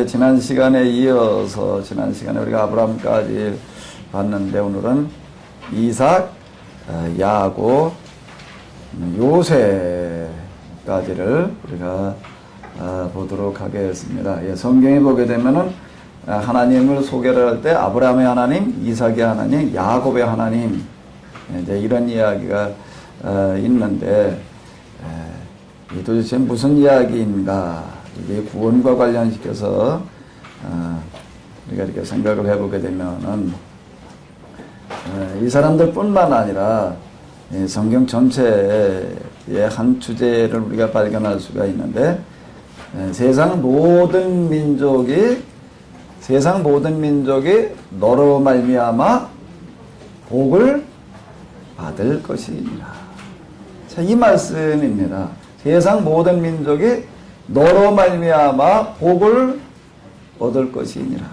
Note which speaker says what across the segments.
Speaker 1: 이제 지난 시간에 이어서 지난 시간에 우리가 아브라함까지 봤는데 오늘은 이삭, 야곱, 요새까지를 우리가 보도록 하겠습니다. 예, 성경에 보게 되면은 하나님을 소개를 할 때 아브라함의 하나님, 이삭의 하나님, 야곱의 하나님, 이제 이런 이야기가 있는데 도대체 무슨 이야기인가? 이게 구원과 관련시켜서 우리가 이렇게 생각을 해보게 되면은 이 사람들뿐만 아니라 성경 전체의 한 주제를 우리가 발견할 수가 있는데 세상 모든 민족이 너로 말미암아 복을 받을 것이니라. 자, 이 말씀입니다. 세상 모든 민족이 너로 말미암아 복을 얻을 것이니라.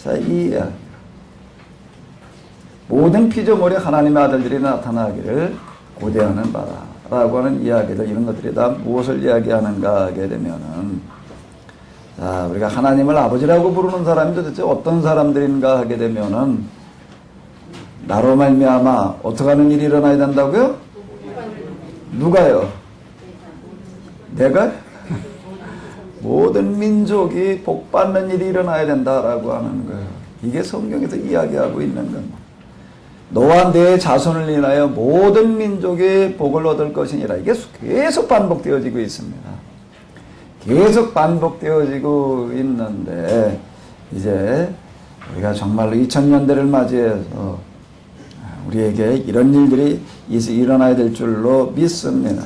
Speaker 1: 자, 이 이야기. 모든 피조물이 하나님의 아들들이 나타나기를 고대하는 바라라고 하는 이야기들, 이런 것들이 다 무엇을 이야기하는가 하게 되면은, 자, 우리가 하나님을 아버지라고 부르는 사람이 도대체 어떤 사람들인가 하게 되면은, 나로 말미암아 어떻게 하는 일이 일어나야 된다고요? 누가요? 내가? 모든 민족이 복받는 일이 일어나야 된다라고 하는 거예요. 이게 성경에서 이야기하고 있는 겁니다. 너와 내 자손을 인하여 모든 민족이 복을 얻을 것이니라. 이게 계속 반복되어지고 있습니다. 계속 반복되어지고 있는데 이제 우리가 정말로 2000년대를 맞이해서 우리에게 이런 일들이 일어나야 될 줄로 믿습니다.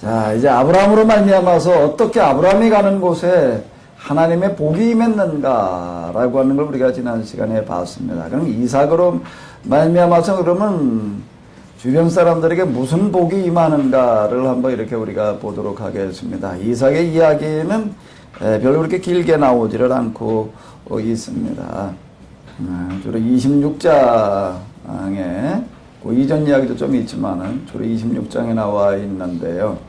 Speaker 1: 자, 이제 아브라함으로 말미암아서 어떻게 아브라함이 가는 곳에 하나님의 복이 임했는가라고 하는 걸 우리가 지난 시간에 봤습니다. 그럼 이삭으로 말미암아서 그러면 주변 사람들에게 무슨 복이 임하는가를 한번 이렇게 우리가 보도록 하겠습니다. 이삭의 이야기는 별로 그렇게 길게 나오지를 않고 있습니다. 주로 26장에 그 이전 이야기도 좀 있지만은 주로 26장에 나와 있는데요.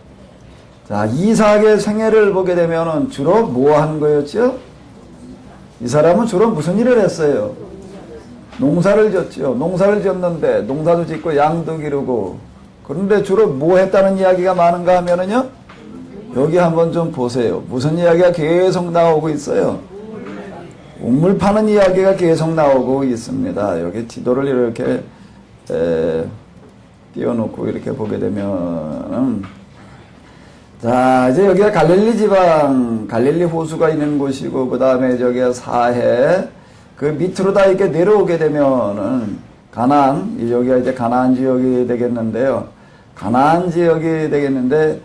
Speaker 1: 자, 이삭의 생애를 보게 되면은 주로 뭐 한 거였죠? 이 사람은 주로 무슨 일을 했어요? 농사를 지었죠. 농사를 지었는데 농사도 짓고 양도 기르고, 그런데 주로 뭐 했다는 이야기가 많은가 하면은요, 여기 한번 좀 보세요. 무슨 이야기가 계속 나오고 있어요? 우물 파는 이야기가 계속 나오고 있습니다. 여기 지도를 이렇게 띄워놓고 이렇게 보게 되면은, 자, 이제 여기가 갈릴리 지방, 갈릴리 호수가 있는 곳이고, 그 다음에 저기가 사해, 그 밑으로 다 이렇게 내려오게 되면은, 가나안, 여기가 이제 가나안 지역이 되겠는데요. 가나안 지역이 되겠는데,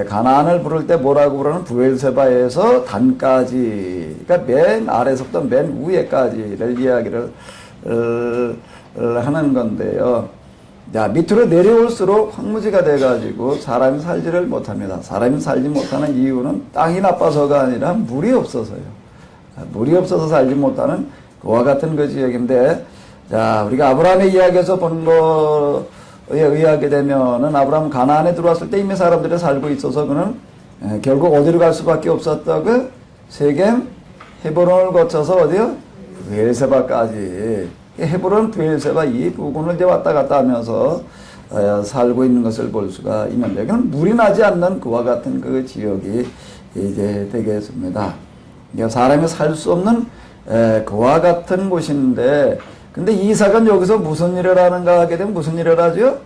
Speaker 1: 가나안을 부를 때 뭐라고 부르는 부엘세바에서 단까지, 그러니까 맨 아래서부터 맨 위에까지를 이야기를 하는 건데요. 자, 밑으로 내려올수록 황무지가 돼가지고 사람이 살지를 못합니다. 사람이 살지 못하는 이유는 땅이 나빠서가 아니라 물이 없어서요. 물이 없어서 살지 못하는 그와 같은 그 지역인데, 자, 우리가 아브라함의 이야기에서 본 거에 의하게 되면은 아브라함 가나안에 들어왔을 때 이미 사람들이 살고 있어서 그는 결국 어디로 갈 수밖에 없었다고? 세겜, 헤브론을 거쳐서 어디요? 부엘세바까지. 헤브론, 부엘세바 이 부근을 이제 왔다 갔다 하면서 살고 있는 것을 볼 수가 있는데, 그건 물이 나지 않는 그와 같은 그 지역이 이제 되겠습니다. 사람이 살 수 없는 그와 같은 곳인데, 근데 이삭은 여기서 무슨 일을 하는가 하게 되면 무슨 일을 하죠?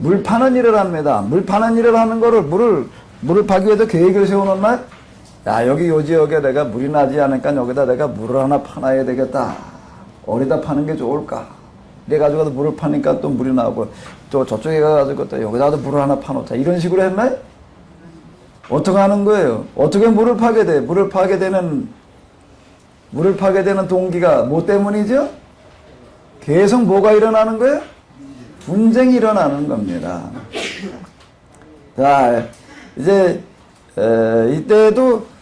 Speaker 1: 물 파는 일을 합니다. 물 파는 일을 하는 거를 물을 파기 위해서 계획을 세우는 날, 야, 여기 요 지역에 내가 물이 나지 않으니까 여기다 내가 물을 하나 파놔야 되겠다. 어디다 파는 게 좋을까? 이래가지고 물을 파니까 또 물이 나오고, 또 저쪽에 가가지고 또 여기다도 물을 하나 파놓자. 이런 식으로 했나요? 어떻게 하는 거예요? 어떻게 물을 파게 돼? 물을 파게 되는 동기가 뭐 때문이죠? 계속 뭐가 일어나는 거예요? 분쟁이 일어나는 겁니다. 자, 이제, 이때도,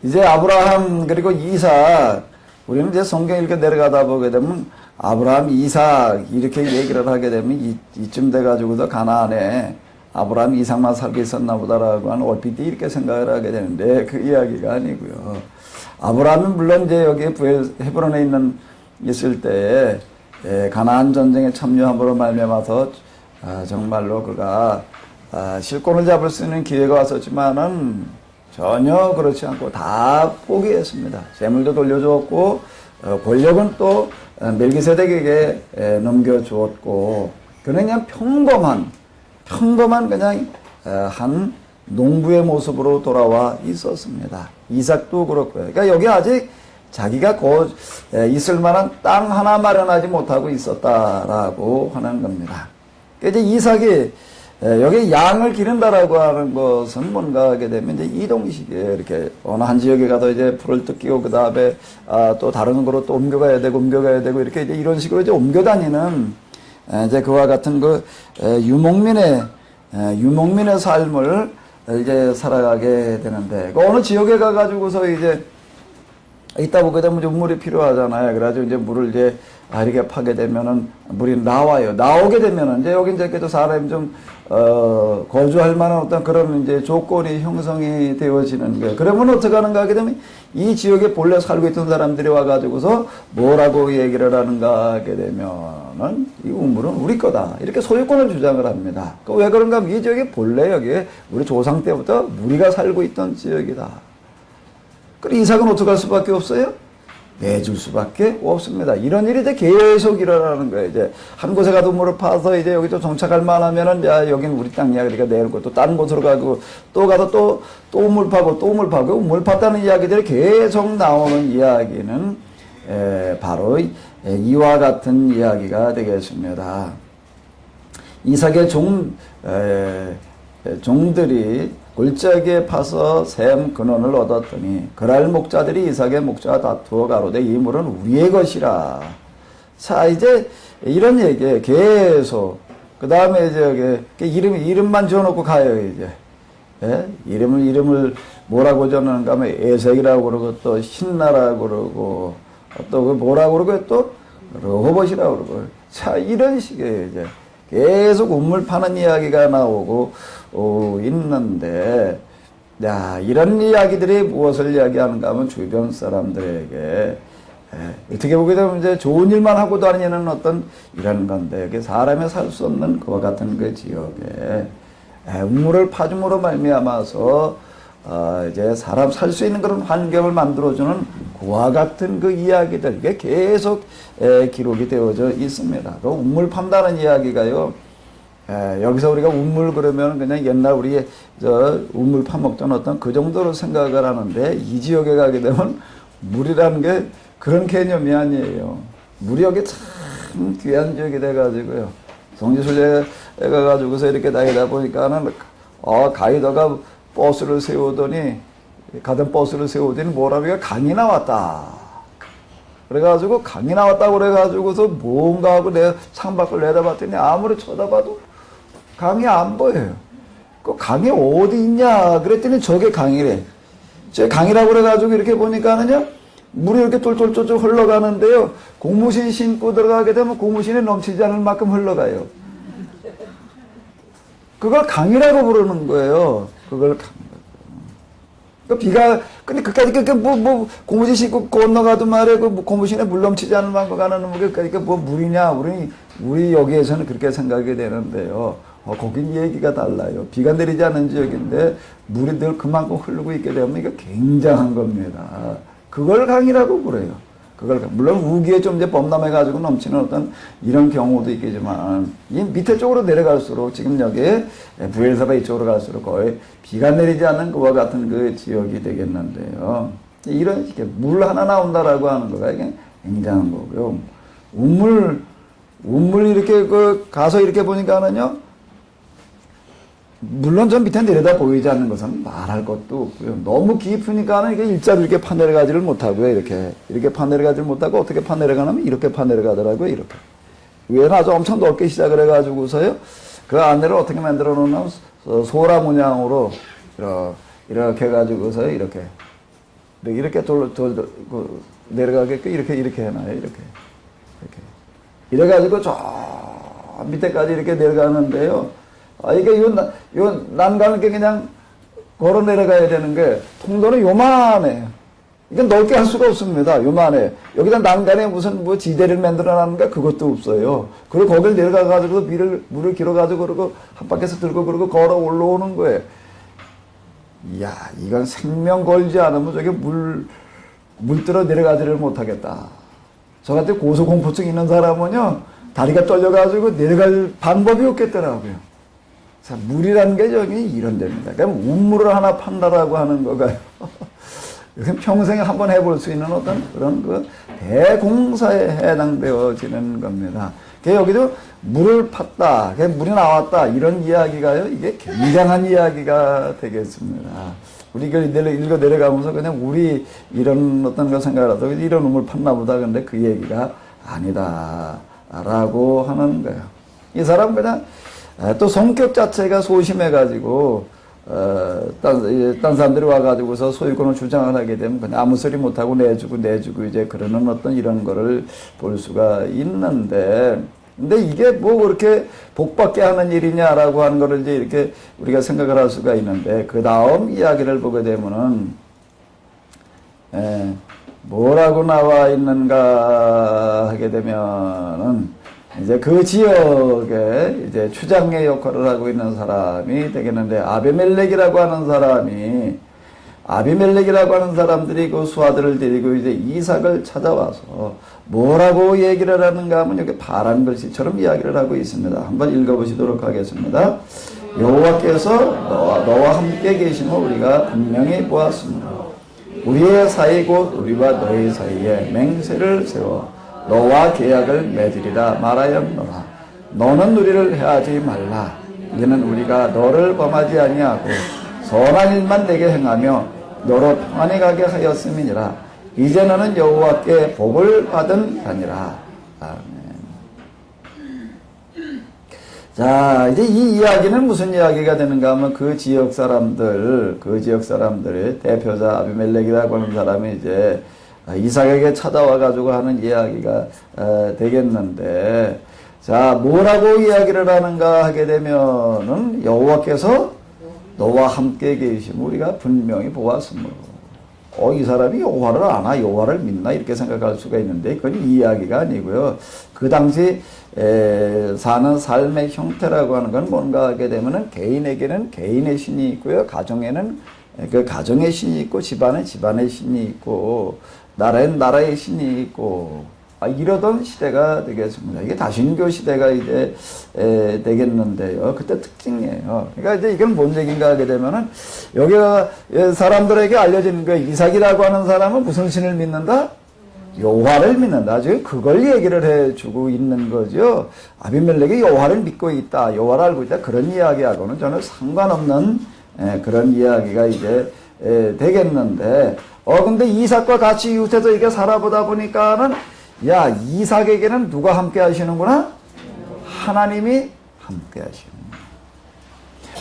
Speaker 1: 이제 아브라함 그리고 이삭, 우리는 이제 성경 이렇게 내려가다 보게 되면 아브라함, 이삭 이렇게 얘기를 하게 되면 이쯤 돼가지고도 가나안에 아브라함 이상만 살고 있었나 보다라고 하는 얼핏 이렇게 생각을 하게 되는데 그 이야기가 아니고요. 아브라함은 물론 이제 여기 헤브론에 있을 때에 가나안 전쟁에 참여함으로 말미암아서 정말로 그가 실권을 잡을 수 있는 기회가 왔었지만은 전혀 그렇지 않고 다 포기했습니다. 재물도 돌려주었고 권력은 또 멜기세덱에게 넘겨주었고 그는 그냥 평범한 그냥 한 농부의 모습으로 돌아와 있었습니다. 이삭도 그렇고요. 그러니까 여기 아직 자기가 있을 만한 땅 하나 마련하지 못하고 있었다라고 하는 겁니다. 그러니까 이제 이삭이 여기 양을 기른다라고 하는 것은 뭔가 하게 되면 이제 이동식이에요. 이렇게 어느 한 지역에 가서 이제 풀을 뜯기고 그 다음에 또 다른 거로 또 옮겨가야 되고 이렇게 이제 이런 식으로 이제 옮겨 다니는 이제 그와 같은 그 유목민의 삶을 이제 살아가게 되는데 그 어느 지역에 가가지고서 이제 있다 보게 되면 좀 물이 필요하잖아요. 그래가지고 이제 물을 이제 이렇게 파게 되면은 물이 나와요. 나오게 되면은 이제 여기 이제 그래도 사람이 좀 거주할 만한 어떤 그런 이제 조건이 형성이 되어지는 거예요. 그러면 어떻게 하는가 하게 되면 이 지역에 본래 살고 있던 사람들이 와가지고서 뭐라고 얘기를 하는가 하게 되면은 이 우물은 우리 거다. 이렇게 소유권을 주장을 합니다. 왜 그런가 하면 이 지역이 본래 여기에 우리 조상 때부터 우리가 살고 있던 지역이다. 그럼 이삭은 어떻게 할 수밖에 없어요? 내줄 수밖에 없습니다. 이런 일이 이제 계속 일어나는 거예요. 이제 한 곳에 가도 물을 파서 이제 여기 또 정착할 만하면은 야 여긴 우리 땅이야. 그러니까 내놓고 또 다른 곳으로 가고 또 가서 또 물 파고 물 팠다는 이야기들이 계속 나오는 이야기는 바로 이와 같은 이야기가 되겠습니다. 이삭의 종들이 골짜기에 파서 샘 근원을 얻었더니 그랄 목자들이 이삭의 목자와 다투어 가로되 이 물은 우리의 것이라. 자 이제 이런 얘기에 계속 그 다음에 이제 이름만 지어놓고 가요 이제. 이름을 뭐라고 지어놓는가 하면 에색이라고 그러고 또 신나라고 그러고 또 그 뭐라고 그러고 또 러호봇이라고 그러고 자 이런 식이에요 이제. 계속 우물 파는 이야기가 나오고 있는데 야 이런 이야기들이 무엇을 이야기하는가 하면 주변 사람들에게 어떻게 보게 되면 이제 좋은 일만 하고 다니는 어떤 이런 건데 여기 사람이 살 수 없는 그와 같은 그 지역에 우물을 파줌으로 말미암아서 이제 사람 살 수 있는 그런 환경을 만들어주는 그와 같은 그 이야기들 이게 계속 기록이 되어져 있습니다. 그 우물 판다는 이야기가요. 여기서 우리가 우물 그러면 그냥 옛날 우리 우물 파먹던 어떤 그 정도로 생각을 하는데 이 지역에 가게 되면 물이라는 게 그런 개념이 아니에요. 물이 여기 참 귀한 지역이 돼가지고요. 성지순례에 가가지고서 이렇게 다니다 보니까는 가이드가 버스를 세우더니 가던 버스를 세우더니 뭐라고 강이 나왔다. 그래가지고 강이 나왔다고 그래가지고서 뭔가 하고 내가 창밖을 내다봤더니 아무리 쳐다봐도 강이 안 보여요. 그 강이 어디 있냐 그랬더니 저게 강이래. 저 강이라고 그래가지고 이렇게 보니까는요 물이 이렇게 쫄쫄쫄쫄 흘러가는데요 고무신 신고 들어가게 되면 고무신에 넘치지 않을 만큼 흘러가요. 그걸 강이라고 부르는 거예요. 그걸 비가 근데 그까지 고무신 신고 건너가도 말이야 고무신에 물 넘치지 않을 만큼 가는 그러니까 뭐 물이냐 우리 여기에서는 그렇게 생각이 되는데요. 거긴 얘기가 달라요. 비가 내리지 않은 지역인데 물이 늘 그만큼 흐르고 있게 되면 이거 굉장한 겁니다. 그걸 강이라고 그래요. 물론 우기에 좀 이제 범람해가지고 넘치는 어떤 이런 경우도 있겠지만, 이 밑에 쪽으로 내려갈수록, 지금 여기에 부엘사바 이쪽으로 갈수록 거의 비가 내리지 않는 그와 같은 그 지역이 되겠는데요. 이런 식의 물 하나 나온다라고 하는 거가 이게 굉장한 거고요. 우물 이렇게 가서 이렇게 보니까는요, 물론 저 밑에 내려다 보이지 않는 것은 말할 것도 없고요. 너무 깊으니까는 이게 일자로 이렇게 파내려가지를 못하고요. 이렇게 파내려가지를 못하고 어떻게 파내려가냐면 이렇게 파내려가더라고요. 이렇게. 위에는 아주 엄청 넓게 시작을 해가지고서요. 그 안에를 어떻게 만들어 놓냐면 소라 문양으로 이렇게 해가지고서 이렇게 내려가게끔 이렇게 해놔요. 이렇게. 이래가지고 저 밑에까지 이렇게 내려가는데요. 이게 요 난간을 그냥 걸어 내려가야 되는 게 통도는 요만해. 이게 넓게 할 수가 없습니다. 요만해. 여기다 난간에 무슨 뭐 지대를 만들어 놨는가 그것도 없어요. 그리고 거길 내려가가지고 물을 길어가지고 그러고 한 바퀴에서 들고 그러고 걸어 올라오는 거예요. 이야, 이건 생명 걸지 않으면 저게 물 들어 내려가지를 못하겠다. 저 같은 고소공포증 있는 사람은요, 다리가 떨려가지고 내려갈 방법이 없겠더라고요. 자, 물이라는 게 저기 이런 데입니다. 그럼 운물을 하나 판다라고 하는 거가요. 이건 평생에 한번 해볼 수 있는 어떤 그런 그 대공사에 해당되어지는 겁니다. 여기도 물을 팠다, 물이 나왔다, 이런 이야기가요, 이게 굉장한 이야기가 되겠습니다. 우리가 읽어 내려가면서 그냥 우리 이런 어떤 거 생각하다 이런 우물 팠나 보다. 근데 그 얘기가 아니다. 라고 하는 거예요. 이 사람 그냥 또 성격 자체가 소심해가지고 딴 사람들이 와가지고서 소유권을 주장을 하게 되면 그냥 아무 소리 못하고 내주고 이제 그러는 어떤 이런 거를 볼 수가 있는데, 근데 이게 뭐 그렇게 복받게 하는 일이냐라고 하는 거를 이제 이렇게 우리가 생각을 할 수가 있는데, 그 다음 이야기를 보게 되면은, 뭐라고 나와 있는가 하게 되면은, 이제 그 지역에 이제 추장의 역할을 하고 있는 사람이 되겠는데, 아비멜렉이라고 하는 사람들이 그 수하들을 데리고 이제 이삭을 찾아와서 뭐라고 얘기를 하는가 하면 여기 파란 글씨처럼 이야기를 하고 있습니다. 한번 읽어보시도록 하겠습니다. 여호와께서 너와 함께 계심을 우리가 분명히 보았습니다. 우리의 사이 곧 우리와 너희 사이에 맹세를 세워 너와 계약을 맺으리라 말하였노라. 너는 우리를 해하지 말라. 이는 우리가 너를 범하지 아니하고 선한 일만 내게 행하며 너로 평안히 가게 하였음이니라. 이제 너는 여호와께 복을 받은 자니라. 아멘. 자, 이제 이 이야기는 무슨 이야기가 되는가 하면 그 지역 사람들의 대표자 아비멜렉이라고 하는 사람이 이제 이삭에게 찾아와 가지고 하는 이야기가 되겠는데, 자, 뭐라고 이야기를 하는가 하게 되면은 여호와께서 너와 함께 계심을 우리가 분명히 보았으므로, 이 사람이 여호와를 아나, 여호와를 믿나 이렇게 생각할 수가 있는데, 그건 이 이야기가 아니고요. 그 당시 사는 삶의 형태라고 하는 건 뭔가 하게 되면은 개인에게는 개인의 신이 있고요, 가정에는 그 가정의 신이 있고, 집안에 집안의 신이 있고, 나라엔 나라의 신이 있고, 이러던 시대가 되겠습니다. 이게 다신교 시대가 이제 되겠는데요. 그때 특징이에요. 그러니까 이제 이건 뭔 얘기인가 하게 되면은, 여기가 사람들에게 알려지는 거, 이삭이라고 하는 사람은 무슨 신을 믿는다? 여호와를 믿는다. 지금 그걸 얘기를 해주고 있는 거죠. 아비멜렉이 여호와를 믿고 있다, 여호와를 알고 있다, 그런 이야기하고는 전혀 상관없는 그런 이야기가 이제 되겠는데, 근데 이삭과 같이 이웃에서 이렇게 살아보다 보니까는, 야, 이삭에게는 누가 함께 하시는구나? 하나님이 함께 하시는구나.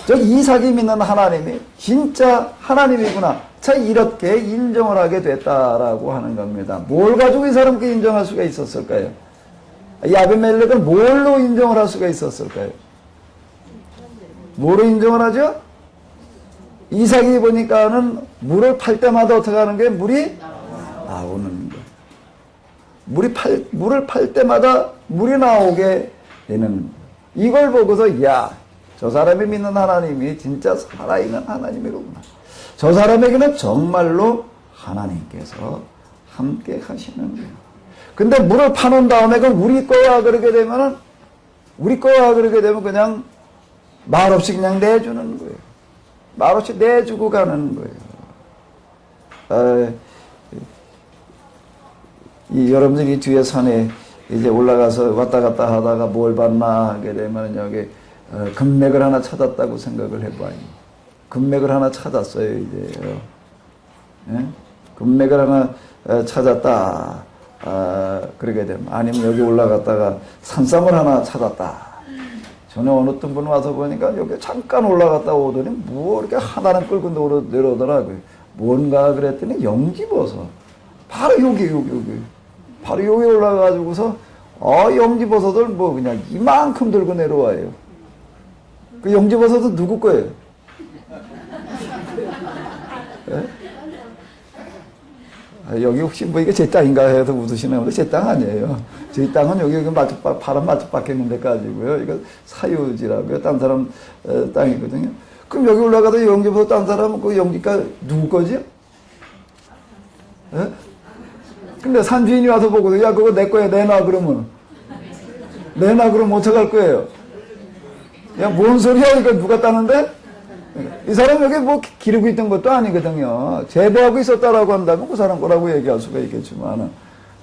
Speaker 1: 저 이삭이 믿는 하나님이 진짜 하나님이구나. 자, 이렇게 인정을 하게 됐다라고 하는 겁니다. 뭘 가지고 이 사람께 인정할 수가 있었을까요? 이 아비멜렉은 뭘로 인정을 할 수가 있었을까요? 뭐로 인정을 하죠? 이삭이 보니까는 물을 팔 때마다 어떻게 하는 게 물이 나오는 거예요. 물을 팔 때마다 물이 나오게 되는 거예요. 이걸 보고서, 야, 저 사람이 믿는 하나님이 진짜 살아있는 하나님이로구나. 저 사람에게는 정말로 하나님께서 함께 하시는 거예요. 근데 물을 파놓은 다음에 그 우리 거야 그러게 되면은, 그냥 말없이 그냥 내주는 거예요. 말없이 내주고 가는 거예요. 여러분들이 뒤에 산에 이제 올라가서 왔다 갔다 하다가 뭘 봤나 하게 되면 여기 금맥을 하나 찾았다고 생각을 해봐요. 금맥을 하나 찾았어요, 이제. 예? 금맥을 하나 찾았다. 그러게 되면, 아니면 여기 올라갔다가 산삼을 하나 찾았다. 전에 어느 분 와서 보니까 여기 잠깐 올라갔다 오더니 뭐 이렇게 하나는 끌고 내려오더라고요. 뭔가 그랬더니 영지버섯. 바로 여기. 바로 여기 올라가가지고서, 영지버섯을 뭐 그냥 이만큼 들고 내려와요. 그 영지버섯은 누구 거예요? 예? 여기 혹시 뭐 이게 제 땅인가 해서 웃으시는 건데 제 땅 아니에요. 저희 땅은 여기 파란 마트밖에 있는 데까지고요. 이거 사유지라고요. 딴 사람 땅이거든요. 그럼 여기 올라가도 영지버섯 딴 사람은 그 영지가 누구 거지? 예? 근데 산주인이 와서 보고 야 그거 내 거야 내놔 그러면 내놔 그러면 어떡할 거예요? 야 뭔 소리야 이거 누가 따는데? 이 사람 여기 뭐 기르고 있던 것도 아니거든요. 재배하고 있었다라고 한다면 그 사람 거라고 얘기할 수가 있겠지만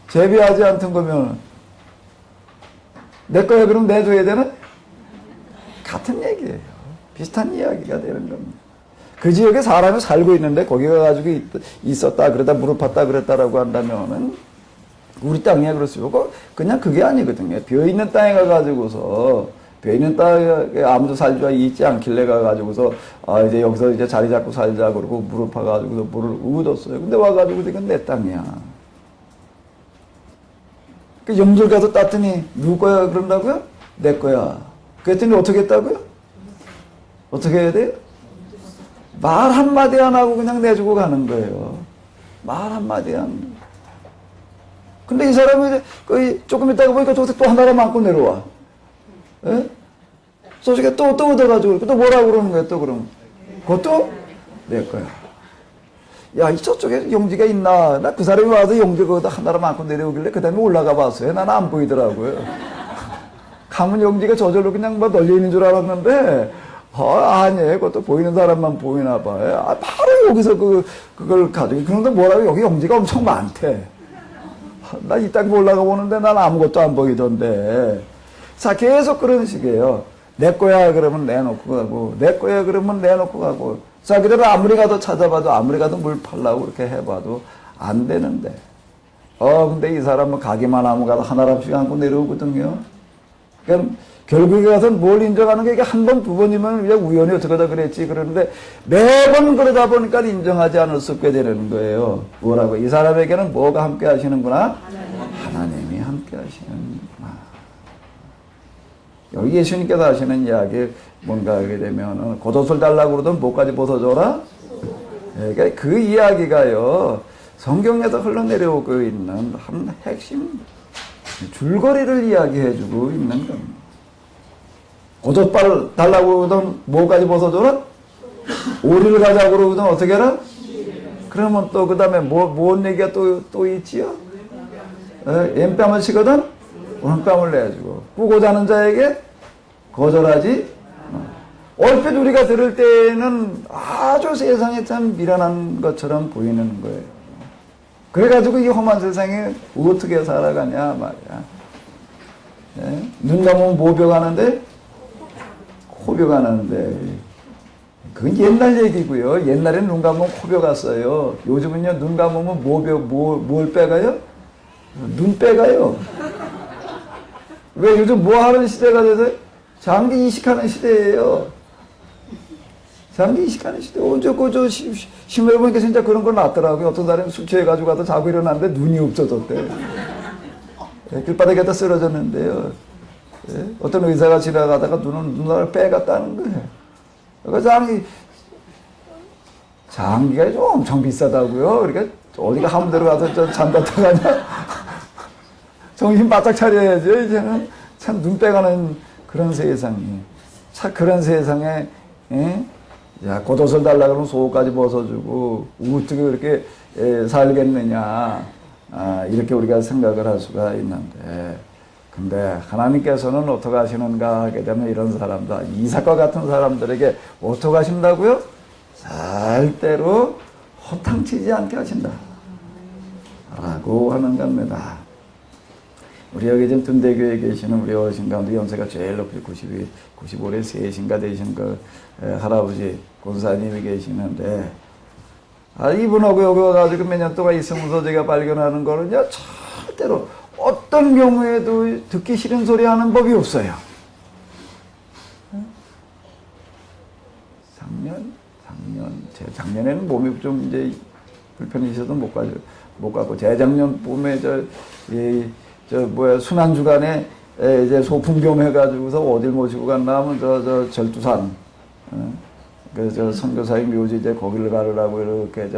Speaker 1: 재배하지 않던 거면 내 거야 그럼 내줘야 되나? 같은 얘기예요. 비슷한 이야기가 되는 겁니다. 그 지역에 사람이 살고 있는데 거기 가가지고 있었다 그러다 무릎 팠다 그랬다라고 한다면은 우리 땅이야 그럴 수 있고 그냥 그게 아니거든요. 비어있는 땅에 가가지고서 비어있는 땅에 아무도 살주가 있지 않길래 가가지고서 이제 여기서 이제 자리 잡고 살자 그러고 무릎 파가지고서 물을 얻었어요. 근데 와가지고 이건 내 땅이야. 그 영절 가서 땄더니 누구 거야 그런다고요? 내 거야. 그랬더니 어떻게 했다고요? 어떻게 해야 돼요? 말 한마디 안 하고 그냥 내주고 가는 거예요. 말 한마디 안. 근데 이 사람이 조금 있다가 보니까 저기서 또 하나를 안고 내려와. 예? 소식에 또 얻어가지고, 또 뭐라고 그러는 거야, 또 그럼. 그것도 내 거야. 야, 저쪽에 용지가 있나? 나 그 사람이 와서 용지 거기다 하나를 안고 내려오길래 그 다음에 올라가 봤어요. 나는 안 보이더라고요. 가면 용지가 저절로 그냥 뭐 널려 있는 줄 알았는데, 아니에요. 그것도 보이는 사람만 보이나 봐요. 바로 여기서 그걸 가지고. 그런데 뭐라고 여기 용지가 엄청 많대. 나 이 땅에 올라가 보는데 난 아무것도 안 보이던데. 자, 계속 그런 식이에요. 내 거야 그러면 내놓고 가고, 내 거야 그러면 내놓고 가고. 자, 그대로 아무리 가도 찾아봐도, 아무리 가도 물 팔라고 그렇게 해봐도 안 되는데. 근데 이 사람은 가기만 하면 가도 하나랍씩 안고 내려오거든요. 그러니까 결국에 가서는 뭘 인정하는 게 이게 한 번, 두 번이면 그냥 우연히 어떻게 하다 그랬지. 그러는데 매번 그러다 보니까 인정하지 않을 수 없게 되는 거예요. 뭐라고? 이 사람에게는 뭐가 함께 하시는구나? 하나님이 함께 하시는구나. 여기 예수님께서 하시는 이야기 뭔가 하게 되면은 겉옷을 달라고 그러던 목까지 벗어줘라. 그러니까 그 이야기가요. 성경에서 흘러내려오고 있는 한 핵심 줄거리를 이야기해주고 있는 겁니다. 겉옷 달라고 그러던 목까지 벗어줘라. 오리를 가자고 그러던 어떻게 해라? 그러면 또 그 다음에 뭔 얘기가 또 있지요? 엠뺨을 치거든 오른뺨을 내주고 꾸고 자는 자에게 거절하지. 얼핏 우리가 들을 때는 아주 세상에 참 미련한 것처럼 보이는 거예요. 그래가지고 이 험한 세상에 어떻게 살아가냐 말이야. 눈 감으면 모벼가는데 코벼가는데 그건 옛날 얘기고요. 옛날에는 눈 감으면 코벼갔어요. 요즘은요 눈 감으면 뭘 빼가요? 눈 빼가요. 왜 요즘 뭐 하는 시대가 돼서 장기 이식하는 시대예요. 장기 이식하는 시대. 언제 신문에 보니까 진짜 그런 건 났더라고요. 어떤 사람이 술 취해가지고 가서 자고 일어났는데 눈이 없어졌대. 길바닥에다 쓰러졌는데요. 어떤 의사가 지나가다가 눈을 빼갔다는 거예요. 그러니까 장기가 좀 엄청 비싸다고요. 그러니까 어디가 한 대로 가서 잠갔다 가냐? 정신 바짝 차려야죠. 이제는 참 눈 빼가는 그런 세상이. 참 그런 세상에, 야, 겉옷을 달라 그러면 속옷까지 벗어주고, 어떻게 그렇게 살겠느냐. 이렇게 우리가 생각을 할 수가 있는데. 근데 하나님께서는 어떻게 하시는가 하게 되면 이런 사람들, 이삭과 같은 사람들에게 어떻게 하신다고요? 절대로 허탕치지 않게 하신다. 라고 하는 겁니다. 우리 여기 지금 둔대교회에 계시는 우리 어르신 가운데 연세가 제일 높이 95세 세신가 되신 그 할아버지 권사님이 계시는데, 이분하고 여기 와가지고 몇 년 동안 있으면서 제가 발견하는 거는요, 절대로 어떤 경우에도 듣기 싫은 소리 하는 법이 없어요. 작년에는 몸이 좀 이제 불편이 있어서 못 갔고, 재작년 봄에 순환주간에 이제 소풍 겸 해가지고서 어딜 모시고 갔나 하면 저 절두산, 그 선교사의 묘지 이제 거기를 가려고 이렇게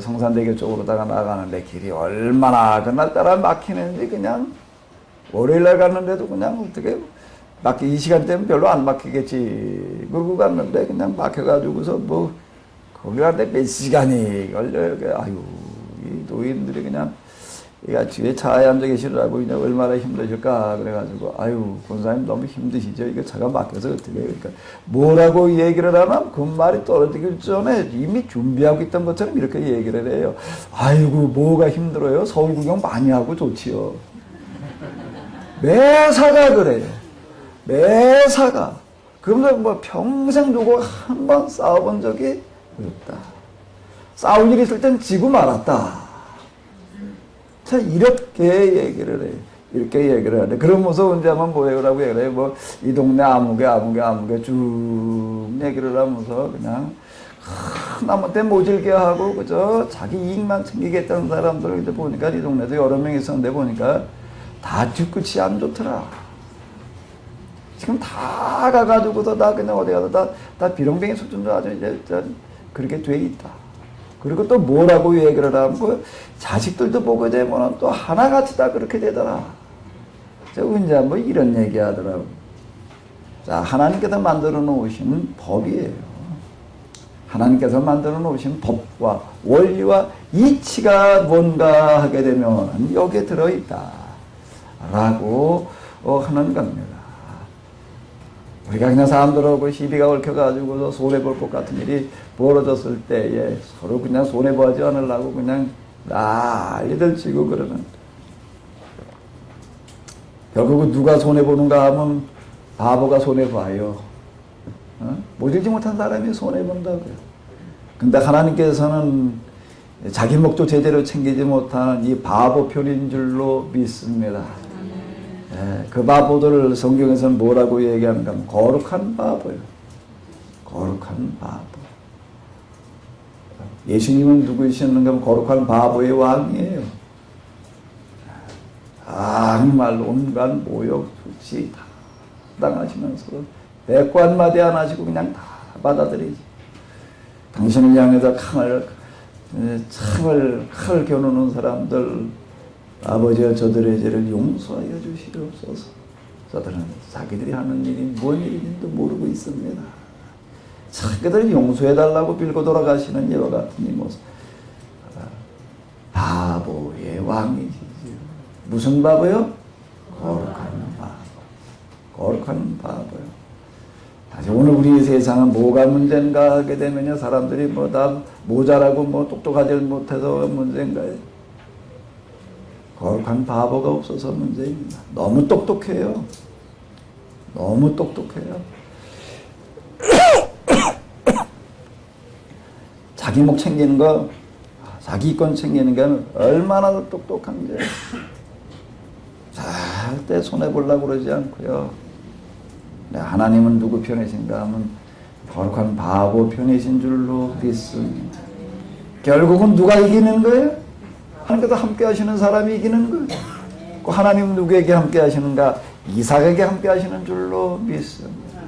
Speaker 1: 성산대교 쪽으로다가 나가는데 길이 얼마나 그날따라 막히는지 그냥 월요일날 갔는데도 그냥 어떻게 이 시간대면 별로 안 막히겠지. 그러고 갔는데 그냥 막혀가지고서 뭐 거기 가는데 몇 시간이 걸려요. 아유, 이 노인들이 그냥 뒤에 차에 앉아 계시더라고. 그냥 얼마나 힘드실까. 그래가지고, 아유, 권사님 너무 힘드시죠? 이거 차가 막혀서 어떻게 해요? 그러니까, 뭐라고 얘기를 하나? 그 말이 떨어지기 전에 이미 준비하고 있던 것처럼 이렇게 얘기를 해요. 아이고, 뭐가 힘들어요? 서울 구경 많이 하고 좋지요. 매사가 그래요. 매사가. 그러면서 뭐 평생 두고 한 번 싸워본 적이 없다. 싸울 일이 있을 땐 지고 말았다. 자, 이렇게 얘기를 해요. 이렇게 얘기를 하네. 그러면서 언제 한번 뭐라고 얘기를 해요. 뭐, 이 동네 아무개 쭉 얘기를 하면서 그냥, 남한테 모질게 하고, 그저 자기 이익만 챙기겠다는 사람들을 이제 보니까 이 동네도 여러 명 있었는데 보니까 다 뒤끝이 안 좋더라. 지금 다 가가지고서 다 그냥 어디 가서 다 비렁뱅이 수준으로 아주 이제 그렇게 돼 있다. 그리고 또 뭐라고 얘기를 하면 자식들도 보게 되면 또 하나같이 다 그렇게 되더라. 저 이제 뭐 이런 얘기 하더라고. 자, 하나님께서 만들어 놓으신 법이에요. 하나님께서 만들어 놓으신 법과 원리와 이치가 뭔가 하게 되면 여기에 들어있다. 라고 하는 겁니다. 우리가 그냥 사람들하고 시비가 얽혀가지고 손해볼 것 같은 일이 벌어졌을 때에 서로 그냥 손해보지 않으려고 그냥 난리들 치고 그러는. 결국은 누가 손해보는가 하면 바보가 손해봐요. 모질지 못한 사람이 손해본다고요. 근데 하나님께서는 자기 목도 제대로 챙기지 못하는 이 바보 편인 줄로 믿습니다. 그 바보들을 성경에서는 뭐라고 얘기하는가 하면 거룩한 바보예요. 거룩한 바보. 예수님은 누구이셨는가 하면 거룩한 바보의 왕이에요. 정말 온갖 모욕, 수치 다 당하시면서도 대꾸 한마디 안 하시고 그냥 다 받아들이지. 당신을 향해서 칼을 겨누는 사람들 아버지여 저들의 죄를 용서하여 주시옵소서. 저들은 자기들이 하는 일이 뭔 일인지도 모르고 있습니다. 자기들을 용서해달라고 빌고 돌아가시는 이와 같은 이 모습. 바보의 왕이시죠. 무슨 바보요? 거룩한 바보. 거룩한 바보요. 다시 오늘 우리 세상은 뭐가 문제인가 하게 되면요, 사람들이 뭐 다 모자라고 뭐 똑똑하지 못해서 문제인가요? 거룩한 바보가 없어서 문제입니다. 너무 똑똑해요. 너무 똑똑해요. 자기 목 챙기는 거, 자기 건 챙기는 게 얼마나 똑똑한지. 절대 손해보려고 그러지 않고요. 하나님은 누구 편이신가 하면 거룩한 바보 편이신 줄로 믿습니다. 결국은 누가 이기는 거예요? 하나님께서 함께 하시는 사람이 이기는 거예요. 하나님은 누구에게 함께 하시는가? 이삭에게 함께 하시는 줄로 믿습니다.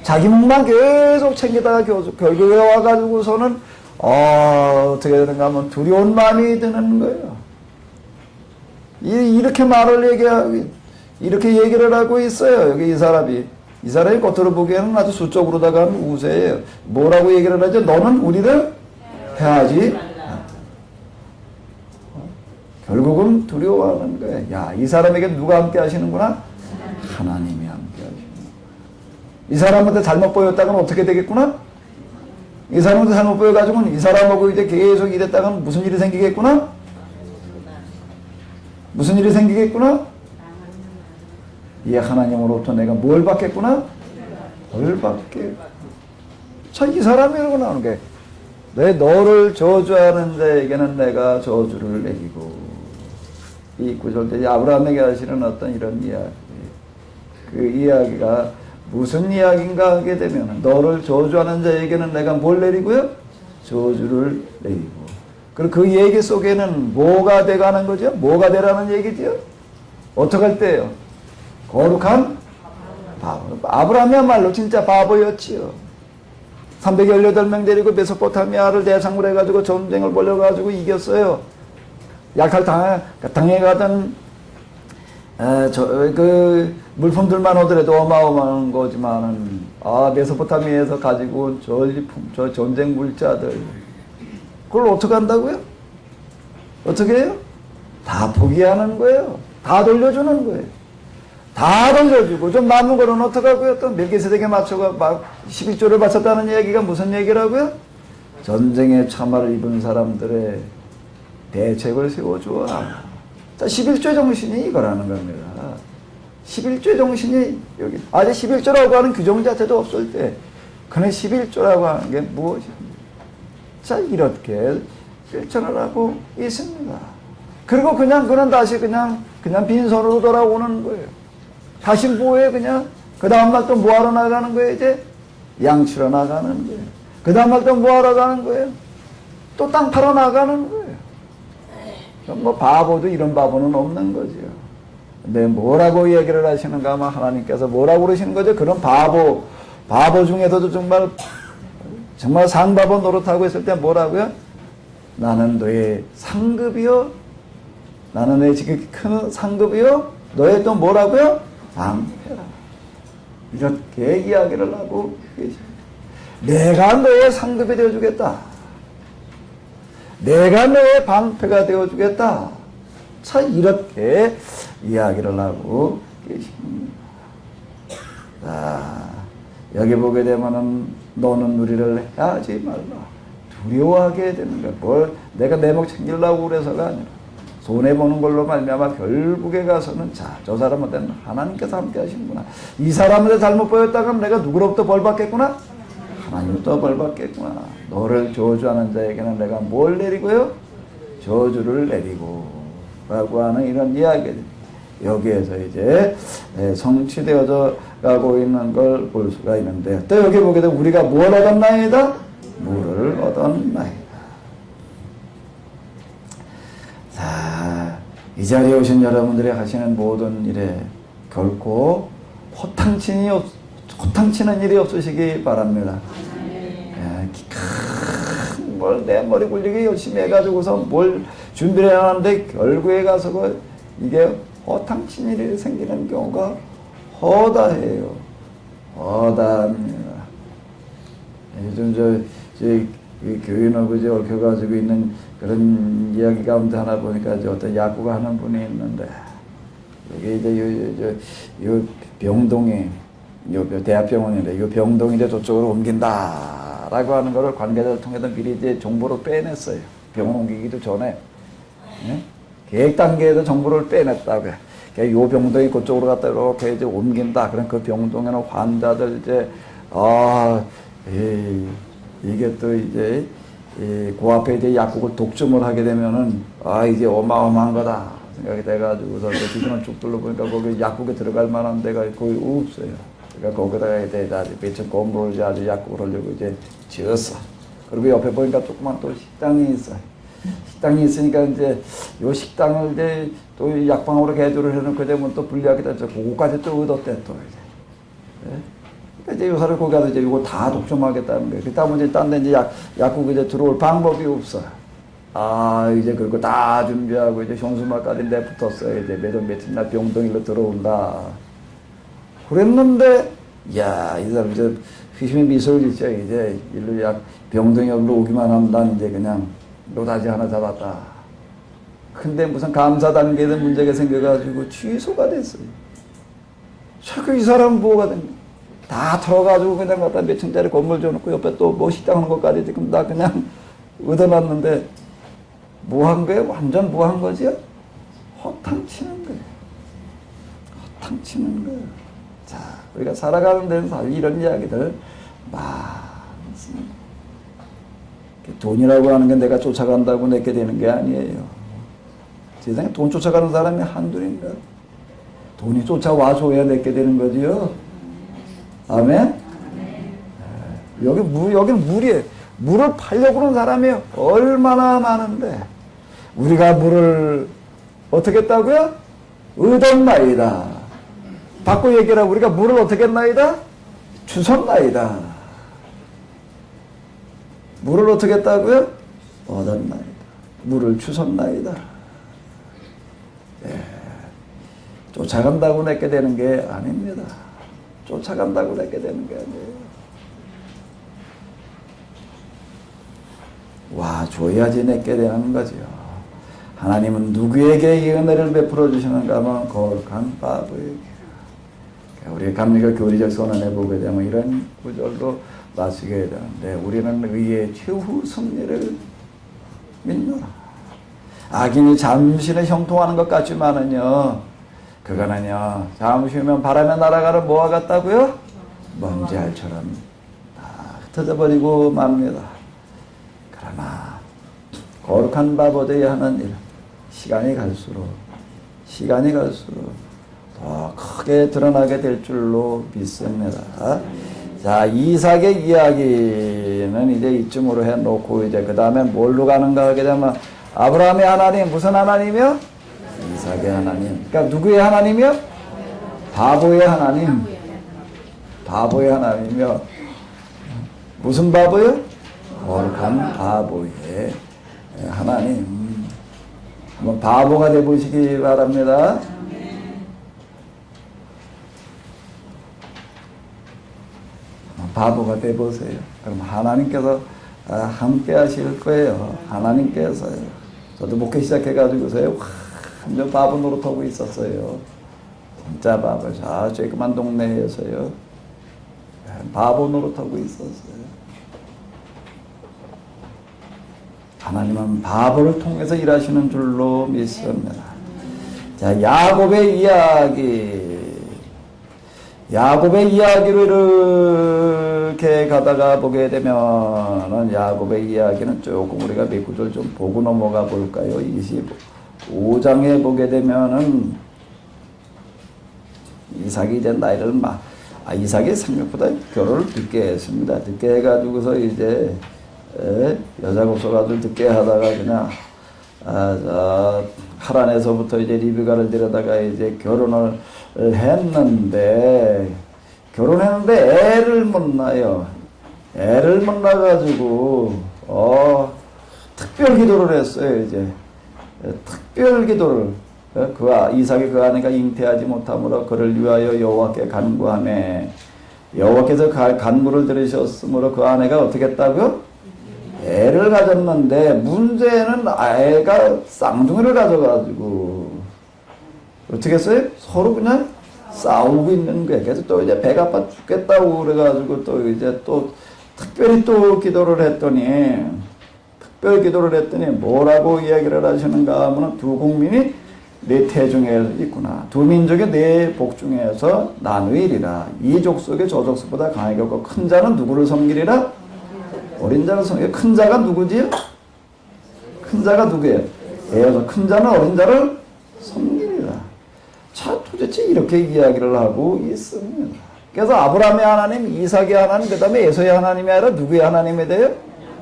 Speaker 1: 자기 목만 계속 챙기다가 결국에 와가지고서는 어떻게 되는가 하면 두려운 마음이 드는 거예요. 이렇게 말을 이렇게 얘기를 하고 있어요. 여기 이 사람이 겉으로 보기에는 아주 수적으로다가 우세해요. 뭐라고 얘기를 하죠? 너는 우리를 해야지. 결국은 두려워하는 거예요. 야, 이 사람에게 누가 함께 하시는구나? 하나님이 함께 하시는 거예요. 이 사람한테 잘못 보였다가는 어떻게 되겠구나? 이 사람한테 잘못 보여가지고는 이 사람하고 이제 계속 이랬다가는 무슨 일이 생기겠구나? 무슨 일이 생기겠구나? 이 하나님으로부터 내가 뭘 받겠구나? 벌 받게. 자, 이 사람이 이러고 나오는 게, 내 너를 저주하는 자에게는 내가 저주를 내리고. 이 구절 때 아브라함에게 하시는 어떤 이런 이야기. 그 이야기가 무슨 이야기인가 하게 되면, 너를 저주하는 자에게는 내가 뭘 내리고요? 저주를 내리고. 그리고 그 얘기 속에는 뭐가 돼가는 거죠? 뭐가 되라는 얘기죠? 어떻게 할 때요? 거룩한 바보. 아브라함이야말로 진짜 바보였지요. 318명 데리고 메소포타미아를 대상으로 해가지고 전쟁을 벌여가지고 이겼어요. 약탈 당해가던 그 물품들만 오더라도 어마어마한 거지만은 메소포타미아에서 가지고 온 전리품, 저 전쟁 물자들 그걸 어떻게 한다고요? 어떻게 해요? 다 포기하는 거예요. 다 돌려주는 거예요. 다 돌려주고 좀 남은 거는 어떡하고요? 또 멜기세덱에 맞춰가 막 11조를 바쳤다는 얘기가 무슨 얘기라고요? 전쟁에 참화를 입은 사람들의 대책을 세워주어라. 자, 11조 정신이 이거라는 겁니다. 11조 정신이 여기 아직 11조라고 하는 규정 자체도 없을 때 그는 11조라고 하는 게 무엇입니까? 자, 이렇게 실천을 하고 있습니다. 그리고 그는 다시 그냥 빈손으로 돌아오는 거예요. 다시 뭐해 그냥 그 다음날 또 뭐하러 나가는 거예요? 이제 양치러 나가는 거예요. 그 다음날 또 뭐하러 가는 거예요? 또 땅 팔아 나가는 거예요. 뭐 바보도 이런 바보는 없는 거죠. 근데 뭐라고 얘기를 하시는가 하면 하나님께서 뭐라고 그러시는 거죠? 그런 바보 중에서도 정말 상바보 노릇하고 있을 때 뭐라고요? 나는 너의 상급이요. 나는 너의 지극히 큰 상급이요. 너의 또 뭐라고요? 방패라. 이렇게 이야기를 하고 계십니다. 내가 너의 상급이 되어주겠다. 내가 너의 방패가 되어주겠다. 자, 이렇게 이야기를 하고 계십니다. 자, 여기 보게 되면은 너는 누리를 하지 말라. 두려워하게 되는 거야. 뭘 내가 내 목 챙기려고 그래서가 아니라 손해보는 걸로 말미암아 결국에 가서는 자, 저 사람한테는 하나님께서 함께 하시는구나. 이 사람한테 잘못 보였다가 내가 누구로부터 벌 받겠구나? 하나님부터 벌 받겠구나. 너를 저주하는 자에게는 내가 뭘 내리고요? 저주를 내리고 라고 하는 이런 이야기들. 여기에서 이제 성취되어져 가고 있는 걸 볼 수가 있는데 또 여기 보게 되면 우리가 뭘 얻었나이다? 물을 얻었나이다. 자, 이 자리에 오신 여러분들이 하시는 모든 일에 결코 허탕치는 일이 없으시기 바랍니다. 뭘 내 머리 굴리기 열심히 해가지고서 뭘 준비를 해놨는데 결국에 가서 이게 허탕친 일이 생기는 경우가 허다해요. 허다합니다. 요즘 교인하고 이제 얽혀가지고 있는 그런 이야기 가운데 하나 보니까 어떤 야구가 하는 분이 있는데 여기 이제 요 병동이 요 대학병원인데 요 병동이 이제 저쪽으로 옮긴다라고 하는 거를 관계자를 통해서 미리 이제 정보를 빼냈어요. 병원 옮기기도 전에 계획 단계에서 정보를 빼냈다고요. 요 병동이 그쪽으로 갔다 이렇게 이제 옮긴다. 그럼 그 병동에는 환자들 이제 이게 또 이제 그 앞에 이제 약국을 독점을 하게 되면은 이제 어마어마한 거다 생각이 돼가지고서 주변을 쭉 둘러보니까 거기 약국에 들어갈 만한 데가 거의 없어요. 그러니까 거기다가 이제 몇천 건물을 아주 약국을 하려고 이제 지었어. 그리고 옆에 보니까 조그만 또 식당이 있어. 식당이 있으니까 이제 요 식당을 이제 또 약방으로 개조를 해놓고 되면 또 분리하게 되죠. 그거까지 또 얻었대 또 이제. 이제 요사를 거기 가서 이제 이거 다 독점하겠다는 거예요. 그렇다 보니 딴 데 이제 약국 이제 들어올 방법이 없어. 이제 그거 다 준비하고 이제 현수막까지 내붙었어요. 이제 며칠날 병동일로 들어온다. 그랬는데, 이 사람 이제 회심의 미소를 짓죠. 이제 일로 병동에 오기만 하면 난 이제 그냥 노다지 하나 잡았다. 근데 무슨 감사 단계에서 문제가 생겨가지고 취소가 됐어요. 자꾸 이 사람 뭐가 된 거야. 다 털어가지고 그냥 갖다 몇 층짜리 건물 줘놓고 옆에 또 뭐 식당 하는 것까지 지금 다 그냥 얻어놨는데 뭐 한 거예요? 완전 뭐 한 거지요? 허탕치는 거예요. 허탕치는 거예요. 자, 우리가 살아가는 데는 사실 이런 이야기들 많습니다. 돈이라고 하는 게 내가 쫓아간다고 내게 되는 게 아니에요. 세상에 돈 쫓아가는 사람이 한둘인가? 돈이 쫓아와줘야 내게 되는 거지요. 아멘? 여기는 물이에요. 물을 팔려고 하는 사람이 얼마나 많은데, 우리가 물을 어떻게 했다고요? 얻었나이다. 바꿔 얘기하라. 우리가 물을 어떻게 했나이다? 주셨나이다. 물을 어떻게 했다고요? 얻었나이다. 물을 주셨나이다. 예. 쫓아간다고 내게 되는 게 아닙니다. 쫓아간다고 내게 되는 게 아니에요. 와, 줘야지 내게 되는 거죠. 하나님은 누구에게 이 은혜를 베풀어 주시는가 하면 거룩한 바보에게. 우리 감리교 교리적 선언해 보게 되면 이런 구절로 마치게 되는데, 우리는 의의 최후 승리를 믿노라. 악인이 잠시는 형통하는 것 같지만은요, 그거는요, 잠시 후면 바람에 날아가는 뭐와 같다고요? 먼지알처럼 다 흩어져 버리고 맙니다. 그러나 거룩한 바보되어야 하는 일, 시간이 갈수록 더 크게 드러나게 될 줄로 믿습니다. 자, 이삭의 이야기는 이제 이쯤으로 해놓고, 이제 그 다음에 뭘로 가는가 하게 되면, 아브라함의 하나님, 무슨 하나님이요? 이삭의 하나님. 그러니까 누구의 하나님이요? 바보의 하나님. 바보의 하나님이요. 무슨 바보요? 거룩한 바보의 하나님. 한번 바보가 되보시기 바랍니다. 바보가 되보세요. 그럼 하나님께서 함께 하실 거예요. 하나님께서요. 저도 목회 시작해가지고서요, 완전 바보 노릇하고 있었어요. 진짜 바보. 자, 조그만 동네에서요, 바보 노릇하고 있었어요. 하나님은 바보를 통해서 일하시는 줄로 믿습니다. 자, 야곱의 이야기를 이렇게 가다가 보게 되면은, 야곱의 이야기는 조금 우리가 몇 구절 좀 보고 넘어가 볼까요? 25장에 보게 되면은, 이삭이 이제 나이를 이삭이 생각보다 결혼을 늦게 했습니다. 늦게 해가지고서 이제, 여자가 없어가지고 늦게 하다가 그냥, 하란에서부터 이제 리브가를 데려다가 이제 결혼을 했는데, 애를 못 낳아요. 애를 못 낳아가지고, 특별 기도를 했어요, 이제. 특별 기도를. 이삭이 그 아내가 잉태하지 못하므로 그를 위하여 여호와께 간구하매, 여호와께서 간구를 들으셨으므로 그 아내가 어떻게 했다고요? 애를 가졌는데, 문제는 애가 쌍둥이를 가져가지고, 어떻게 했어요? 서로 그냥 싸우고 있는 거예요. 그래서 또 이제 배가 아파 죽겠다고 그래가지고 또 이제 또 특별히 또 기도를 했더니, 뭐라고 이야기를 하시는가 하면, 두 국민이 네 태 중에 있구나. 두 민족의 네 복 중에서 나누이리라. 이 족속의 저 족속보다 강하게 없고, 큰 자는 누구를 섬기리라? 어린 자를 섬기리라. 큰 자가 누구지요? 큰 자가 누구예요? 큰 자는 어린 자를 섬기리라. 자, 도대체 이렇게 이야기를 하고 있습니다. 그래서 아브라함의 하나님, 이삭의 하나님, 그 다음에 에서의 하나님이 아니라 누구의 하나님이 돼요?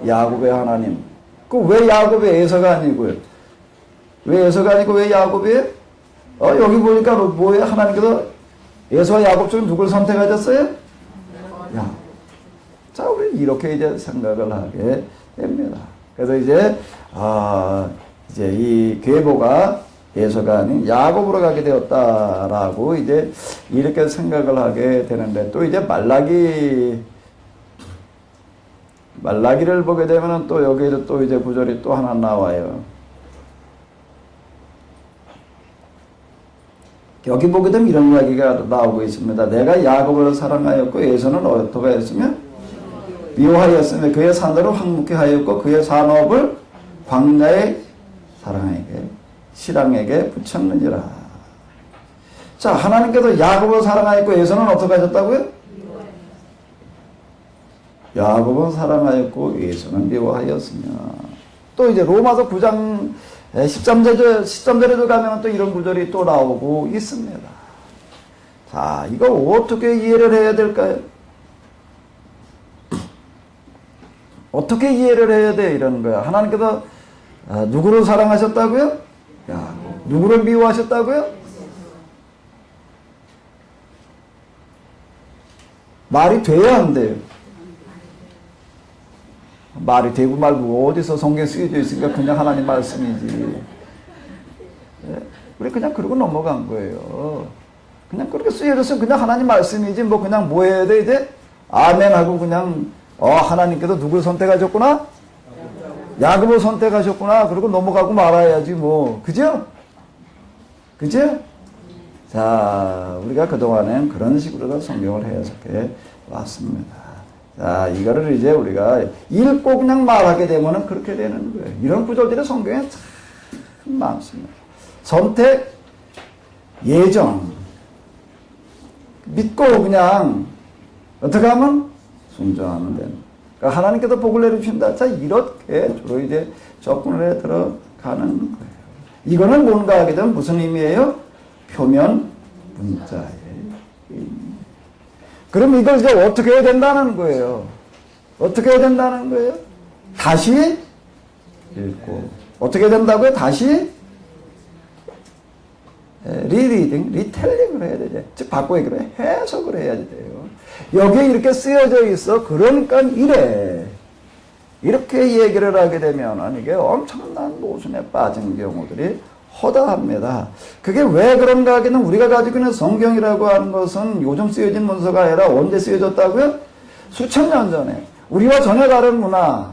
Speaker 1: 야곱의 하나님. 그 왜 야곱의 에서가 아니고요? 왜 에서가 아니고 왜 야곱이에요? 여기 보니까 뭐예요? 하나님께서 에서와 야곱 중에 누굴 선택하셨어요? 자, 우리 이렇게 이제 생각을 하게 됩니다. 그래서 이제 이 계보가 에서가 아닌 야곱으로 가게 되었다라고 이제 이렇게 생각을 하게 되는데, 또 이제 말라기를 보게 되면은 또 여기에도 또 이제 구절이 또 하나 나와요. 여기 보게 되면 이런 이야기가 나오고 있습니다. 내가 야곱을 사랑하였고 에서는 어떻게 했으며 미워하였으며 그의 산으로 황묵게 하였고 그의 산업을 광야의 실랑에게 붙였느니라. 자, 하나님께서 야곱을 사랑하였고 에서는 어떻게 하셨다고요? 야곱은 사랑하였고 에서는 미워하였으며. 또 이제 로마서 9장 13절에도 가면 또 이런 구절이 또 나오고 있습니다. 자, 이거 어떻게 이해를 해야 될까요? 어떻게 이해를 해야 돼? 이러는 거야. 하나님께서 누구를 사랑하셨다고요? 야곱. 누구를 미워하셨다고요? 말이 돼야 안 돼요. 말이 되고 말고 어디서 성경에 쓰여져 있으니까 그냥 하나님 말씀이지. 예? 우리 그냥 그러고 넘어간 거예요. 그냥 그렇게 쓰여져서 그냥 하나님 말씀이지 뭐 그냥 뭐 해야 돼 이제? 아멘 하고 그냥 하나님께서 누굴 선택하셨구나? 야곱을 선택하셨구나. 그러고 넘어가고 말아야지 뭐. 그죠? 그죠? 자, 우리가 그동안엔 그런 식으로 성경을 해석해 왔습니다. 자, 이거를 이제 우리가 읽고 그냥 말하게 되면은 그렇게 되는 거예요. 이런 구절들이 성경에 참 많습니다. 선택, 예정. 믿고 그냥 어떻게 하면 순종하면 되는. 그러니까 하나님께서 복을 내려주신다. 자, 이렇게 주로 이제 접근을 해 들어가는 거예요. 이거는 뭔가 하게 되면 무슨 의미예요? 표면 문자예요. 그럼 이걸 이제 어떻게 해야 된다는 거예요? 어떻게 해야 된다는 거예요? 다시 읽고. 어떻게 된다고요? 다시 리리딩, 리텔링을 해야 되죠. 즉, 바꿔 얘기로 해석을 해야 돼요. 여기에 이렇게 쓰여져 있어. 그러니까 이래. 이렇게 얘기를 하게 되면 이게 엄청난 모순에 빠진 경우들이 허다합니다. 그게 왜 그런가 하기는 우리가 가지고 있는 성경이라고 하는 것은 요즘 쓰여진 문서가 아니라 언제 쓰여졌다고요? 수천 년 전에. 우리와 전혀 다른 문화,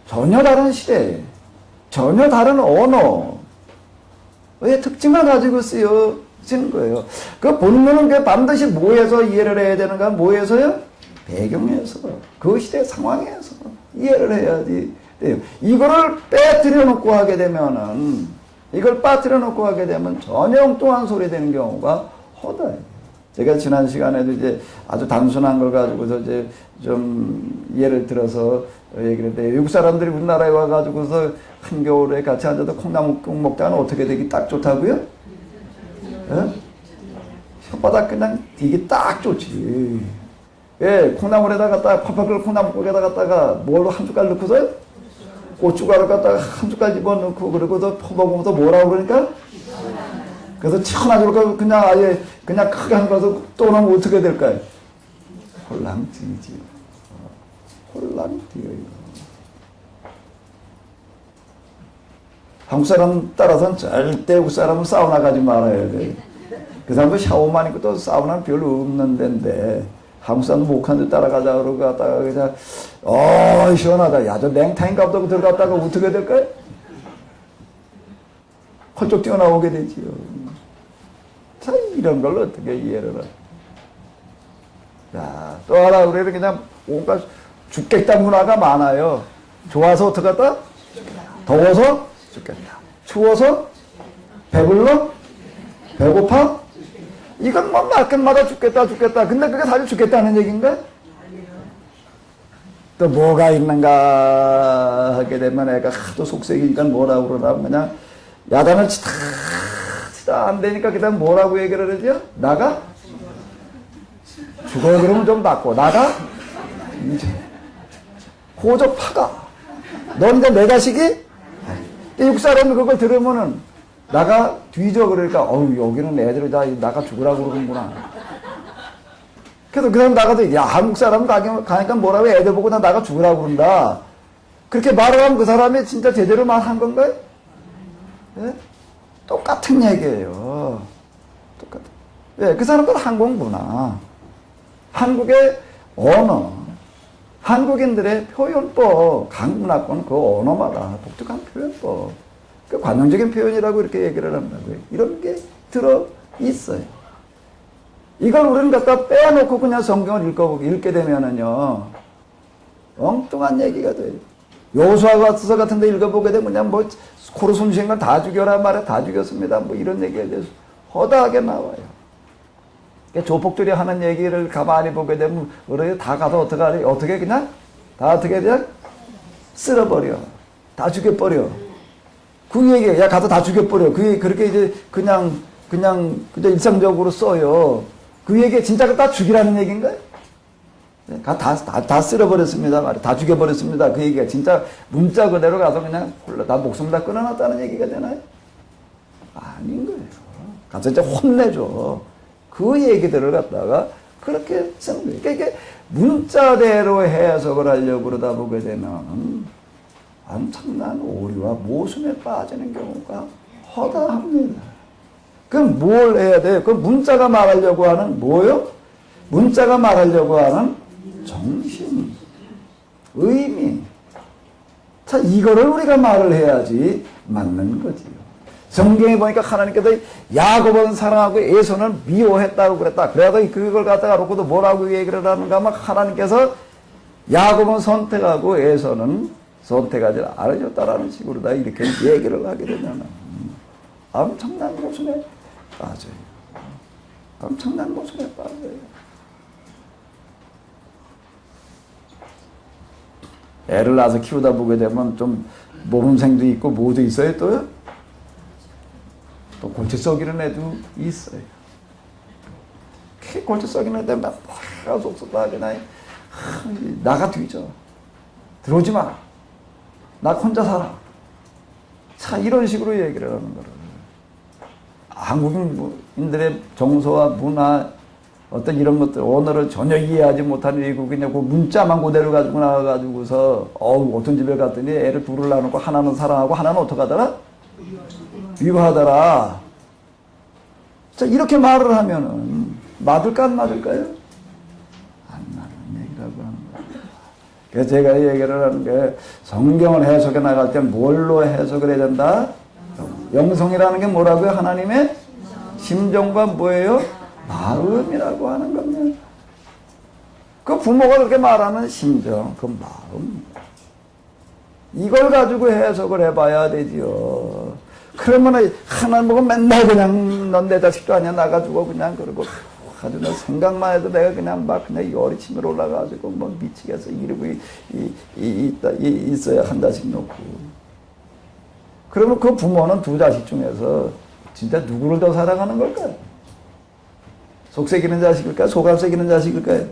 Speaker 1: 전혀 다른 시대, 전혀 다른 언어의 특징을 가지고 쓰여진 거예요. 그 본문은 그 반드시 뭐에서 이해를 해야 되는가? 뭐에서요? 배경에서, 그 시대 상황에서 이해를 해야지 돼요. 이거를 빼뜨려 놓고 하게 되면은 이걸 빠뜨려 놓고 하게 되면 전혀 엉뚱한 소리 되는 경우가 허다해요. 제가 지난 시간에도 이제 아주 단순한 걸 가지고서 이제 좀 예를 들어서 얘기를 했는데 외국 사람들이 우리나라에 와가지고서 한겨울에 같이 앉아서 콩나물 먹다가는 어떻게 되기 딱 좋다고요? 예? 혓바닥 그냥 되기 딱 좋지. 예, 콩나물에다가 딱 팍팍 콩나물국에다 갖다가 뭘 한 숟갈 넣고서요? 고춧가루 갖다가 한 숟갈 집어넣고 그러고서 퍼먹으면서 뭐라고 그러니까? 그래서 천하게 그냥 아예 그냥 크게 한 거서 또 나면 어떻게 될까요? 홀랑튀지. 홀랑튀어요. 한국 사람 따라서는 절대 외국 사람은 사우나 가지 말아야 돼. 그 사람도 샤워만 있고 또 사우나는 별로 없는 데인데 한국 사람도 목한 데 따라가자 그러고 갔다가 그냥 시원하다. 야, 저 냉탕인가 보다 들어갔다가 어떻게 될까요? 펄쩍 뛰어나오게 되지요. 자, 이런 걸 어떻게 이해를 해. 자, 또 하나 우리는 그냥 온갖 죽겠다 문화가 많아요. 좋아서 어떡하다? 더워서 죽겠다. 추워서? 배불러? 배고파? 이건 뭐 말끝마다 죽겠다. 근데 그게 사실 죽겠다는 얘기인가? 또 뭐가 있는가 하게 되면 애가 하도 속색이니까 뭐라고 그러나 그냥 야단을 치다 안 되니까 그다음 뭐라고 얘기를 하죠? 나가? 죽어 그러면 좀 낫고 나가? 이제 호접하가 넌 이제 내 자식이? 육사람이 그걸 들으면은 나가 뒤져 그러니까 여기는 애들이 다 나가 죽으라고 그러는구나. 그래서 그 사람 나가도 야 한국 사람 가니까 뭐라고 애들 보고 나 나가 죽으라고 그런다. 그렇게 말을 하면 그 사람이 진짜 제대로 말한 건가요? 네? 똑같은 얘기예요. 똑같은. 예, 그 사람들 한국 문화, 한국의 언어, 한국인들의 표현법, 각 문화권 그 언어마다 독특한 표현법, 그 관용적인 표현이라고 이렇게 얘기를 한다고요. 이런 게 들어 있어요. 이걸 우리는 갖다 빼놓고 그냥 성경을 읽게 되면은요, 엉뚱한 얘기가 돼요. 여호수아서 같은 데 읽어보게 되면 그냥 뭐 코로 숨쉬는 걸 다 죽여라 말에 다 죽였습니다. 뭐 이런 얘기가 돼서 허다하게 나와요. 조폭들이 하는 얘기를 가만히 보게 되면 우리 다 가서 어떻게 그냥 다 어떻게 그냥 쓸어버려. 다 죽여버려. 그 얘기, 야 가서 다 죽여버려. 그렇게 이제 그냥 일상적으로 써요. 그 얘기 진짜 다 죽이라는 얘기인가요? 다 쓸어버렸습니다. 말이야. 다 죽여버렸습니다. 그 얘기가 진짜 문자 그대로 가서 그냥 다 목숨 다 끊어놨다는 얘기가 되나요? 아닌 거예요. 가서 진짜 혼내줘. 그 얘기들을 갖다가 그렇게 쓰는 거예요. 그러니까 이게 문자대로 해석을 하려고 그러다 보게 되면 엄청난 오류와 모순에 빠지는 경우가 허다합니다. 그럼 뭘 해야 돼요? 그 문자가 말하려고 하는 뭐요? 문자가 말하려고 하는 정신, 의미. 자, 이거를 우리가 말을 해야지 맞는 거지요. 성경에 보니까 하나님께서 야곱은 사랑하고 에서는 미워했다고 그랬다. 그래도 그걸 갖다가 놓고도 뭐라고 얘기를 하는가 하면 하나님께서 야곱은 선택하고 에서는 선택하지 않으셨다라는 식으로 다 이렇게 얘기를 하게 되면 엄청난 모순에 빠져요. 엄청난 모순에 빠져요. 애를 낳아서 키우다 보게 되면 좀 모범생도 있고 뭐도 있어요 또요? 또 골치 썩이는 애도 있어요. 골치 썩이는 애들 막 뭐라 속속다 그냥 나가 뒤져. 들어오지 마. 나 혼자 살아. 자, 이런 식으로 얘기를 하는 거를. 한국인들의 정서와 문화, 어떤 이런 것들, 언어를 전혀 이해하지 못하는 외국인이 그 문자만 그대로 가지고 나와가지고서, 어떤 집에 갔더니 애를 둘을 낳아놓고 하나는 사랑하고 하나는 어떡하더라? 미워하더라. 자, 이렇게 말을 하면은, 맞을까, 안 맞을까요? 안 맞는 얘기라고 하는 거예요. 그래서 제가 얘기를 하는 게, 성경을 해석해 나갈 때 뭘로 해석을 해야 된다? 영성이라는 게 뭐라고요? 하나님의 심정과 뭐예요? 마음이라고 하는 겁니다. 그 부모가 그렇게 말하는 심정, 그 마음. 이걸 가지고 해석을 해봐야 되지요. 그러면 하나님 보고 맨날 그냥 넌 내 자식도 아니야 나가지고 그냥 그러고 아주 나 생각만 해도 내가 그냥 막 그냥 열이 치밀어 올라가지고 뭐 미치겠어 이러고 있어야 한 자식 놓고. 그러면 그 부모는 두 자식 중에서 진짜 누구를 더 사랑하는 걸까요? 속색이는 자식일까요? 속암색이는 자식일까요?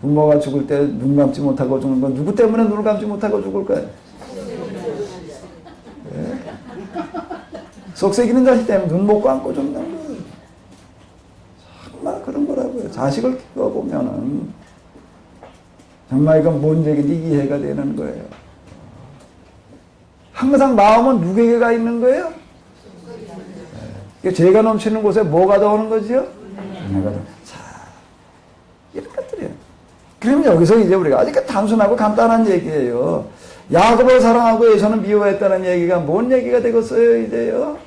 Speaker 1: 부모가 죽을 때 눈 감지 못하고 죽는 건 누구 때문에 눈을 감지 못하고 죽을까요? 네. 속색이는 자식 때문에 눈 못 감고 죽는 거예요. 정말 그런 거라고요. 자식을 키워보면은 정말 이건 뭔 얘기인지 이해가 되는 거예요. 항상 마음은 누구에게 가 있는 거예요? 네. 죄가 넘치는 곳에 뭐가 나오는 거지요? 자, 이런 것들이에요. 그러면 여기서 이제 우리가 아주 단순하고 간단한 얘기예요. 야곱을 사랑하고 에서는 미워했다는 얘기가 뭔 얘기가 되겠어요, 이제요?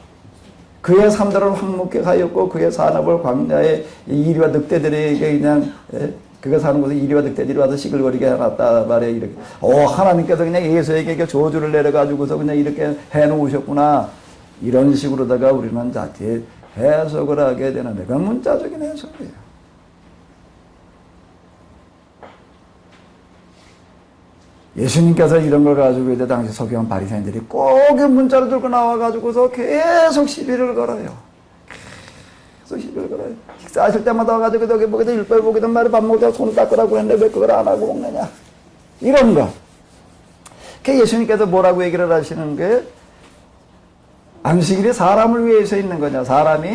Speaker 1: 그의 삶들을 황무케 하였고 그의 산업을 광야에 이리와 늑대들에게 그냥 그가 사는 곳에 이리와 늑대들이 와서 시글거리게 해놨다 말이야. 이렇게 하나님께서 그냥 에서에게 저주를 내려가지고서 그냥 이렇게 해놓으셨구나 이런 식으로다가 우리는 자칫 해석을 하게 되는데 그건 문자적인 해석이에요. 예수님께서 이런 걸 가지고 이제 당시 서기관 바리새인들이 꼭 문자를 들고 나와가지고서 계속 시비를 걸어요. 계속 시비를 걸어요. 식사하실 때마다 와가지고 저기 보기도 일벌 보기도 말이 밥 먹을 때 손 닦으라고 그랬는데 왜 그걸 안 하고 먹느냐. 이런 거. 그 예수님께서 뭐라고 얘기를 하시는 게 안식일이 사람을 위해서 있는 거냐. 사람이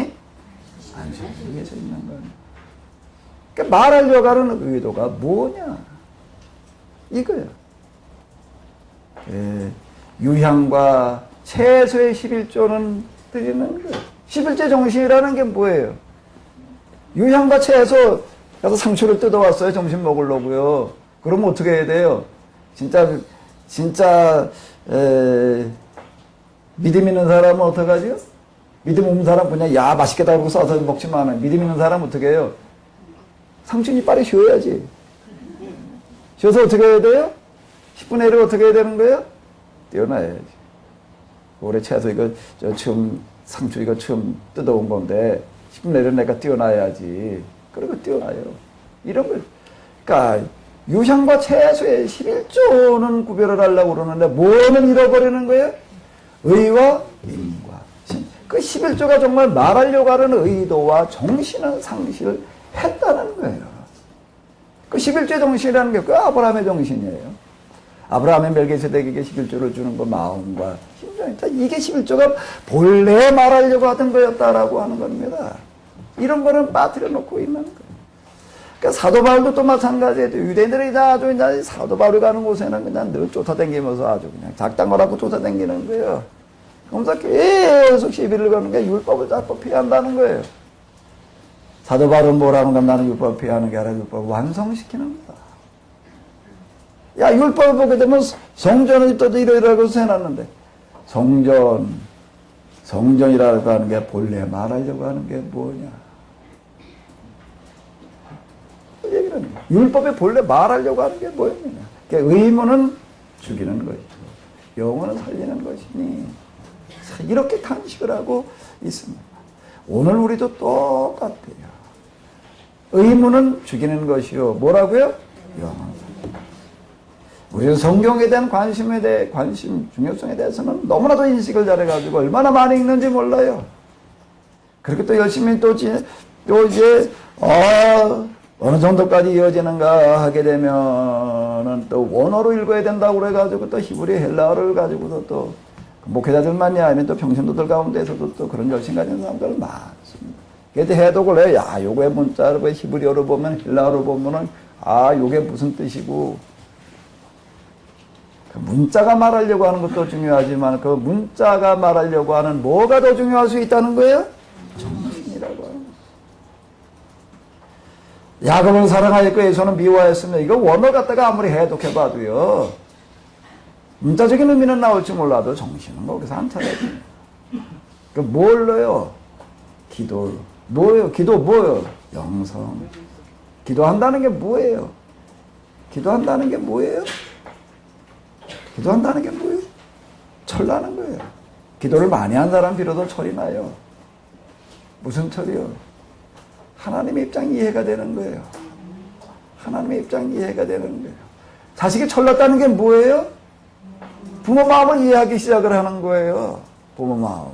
Speaker 1: 안식일을 위해서 있는 거냐. 그러니까 말하려고 하는 의도가 뭐냐. 이거예요. 유향과 채소의 11조는 드리는 거예요. 11조 정신이라는 게 뭐예요? 유향과 채소, 가서 상추를 뜯어왔어요. 점심 먹으려고요. 그러면 어떻게 해야 돼요? 진짜, 믿음 있는 사람은 어떡하죠? 믿음 없는 사람 그냥, 야, 맛있겠다 그러고 써서 먹지만, 믿음 있는 사람은 어떻게 해요? 상추는 빨리 쉬어야지. 쉬어서 어떻게 해야 돼요? 10분의 1을 어떻게 해야 되는 거예요? 떼어놔야지. 올해 채소 이거, 처음, 상추 이거 처음 뜯어온 건데, 10분의 1은 내가 떼어놔야지. 그리고 떼어놔요. 이런 걸. 그러니까, 유향과 채소의 11조는 구별을 하려고 그러는데, 뭐는 잃어버리는 거예요? 의와 인과. 그 11조가 정말 말하려고 하는 의도와 정신은 상실을 했다는 거예요. 그 11조의 정신이라는 게 그 아브라함의 정신이에요. 아브라함의 멜기세덱에게 11조를 주는 그 마음과 심정이 이게 11조가 본래 말하려고 하던 거였다라고 하는 겁니다. 이런 거는 빠뜨려 놓고 있는 거예요. 그러니까 사도 바울도 또 마찬가지예요. 유대인들이 아주 그냥 사도 바울이 가는 곳에는 그냥 늘 쫓아다니면서 아주 그냥 작당하라고 쫓아다니는 거예요. 그러면서 계속 시비를 거는 게 율법을 자꾸 피한다는 거예요. 사도 바울은 뭐라는 건 나는 율법을 피하는 게 아니라 율법을 완성시키는 거다. 야, 율법을 보게 되면 성전을 또 이러이러하고 해놨는데 성전이라고 하는 게 본래 말하려고 하는 게 뭐냐? 얘기는 율법의 본래 말하려고 하는 게 뭐냐? 그러니까 의무는 죽이는 것이고 영혼은 살리는 것이니 이렇게 탄식을 하고 있습니다. 오늘 우리도 똑같아요. 의무는 죽이는 것이요. 뭐라고요? 영혼. 우리는 성경에 대한 관심, 중요성에 대해서는 너무나도 인식을 잘해가지고 얼마나 많이 읽는지 몰라요. 그렇게 또 열심히 또 이제, 어느 정도까지 이어지는가 하게 되면은 또 원어로 읽어야 된다고 그래가지고 또 히브리 헬라어를 가지고도 또 목회자들만이 아니면 또 평신도들 가운데서도 또 그런 열심 가진 사람들 많습니다. 그래도 해독을 해요. 야, 요거의 문자로 히브리어로 보면 헬라어로 보면은 요게 무슨 뜻이고 그 문자가 말하려고 하는 것도 중요하지만 그 문자가 말하려고 하는 뭐가 더 중요할 수 있다는 거예요? 정신이라고 하는 거예요. 야곱을 사랑하였고 에서는 미워하였으며 이거 원어 갖다가 아무리 해독해봐도요 문자적인 의미는 나올지 몰라도 정신은 거기서 안 찾아집니다. 그 뭘로요? 기도. 뭐예요? 기도 뭐예요? 영성. 기도한다는 게 뭐예요? 기도한다는 게 뭐예요? 기도한다는 게 뭐예요? 철나는 거예요. 기도를 많이 한 사람 비로소 철이 나요. 무슨 철이요? 하나님의 입장이 이해가 되는 거예요. 하나님의 입장이 이해가 되는 거예요. 자식이 철났다는 게 뭐예요? 부모 마음을 이해하기 시작을 하는 거예요. 부모 마음을.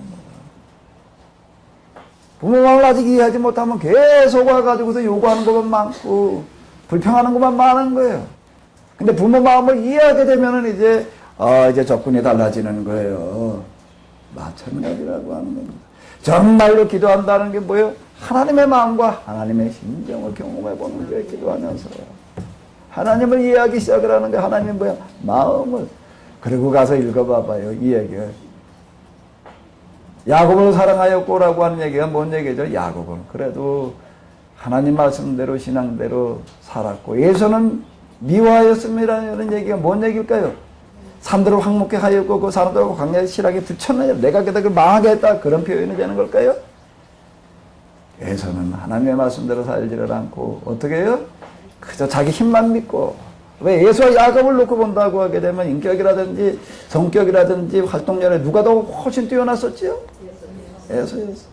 Speaker 1: 부모 마음을 아직 이해하지 못하면 계속 와가지고서 요구하는 것만 많고 불평하는 것만 많은 거예요. 근데 부모 마음을 이해하게 되면은 이제 접근이 달라지는 거예요. 마찬가지라고 하는 겁니다. 정말로 기도한다는 게 뭐예요? 하나님의 마음과 하나님의 심정을 경험해 보는 거예요. 기도하면서 하나님을 이해하기 시작을 하는 게 하나님의 뭐야? 마음을. 그리고 가서 읽어봐봐요. 이 얘기를. 야곱을 사랑하였고라고 하는 얘기가 뭔 얘기죠? 야곱은 그래도 하나님 말씀대로 신앙대로 살았고 예수는 미워하였습니다라는 얘기가 뭔 얘기일까요? 사람들을 황목해 하였고 그 사람들하고 광야에 실하게 붙였느냐 내가 그들 망하게 했다 그런 표현이 되는 걸까요? 에서는 하나님의 말씀대로 살지를 않고 어떻게 해요? 그저 자기 힘만 믿고 왜 에서와 야곱을 놓고 본다고 하게 되면 인격이라든지 성격이라든지 활동량에 누가 더 훨씬 뛰어났었지요? 에서였어.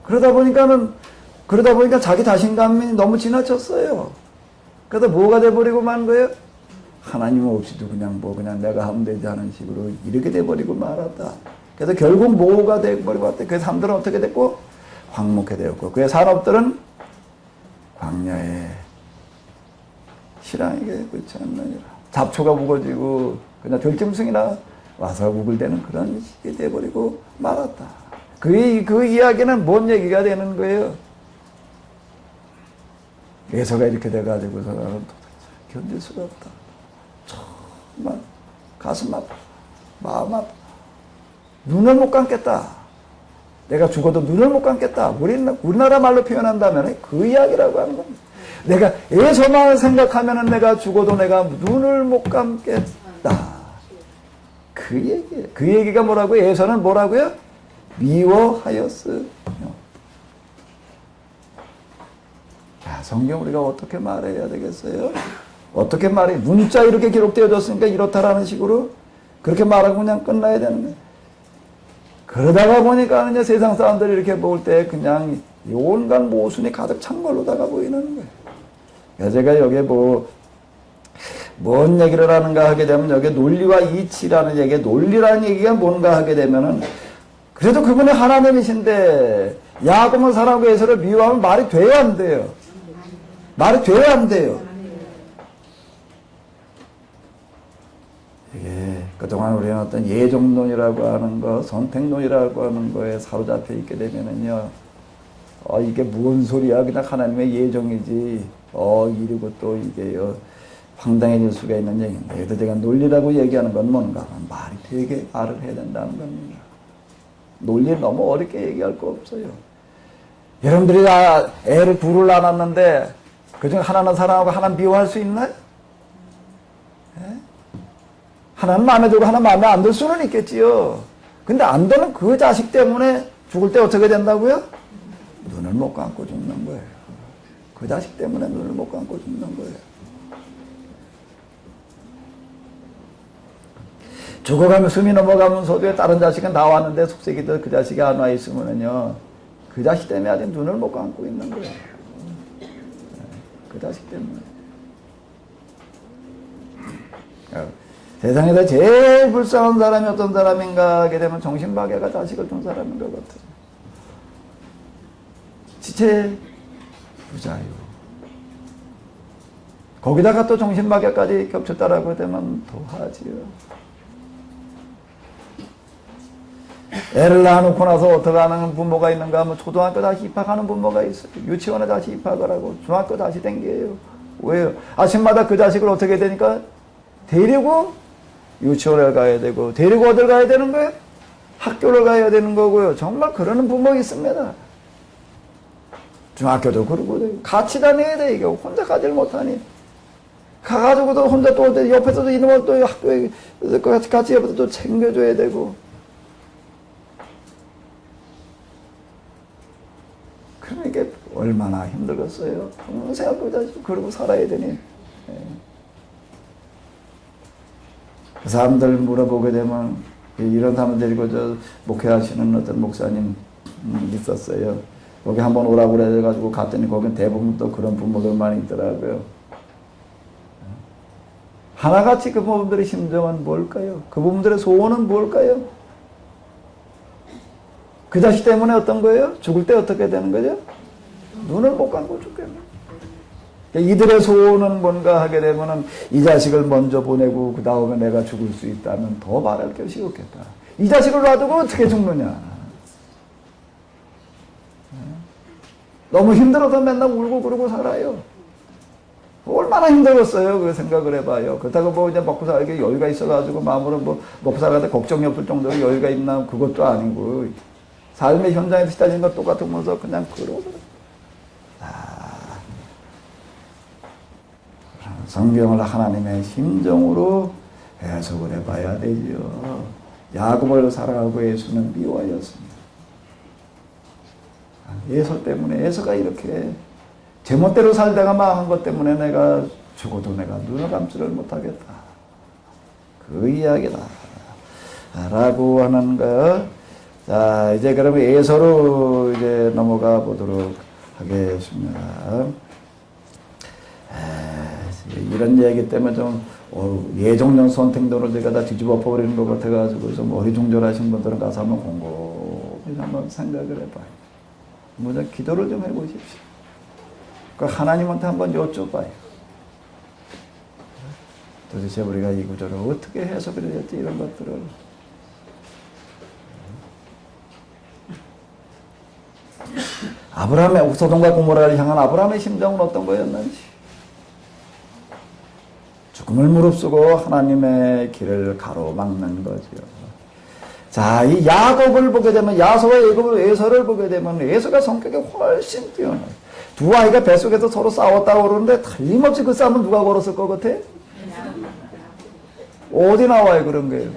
Speaker 1: 그러다 보니까 자기 자신감이 너무 지나쳤어요. 그래서 뭐가 돼버리고 만 거예요? 하나님 없이도 그냥 내가 하면 되지 하는 식으로 이렇게 돼버리고 말았다. 그래서 결국 뭐가 돼버리고 왔대. 그 사람들은 어떻게 됐고? 황목해 되었고 그의 산업들은 광야에 실랑이게 그렇지 않느니라. 잡초가 우거지고 그냥 들짐승이나 와서 우글대는 그런 식이 돼버리고 말았다. 그 이야기는 뭔 얘기가 되는 거예요? 예서가 이렇게 돼가지고서 나는 견딜 수가 없다. 정말 가슴 아파. 마음 아파. 눈을 못 감겠다. 내가 죽어도 눈을 못 감겠다. 우리나라 말로 표현한다면 그 이야기라고 하는 겁니다. 내가 예서만 생각하면은 내가 죽어도 내가 눈을 못 감겠다. 그 얘기예요. 그 얘기가 뭐라고요? 예서는 뭐라고요? 미워하였으며. 자, 성경 우리가 어떻게 말해야 되겠어요? 어떻게 말해? 문자 이렇게 기록되어졌으니까 이렇다라는 식으로 그렇게 말하고 그냥 끝나야 되는 거예요. 그러다가 보니까 이제 세상 사람들이 이렇게 볼 때 그냥 온갖 모순이 가득 찬 걸로다가 보이는 거예요. 그래서 제가 여기에 뭔 얘기를 하는가 하게 되면 여기 논리와 이치라는 얘기, 논리라는 얘기가 뭔가 하게 되면은 그래도 그분이 하나님이신데 야곱은 사람과 에서를 미워하면 말이 돼야 안 돼요. 말이 돼야 안 돼요. 이게 그동안 우리는 어떤 예정론이라고 하는 거, 선택론이라고 하는 거에 사로잡혀 있게 되면은요, 이게 뭔 소리야. 그냥 하나님의 예정이지. 이러고 또 이게요. 황당해질 수가 있는 얘기인데. 그래서 제가 논리라고 얘기하는 건 뭔가. 말이 되게 말을 해야 된다는 겁니다. 논리 너무 어렵게 얘기할 거 없어요. 여러분들이 애를 둘을 낳았는데, 그중 하나는 사랑하고 하나는 미워할 수 있나요? 예? 하나는 마음에 들고 하나는 마음에 안 들 수는 있겠지요. 근데 안 되는 그 자식 때문에 죽을 때 어떻게 된다고요? 눈을 못 감고 죽는 거예요. 그 자식 때문에 눈을 못 감고 죽는 거예요. 죽어가면 숨이 넘어가면서도 다른 자식은 나왔는데 속색이들 그 자식이 안 와 있으면은요, 그 자식 때문에 아직 눈을 못 감고 있는 거예요. 그 자식 때문에. 세상에서 제일 불쌍한 사람이 어떤 사람인가 하게 되면 정신박애가 자식을 둔 사람인 것 같아요. 지체 부자유. 거기다가 또 정신박애까지 겹쳤다라고 되면 더하지요. 애를 낳아놓고 나서 어떻게 하는 부모가 있는가 하면 초등학교 다시 입학하는 부모가 있어요. 유치원에 다시 입학을 하고 중학교 다시 댕겨요. 왜요? 아침마다 그 자식을 어떻게 되니까 데리고 유치원에 가야 되고 데리고 어딜 가야 되는 거예요? 학교를 가야 되는 거고요. 정말 그러는 부모 있습니다. 중학교도 그러고 같이 다녀야 돼. 이게 혼자 가지를 못하니 가가지고도 혼자 또 옆에서도 이놈을 또 학교에 같이 옆에서 또 챙겨줘야 되고. 그럼 이게 얼마나 힘들겠어요. 평생 그 자식 그러고 살아야 되니. 그 사람들 물어보게 되면 이런 사람들이 저 목회하시는 어떤 목사님 있었어요. 거기 한번 오라고 그래가지고 갔더니 거긴 대부분 또 그런 부모들만 있더라고요. 하나같이 그 부모들의 심정은 뭘까요? 그 부모들의 소원은 뭘까요? 그 자식 때문에 어떤 거예요? 죽을 때 어떻게 되는 거죠? 눈을 못 감고 죽겠네. 이들의 소원은 뭔가 하게 되면은 이 자식을 먼저 보내고 그 다음에 내가 죽을 수 있다면 더 말할 것이 없겠다. 이 자식을 놔두고 어떻게 죽느냐. 너무 힘들어서 맨날 울고 그러고 살아요. 얼마나 힘들었어요. 그 생각을 해봐요. 그렇다고 뭐 이제 먹고 살기 여유가 있어가지고 마음으로 뭐 먹고 살아가는데 걱정이 없을 정도로 여유가 있나 그것도 아니고 삶의 현장에서 시달리는 것 똑같으면서 그냥 그러고 성경을 하나님의 심정으로 해석을 해봐야 되죠. 야곱을 사랑하고 예수는 미워하였습니다. 예서 때문에 예서가 이렇게 제멋대로 살다가 망한 것 때문에 내가 죽어도 내가 눈을 감지를 못하겠다. 그 이야기다. 라고 하는 거. 자, 이제 그러면 예서로 이제 넘어가 보도록 하겠습니다. 이런 얘기 때문에 좀 예정령 선택도를 제가 다 뒤집어 버리는 것 같아가지고 좀 어리둥절하신 분들은 가서 한번 곰곰이 한번 생각을 해봐요. 먼저 기도를 좀 해보십시오. 그 하나님한테 한번 여쭤봐요. 도대체 우리가 이 구절을 어떻게 해석을 해야 될지 이런 것들을. 아브라함의 소돔과 고모라를 향한 아브라함의 심정은 어떤 거였는지. 죽음을 무릅쓰고 하나님의 길을 가로막는 거죠. 자, 이 야곱을 보게 되면 야소와 에서를 보게 되면 에서가 성격이 훨씬 뛰어나요. 두 아이가 뱃속에서 서로 싸웠다고 그러는데 틀림없이 그 싸움은 누가 걸었을 것 같아? 어디 나와요 그런 거예요?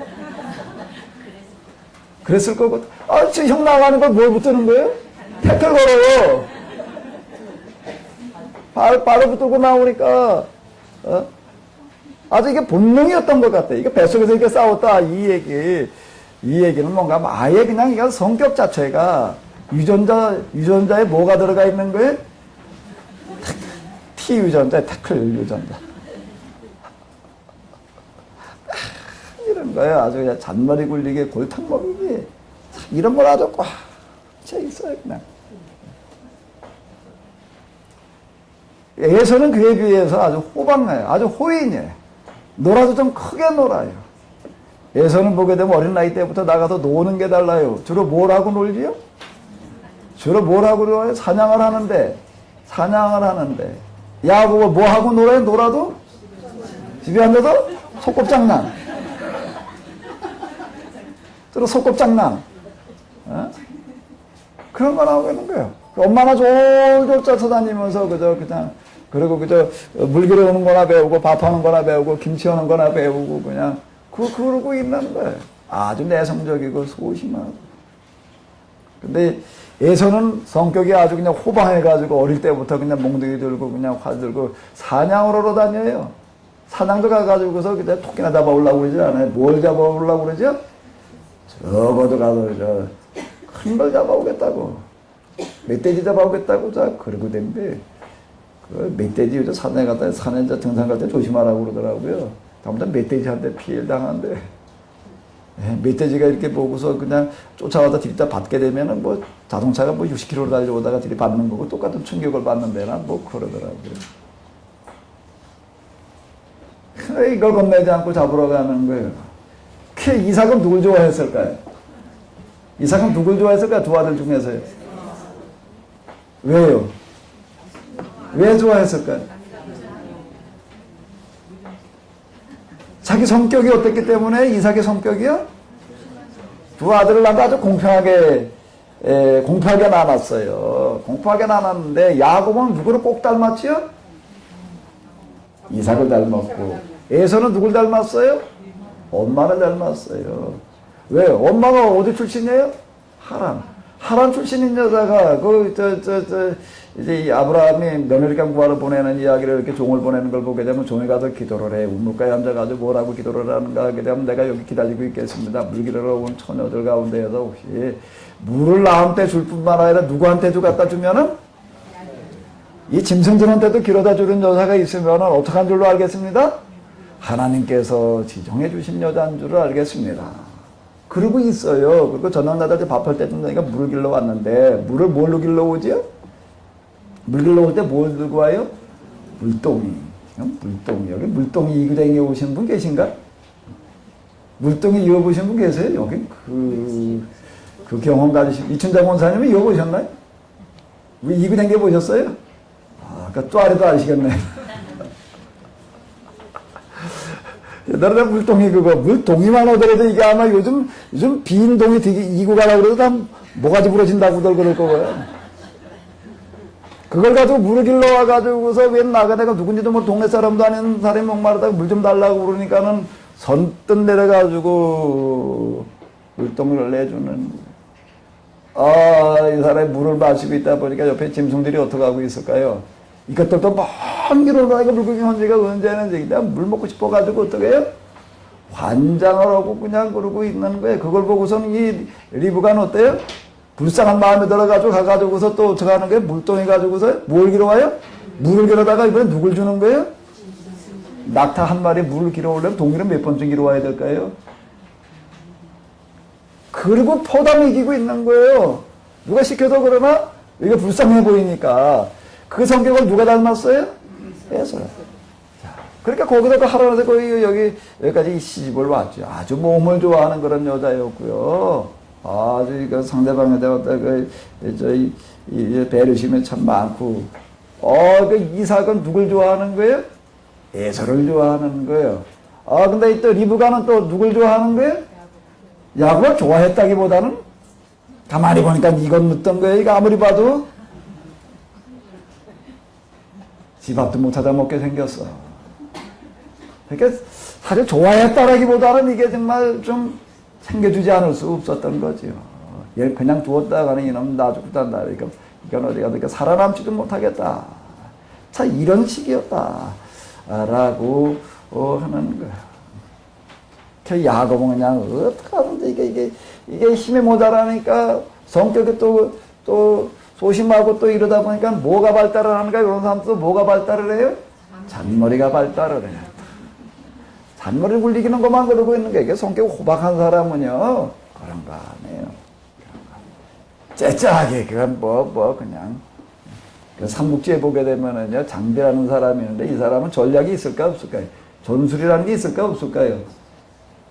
Speaker 1: 그랬을 것 같아. 아, 지금 형 나가는 걸 뭘 붙드는 거예요? 태클 걸어요. 발을 붙들고 나오니까 아주 이게 본능이었던 것 같아. 이게 뱃속에서 이렇게 싸웠다. 이 얘기는 뭔가 아예 그냥 이게 성격 자체가 유전자에 뭐가 들어가 있는 거예요? T 유전자, 태클 유전자. 이런 거예요. 아주 그냥 잔머리 굴리게 골탕 먹이기. 이런 걸 아주 꽉 차 있어요, 그냥. 에서는 그에 비해서 아주 호방나요. 아주 호인이에요. 놀아도 좀 크게 놀아요. 에서는 보게 되면 어린 나이 때부터 나가서 노는 게 달라요. 주로 뭘 하고 놀지요? 주로 뭐라고 그래요? 사냥을 하는데. 야구가 뭐 하고 놀아요? 놀아도? 집에 앉아서 소꿉장난. 주로 소꿉장난. 어? 그런 거 나오고 있는 거예요. 엄마가 졸졸 쫓아다니면서 그냥 그리고 물 기르는 거나 배우고 밥하는 거나 배우고 김치 하는 거나 배우고 그냥 그러고 있는 거예요. 아주 내성적이고 소심하고. 근데 에서는 성격이 아주 그냥 호방해가지고 어릴 때부터 그냥 몽둥이 들고 그냥 활 들고 사냥으로 다녀요. 사냥도 가가지고서 그냥 토끼나 잡아오려고 그러지 않아요. 뭘 잡아오려고 그러죠? 적어도 가서 큰 걸 잡아오겠다고. 멧돼지 잡아오겠다고 그러고 댄데 그 멧돼지 요즘 산에 등산 갈 때 조심하라고 그러더라고요. 다음부터 멧돼지한테 피해를 당한대. 멧돼지가 이렇게 보고서 그냥 쫓아와서 들이다 받게 되면은 뭐 자동차가 뭐 60km 달려오다가 들이받는 거고 똑같은 충격을 받는 데나 뭐 그러더라고요. 이걸 겁내지 않고 잡으러 가는 거예요. 이삭은 누굴 좋아했을까요? 이삭은 누굴 좋아했을까요? 두 아들 중에서요. 왜요? 왜 좋아했을까요? 자기 성격이 어땠기 때문에 이삭의 성격이요? 두 아들을 낳고 아주 공평하게 나눴어요. 공평하게 나눴는데 야곱은 누구를 꼭 닮았지요? 이삭을 닮았고 에서는 누굴 닮았어요? 엄마를 닮았어요. 왜? 엄마가 어디 출신이에요? 하란 출신인 여자가 이제 이 아브라함이 며느리감 구하러 보내는 이야기를 이렇게 종을 보내는 걸 보게 되면 종이 가서 기도를 해. 우물가에 앉아가지고 뭐라고 기도를 하는가 하게 되면 내가 여기 기다리고 있겠습니다. 물 기르러 온 처녀들 가운데에서 혹시 물을 나한테 줄 뿐만 아니라 누구한테도 갖다 주면은 이 짐승들한테도 길어다 주는 여자가 있으면은 어떻게 한 줄로 알겠습니다? 하나님께서 지정해 주신 여자인 줄을 알겠습니다. 그러고 있어요. 그리고 저녁나들 밥할 때쯤 되니까 물을 길러 왔는데 물을 뭘로 길러 오지요? 물 길러 올 때 뭘 들고 와요? 물동이. 여기 물동이 이구댕이에 오신 분 계신가? 물동이 이어보신 분 계세요? 여기 그 경험 가지신 이춘장 원사님은 이어보셨나요? 우리 이구댕이에 보셨어요? 그러니까 또 아래도 아시겠네. 옛날에 물동이 물동이만 오더라도 이게 아마 요즘 빈 동이 되게 이고 가라고 그래도 다 모가지 부러진다고들 그럴 거고요. 그걸 가지고 물을 길러 와가지고서 웬 나가다가 누군지도 뭐 동네 사람도 아닌 사람이 목마르다고 물 좀 달라고 그러니까는 선뜻 내려가지고 물동을 내주는. 이 사람이 물을 마시고 있다 보니까 옆에 짐승들이 어떻게 하고 있을까요? 이것들도 먼 길을 가니까 물고기 헌지가 언제는 내가 물 먹고 싶어가지고 어떻게 해요? 환장을 하고 그냥 그러고 있는 거예요. 그걸 보고서는 이 리브가는 어때요? 불쌍한 마음이 들어가지고 가가지고서 또 어떻게 하는 거예요? 물동이 가지고서 뭘 길어와요? 물을 길어다가 이번에 누굴 주는 거예요? 낙타 한 마리 물을 길어오려면 동이를 몇 번쯤 길어와야 될까요? 그리고 포담 이기고 있는 거예요. 누가 시켜서 그러나? 이게 불쌍해 보이니까. 그 성격을 누가 닮았어요? 에서요. 그러니까 거기서 하루에서 거의 여기까지 시집을 왔죠. 아주 몸을 좋아하는 그런 여자였고요. 아주 이거 상대방에 대한 배려심이 참 많고. 그 이삭은 누굴 좋아하는 거예요? 에서를 좋아하는 거예요. 근데 또 리브가는 또 누굴 좋아하는 거예요? 야곱을 좋아했다기보다는 가만히 보니까 이건 늦던 거예요. 이거 아무리 봐도 집 앞도 못 찾아 먹게 생겼어. 그러니까 사실 좋아했다라기보다는 이게 정말 좀 챙겨주지 않을 수 없었던 거지요. 얘 그냥 두었다가는 이놈 나 죽고 단다. 그러니까 이건 어디 가니까 살아남지도 못하겠다. 자, 이런 식이었다. 라고 하는 거야. 그 야곱은 그냥 어떻게 하는지 이게 힘이 모자라니까 성격이 또 소심하고 또 이러다 보니까 뭐가 발달을 하는가? 이런 사람도 뭐가 발달을 해요? 잔머리가 발달을 해요. 잔머리를 굴리기는 것만 그러고 있는 게 이게 성격 호박한 사람은요 그런 거 아니에요. 째짜하게 그건 그냥 그 삼국지에 보게 되면은요 장비라는 사람이 있는데 이 사람은 전략이 있을까 없을까요? 전술이라는 게 있을까 없을까요?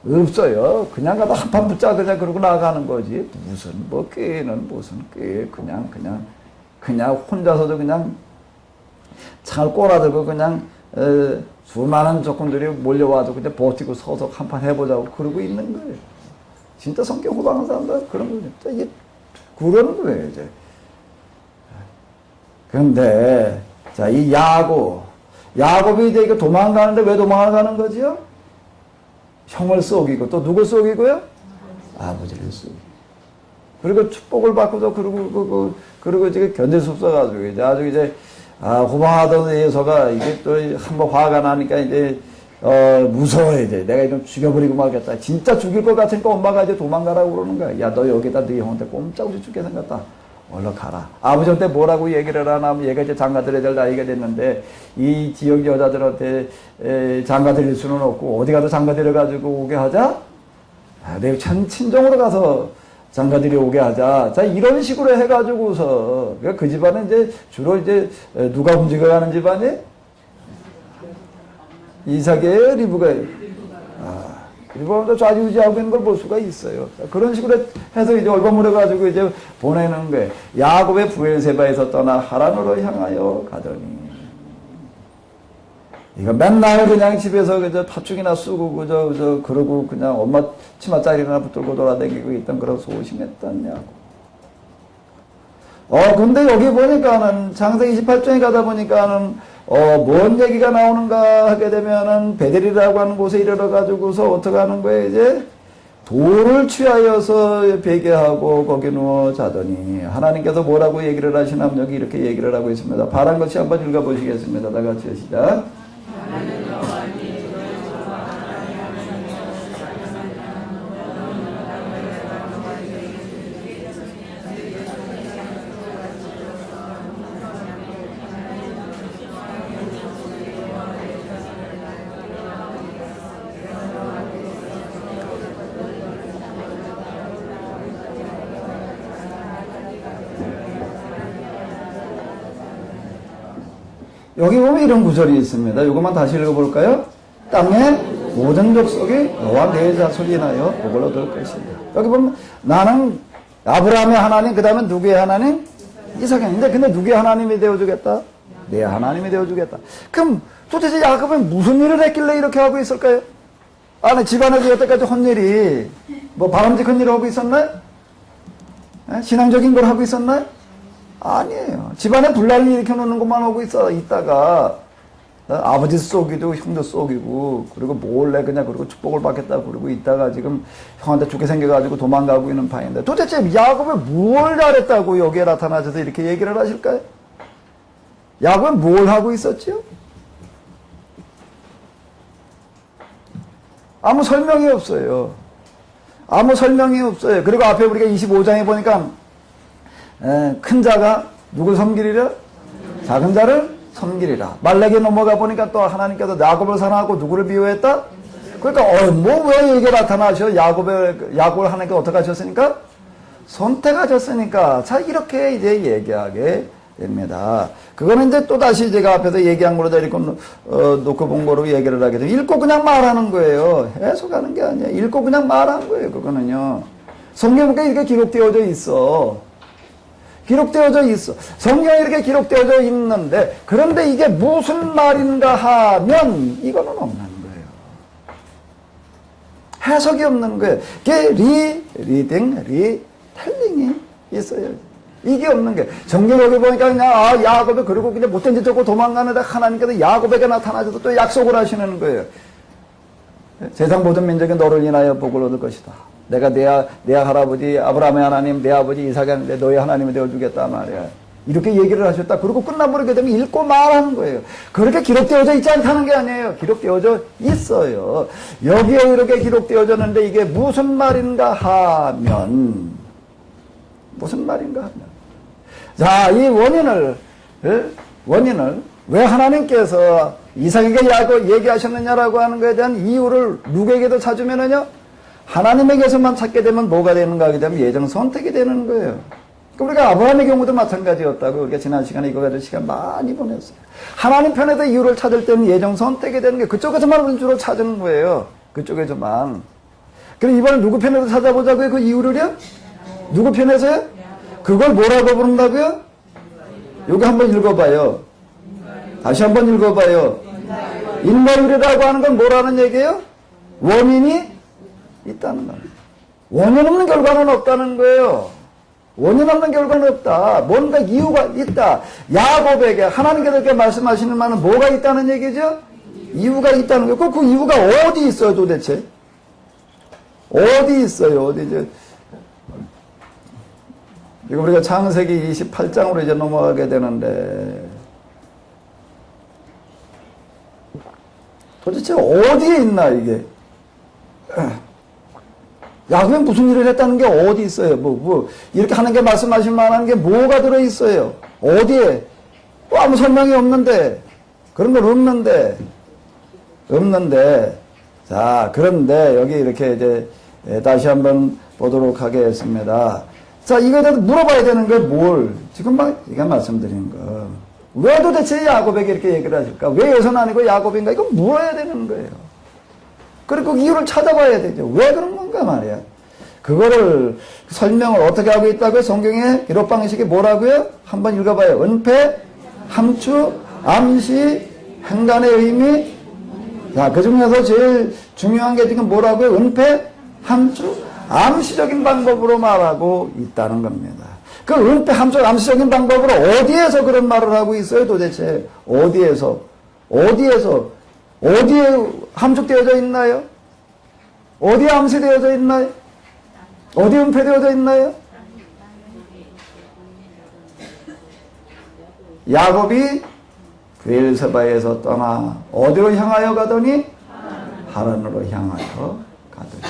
Speaker 1: 없어요. 그냥 가다 한판 붙자 그냥 그러고 나가는 거지. 무슨 뭐 꾀는 무슨 꾀. 그냥 혼자서도 그냥 창을 꼬라들고 그냥 수많은 적군들이 몰려와도 그냥 버티고 서서 한판 해보자고 그러고 있는 거예요. 진짜 성격 호방한 사람들 그런 거죠. 이게 그러는 거예요 이제. 그런데 자, 이 야곱이 이제 이거 도망가는데 왜 도망가는 거지요? 형을 속이고 또 누굴 속이고요? 아버지를 속이고. 그리고 축복을 받고도 그리고 이제 견딜 수 없어가지고 이제 아주 이제 호방하던 예서가 이게 또 한번 화가 나니까 이제 무서워 이제 내가 좀 죽여버리고 말겠다. 진짜 죽일 것 같으니까 엄마가 이제 도망가라고 그러는 거야. 야, 너 여기다 네 형한테 꼼짝없이 죽게 생겼다. 얼른 가라. 아버지한테 뭐라고 얘기를 하나 하면 얘가 이제 장가들여야 될 나이가 됐는데 이 지역 여자들한테 장가들일 수는 없고 어디 가서 장가들여가지고 오게 하자? 내 친정으로 가서 장가들여 오게 하자. 자, 이런 식으로 해가지고서 그 집안은 이제 주로 이제 누가 움직여가는 집안이? 이삭이에요, 리브가예요? 리브가 좌지우지하고 있는 걸 볼 수가 있어요. 그런 식으로 해서 이제 얼버무려가지고 이제 보내는 거예요. 야곱의 브엘세바에서 떠나 하란으로 향하여 가더니. 이거 맨날 그냥 집에서 그저 팥죽이나 쓰고 그러고 그냥 엄마 치마짜리나 붙들고 돌아다니고 있던 그런 소심했던 야곱. 근데 여기 보니까는 창세기 28장에 가다 보니까는 뭔 얘기가 나오는가 하게 되면은 베델이라고 하는 곳에 이르러가지고서 어떻게 하는 거예요, 이제? 돌을 취하여서 베개하고 거기 누워 자더니 하나님께서 뭐라고 얘기를 하시냐면 여기 이렇게 얘기를 하고 있습니다. 바란 것이 한번 읽어보시겠습니다. 다 같이 시작. 여기 보면 이런 구절이 있습니다. 이것만 다시 읽어볼까요? 땅의 모든 족속이 너와 내 자손이 인하여 복을 얻을 것이다. 여기 보면 나는 아브라함의 하나님, 그 다음에 누구의 하나님? 이삭의 하나님. 근데 누구의 하나님이 되어주겠다? 내 하나님이 되어주겠다. 그럼 도대체 야곱은 무슨 일을 했길래 이렇게 하고 있을까요? 아니, 집안에서 여태까지 헌일이 뭐 바람직한 일을 하고 있었나요? 신앙적인 걸 하고 있었나요? 아니에요. 집안에 분란을 일으켜놓는 것만 하고 있다가 아버지 쏘기도 형도 쏘기고 그리고 몰래 그냥 그리고 축복을 받겠다고 그러고 있다가 지금 형한테 죽게 생겨가지고 도망가고 있는 판인데 도대체 야곱이 뭘 잘했다고 여기에 나타나셔서 이렇게 얘기를 하실까요? 야곱은 뭘 하고 있었죠? 아무 설명이 없어요. 아무 설명이 없어요. 그리고 앞에 우리가 25장에 보니까 큰 자가 누굴 섬기리라? 작은 자를 섬기리라. 말라기에 넘어가 보니까 또 하나님께서 야곱을 사랑하고 누구를 비유했다? 그러니까 왜 이게 나타나셔? 야곱을 하나님께서 어떻게 하셨으니까? 선택하셨으니까. 자, 이렇게 이제 얘기하게 됩니다. 그거는 이제 또 다시 제가 앞에서 얘기한 거로 놓고 본 거로 얘기를 하게 되면 읽고 그냥 말하는 거예요. 해석하는 게 아니에요. 읽고 그냥 말한 거예요. 그거는요. 성경에 이렇게 기록되어져 있어. 기록되어져 있어. 성경에 이렇게 기록되어져 있는데 그런데 이게 무슨 말인가 하면 이거는 없는 거예요. 해석이 없는 거예요. 이게 리텔링이 있어요. 이게 없는 거예요. 성경을 보니까 그냥 야곱이 그리고 그냥 못된 짓 하고 도망가는데 하나님께서 야곱에게 나타나셔서 또 약속을 하시는 거예요. 세상 모든 민족이 너를 인하여 복을 얻을 것이다. 내가 내 할아버지 아브라함의 하나님, 내 아버지 이삭의 하나님, 너의 하나님이 되어주겠다 말이야. 이렇게 얘기를 하셨다. 그리고 끝나버리게 되면 읽고 말하는 거예요. 그렇게 기록되어져 있지 않다는 게 아니에요. 기록되어져 있어요. 여기에 이렇게 기록되어졌는데 이게 무슨 말인가 하면 자, 이 원인을 왜 하나님께서 이삭에게 얘기하셨느냐라고 하는 것에 대한 이유를 누구에게도 찾으면은요, 하나님에게서만 찾게 되면 뭐가 되는가 하게 되면 예정 선택이 되는 거예요. 우리가 아브라함의 경우도 마찬가지였다고 우리가 지난 시간에 이거 가지고 시간 많이 보냈어요. 하나님 편에서 이유를 찾을 때는 예정 선택이 되는 게 그쪽에서만 우리 주로 찾은 거예요. 그쪽에서만. 그럼 이번에 누구 편에서 찾아보자고요? 그 이유를요? 누구 편에서요? 그걸 뭐라고 부른다고요? 여기 한번 읽어봐요. 다시 한번 읽어봐요. 인과율이라고 하는 건 뭐라는 얘기예요? 원인이 있다는 거예요. 원인 없는 결과는 없다는 거예요. 원인 없는 결과는 없다. 뭔가 이유가 있다. 야곱에게 하나님께서 이렇게 말씀하시는 말은 뭐가 있다는 얘기죠? 이유가 있다는 거예요. 그 이유가 어디 있어요 도대체? 어디 있어요? 어디죠? 지금 우리가 창세기 28장으로 이제 넘어가게 되는데 도대체 어디에 있나 이게? 야곱이 무슨 일을 했다는 게 어디 있어요? 이렇게 하는 게 말씀하실 만한 게 뭐가 들어있어요? 어디에? 아무 설명이 없는데, 그런 건 없는데. 자, 그런데 여기 이렇게 이제 다시 한번 보도록 하겠습니다. 자, 이거에 대해서 물어봐야 되는 건 뭘? 지금 막, 이거 말씀드린 거. 왜 도대체 야곱에게 이렇게 얘기를 하실까? 왜 여선 아니고 야곱인가? 이거 물어야 되는 거예요. 그리고 그 이유를 찾아봐야 되죠. 왜 그런 건가 말이야. 그거를 설명을 어떻게 하고 있다고요? 성경에 기록 방식이 뭐라고요? 한번 읽어봐요. 은폐, 함축, 암시, 행간의 의미. 자, 그 중에서 제일 중요한 게 지금 뭐라고요? 은폐, 함축, 암시적인 방법으로 말하고 있다는 겁니다. 그 은폐, 함축, 암시적인 방법으로 어디에서 그런 말을 하고 있어요? 도대체 어디에서 어디에 함축되어져 있나요? 어디에 암시되어져 있나요? 어디에 은폐되어져 있나요? 야곱이 브엘세바에서 떠나 어디로 향하여 가더니? 하란으로 향하여 가더니.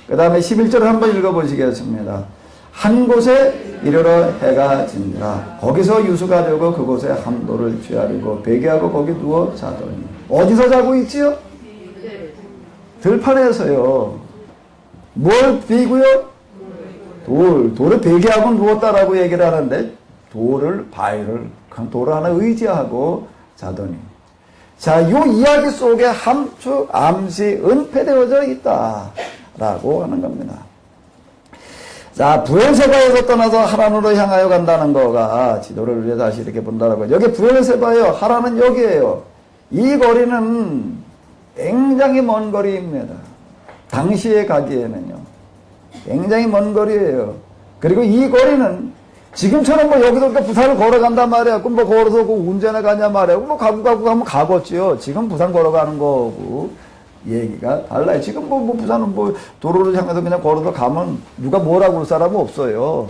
Speaker 1: 그 다음에 11절을 한번 읽어보시겠습니다. 한 곳에 이르러 해가 진다. 거기서 유수가 되고 그곳에 함도를 취하려고 베개하고 거기 누워 자더니. 어디서 자고 있지요? 들판에서요. 뭘 비고요? 돌을 베개하고 누웠다라고 얘기를 하는데 바위를 큰 돌을 하나 의지하고 자더니. 자, 이 이야기 속에 함축, 암시, 은폐되어져 있다라고 하는 겁니다. 자, 브엘세바에서 떠나서 하란으로 향하여 간다는 거가 지도를 우리가 다시 이렇게 본다라고. 여기 브엘세바예요. 하란은 여기에요. 이 거리는 굉장히 먼 거리입니다. 당시에 가기에는요. 굉장히 먼 거리예요. 그리고 이 거리는 지금처럼 여기서 부산을 걸어간단 말이야. 그럼 걸어서 운전해 가냐 말이야. 가고 하면 가겠지요. 지금 부산 걸어가는 거고 얘기가 달라요. 지금 부산은 도로를 향해서 그냥 걸어서 가면 누가 뭐라고 할 사람은 없어요.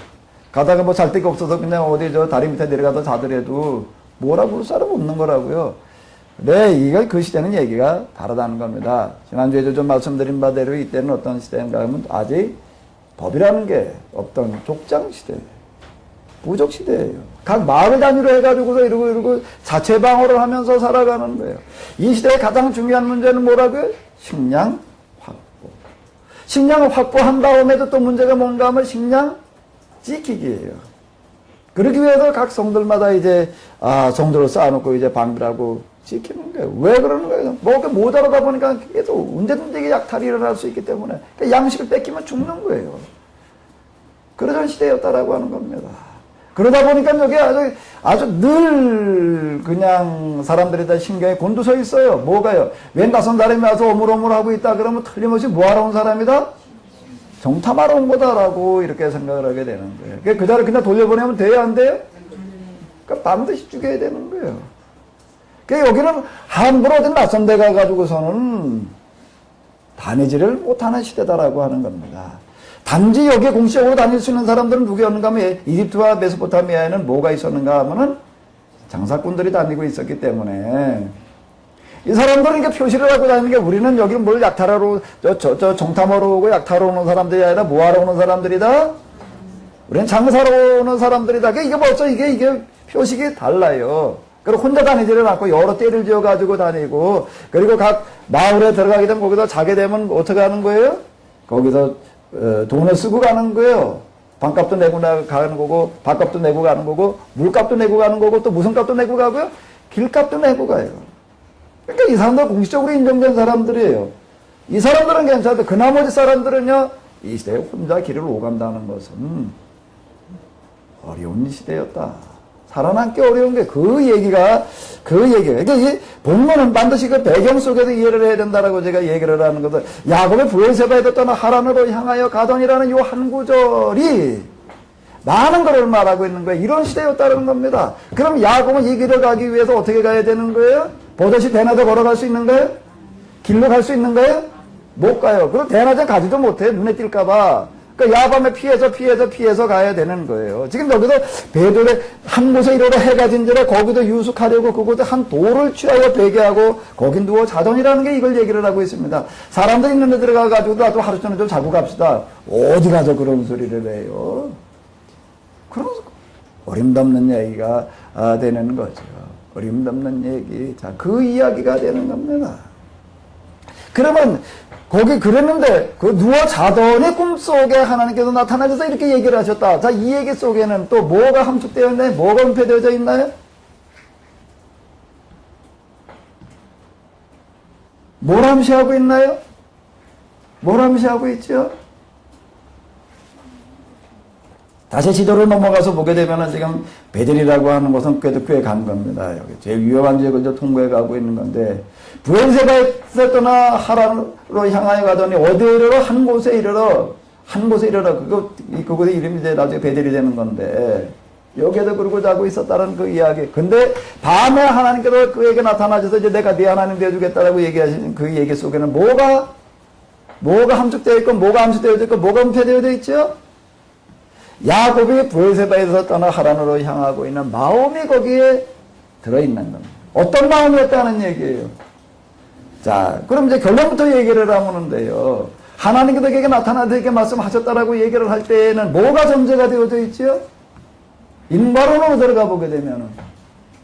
Speaker 1: 가다가 잘 데가 없어서 그냥 어디 다리 밑에 내려가서 자더라도 뭐라고 할 사람은 없는 거라고요. 네, 이거 그 시대는 얘기가 다르다는 겁니다. 지난주에도 좀 말씀드린 바대로 이때는 어떤 시대인가 하면 아직 법이라는 게 없던 족장 시대, 부족 시대예요. 각 마을 단위로 해가지고서 이러고 자체 방어를 하면서 살아가는 거예요. 이 시대의 가장 중요한 문제는 뭐라고요? 식량 확보. 식량을 확보한 다음에도 또 문제가 뭔가 하면 식량 지키기예요. 그러기 위해서 각 성들마다 이제 성들을 쌓아놓고 이제 방비라고 지키는 거예요. 왜 그러는 거예요? 뭐가 모자라다 보니까 계속 언제든지 약탈이 일어날 수 있기 때문에 그러니까 양식을 뺏기면 죽는 거예요. 그러던 시대였다라고 하는 겁니다. 그러다 보니까 여기 아주 늘 그냥 사람들이 다 신경에 곤두서 있어요. 뭐가요? 웬 낯선 사람이 와서 오물오물하고 있다 그러면 틀림없이 뭐하러 온 사람이다? 정탐하러 온 거다라고 이렇게 생각을 하게 되는 거예요. 그 자리를 그냥 돌려보내면 돼요? 안 돼요? 그러니까 반드시 죽여야 되는 거예요. 그러니까 여기는 함부로 어디 낯선 데 가가지고서는 다니지를 못하는 시대다라고 하는 겁니다. 단지 여기에 공식적으로 다닐 수 있는 사람들은 누구였는가 하면 이집트와 메소포타미아에는 뭐가 있었는가 하면은 장사꾼들이 다니고 있었기 때문에 이 사람들은 이렇게 표시를 하고 다니는 게 우리는 여기 뭘 약탈하러 정탐하러 오고 약탈하러 오는 사람들이 아니라 뭐하러 오는 사람들이다? 우리는 장사로 오는 사람들이다. 이게 벌써 이게 표식이 달라요. 그리고 혼자 다니지를 않고 여러 떼를 지어가지고 다니고, 그리고 각 마을에 들어가게 되면 거기서 자게 되면 어떻게 하는 거예요? 거기서 돈을 쓰고 가는 거예요. 방값도 내고 가는 거고, 밥값도 내고 가는 거고, 물값도 내고 가는 거고, 또 무슨 값도 내고 가고요? 길값도 내고 가요. 그러니까 이 사람들 공식적으로 인정된 사람들이에요. 이 사람들은 괜찮은데 그 나머지 사람들은요, 이 시대에 혼자 길을 오간다는 것은 어려운 시대였다. 살아남기 어려운 게 그 얘기가. 그러니까 이 본문은 반드시 그 배경 속에서 이해를 해야 된다라고 제가 얘기를 하는 것은, 야곱의 브엘세바에서 떠나 하란으로 향하여 가더니라는 요 한 구절이 많은 것을 말하고 있는 거예요. 이런 시대였다는 겁니다. 그럼 야곱은 이 길을 가기 위해서 어떻게 가야 되는 거예요? 버젓이 대낮에 걸어갈 수 있는 거예요? 길로 갈 수 있는 거예요? 못 가요. 그럼 대낮에 가지도 못해. 눈에 띌까봐. 그러니까 야밤에 피해서 가야 되는 거예요. 지금 여기서 베들레 한 곳에 이르러 해가 진지라 거기도 유숙하려고 그곳에 한 돌을 취하여 베개하고 거기 누워 자던이라는 게 이걸 얘기를 하고 있습니다. 사람들 있는 데 들어가가지고 나도 하루 종일 좀 자고 갑시다. 어디 가서 그런 소리를 해요. 그런 어림없는 얘기가 되는 거죠. 어림없는 얘기. 자, 그 이야기가 되는 겁니다. 그러면 거기 그랬는데 그 누워 자더니 꿈속에 하나님께서 나타나셔서 이렇게 얘기를 하셨다. 자, 이 얘기 속에는 또 뭐가 함축되어 있나요? 뭐가 은폐되어져 있나요? 뭘 암시하고 있나요? 뭘 암시하고 있죠? 다시 지도를 넘어가서 보게 되면은 지금 베델이라고 하는 곳은 꽤 간 겁니다. 여기 제일 위험한 지역을 이제 통과해 가고 있는 건데, 브엘세바에서 떠나 하란으로 향하여 가더니 어디에 이르러? 한 곳에 이르러. 그곳의 이름이 이제 나중에 베델이 되는 건데, 여기에도 그러고 자고 있었다는 그 이야기. 근데 밤에 하나님께서 그에게 나타나셔서 이제 내가 네 하나님 되어주겠다라고 얘기하시는 그 얘기 속에는 뭐가 함축되어 있고, 뭐가 암시되어 있고, 뭐가 은폐되어 있죠? 야곱이 브엘세바에서 떠나 하란으로 향하고 있는 마음이 거기에 들어있는 겁니다. 어떤 마음이었다는 얘기예요. 자, 그럼 이제 결론부터 얘기를 하면은데요, 하나님께서 그에게 나타나서 이렇게 말씀하셨다라고 얘기를 할 때에는 뭐가 전제가 되어져 있죠? 인과론으로 들어가 보게 되면은,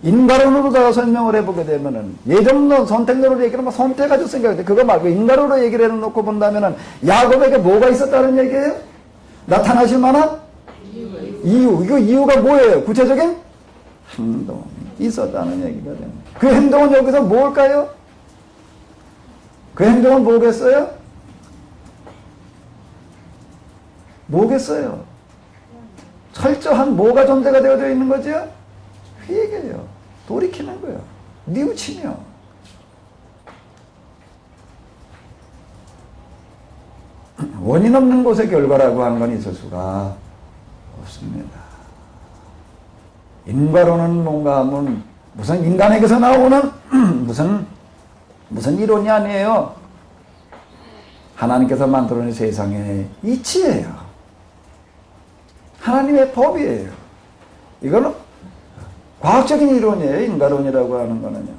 Speaker 1: 인과론으로 설명을 해보게 되면은, 예정론, 선택론으로 얘기를 하면 선택하실 생각인데, 그거 말고 인과론으로 얘기를 해놓고 본다면은, 야곱에게 뭐가 있었다는 얘기예요? 나타나실 만한 이유. 이거 이유가 뭐예요? 구체적인 행동이 있었다는 얘기가 됩니다. 그 행동은 여기서 뭘까요? 그 행동은 뭐겠어요? 뭐겠어요? 철저한 뭐가 존재가 되어져 있는 거죠? 회개예요. 돌이키는 거예요. 뉘우치며. 원인 없는 곳의 결과라고 하는 건 있을 수가 없습니다. 인과론은 뭔가 하면 무슨 인간에게서 나오는 무슨 이론이 아니에요. 하나님께서 만들어낸 세상의 이치예요. 하나님의 법이에요. 이거는 과학적인 이론이에요. 인과론이라고 하는 거는요.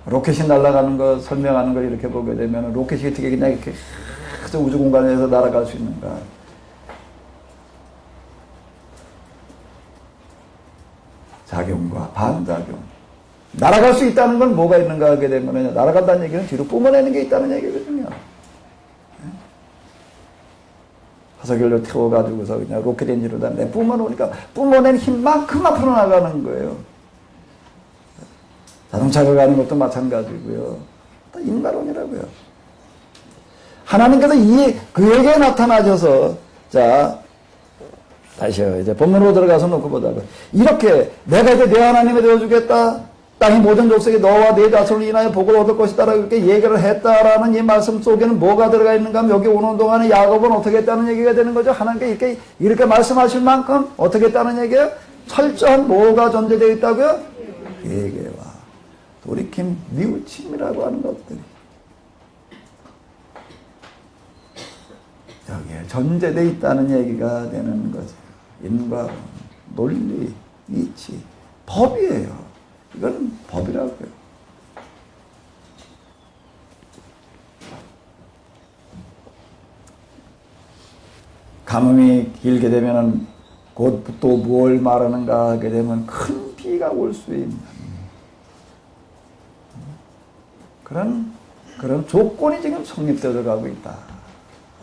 Speaker 1: 로켓이 날아가는 거 설명하는 걸 이렇게 보게 되면 로켓이 어떻게 그냥 이렇게 우주 공간에서 날아갈 수 있는가? 작용과 반작용. 날아갈 수 있다는 건 뭐가 있는가 하게 되면, 날아간다는 얘기는 뒤로 뿜어내는 게 있다는 얘기거든요. 화석연료 태워가지고서 그냥 로켓 엔진으로다 내 뿜어놓으니까 뿜어낸 힘만큼만 풀어나가는 거예요. 자동차가 가는 것도 마찬가지고요. 다 인과론이라고요. 하나님께서 그에게 나타나셔서, 자, 다시요. 이제 본문으로 들어가서 놓고 보자고. 이렇게 내가 이제 내 하나님이 되어주겠다. 땅의 모든 족속이 너와 네 자손을 인하여 복을 얻을 것이다라고 이렇게 얘기를 했다라는 이 말씀 속에는 뭐가 들어가 있는가 하면, 여기 오는 동안에 야곱은 어떻게 했다는 얘기가 되는 거죠? 하나님께 이렇게 말씀하실 만큼 어떻게 했다는 얘기예요? 철저한 뭐가 존재되어 있다고요? 회개와 돌이킴, 뉘우침이라고 하는 것들이 여기에 전제되어 있다는 얘기가 되는 거죠. 인과, 논리, 이치, 법이에요. 이건 법이라고요. 가뭄이 길게 되면은 곧 또 뭘 말하는가 하게 되면 큰 비가 올 수 있는 그런 조건이 지금 성립되어 가고 있다.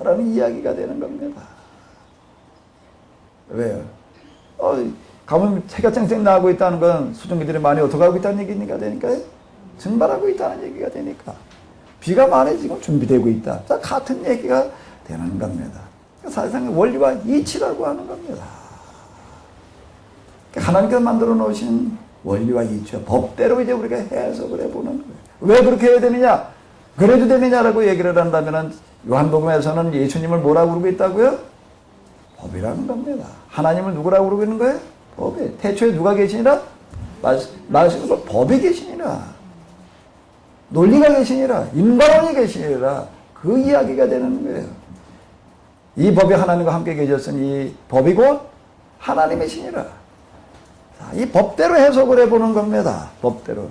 Speaker 1: 라는 이야기가 되는 겁니다. 왜요? 가뭄이 해가 쨍쨍 나고 있다는 건 수증기들이 많이 어떻게 하고 있다는 얘기가 되니까요. 증발하고 있다는 얘기가 되니까 비가 많이 지금 준비되고 있다. 자, 같은 얘기가 되는 겁니다. 사실상 원리와 이치라고 하는 겁니다. 하나님께서 만들어 놓으신 원리와 이치, 법대로 이제 우리가 해석을 해보는 거예요. 왜 그렇게 해야 되느냐? 그래도 되느냐라고 얘기를 한다면 요한복음에서는 예수님을 뭐라고 부르고 있다고요? 법이라는 겁니다. 하나님을 누구라고 부르고 있는 거예요? 법이. 태초에 누가 계시니라? 말씀으로 법이 계시니라. 논리가 계시니라. 인간원이 계시니라. 그 이야기가 되는 거예요. 이 법이 하나님과 함께 계셨으니 이 법이 곧 하나님이시니라. 이 법대로 해석을 해보는 겁니다. 법대로.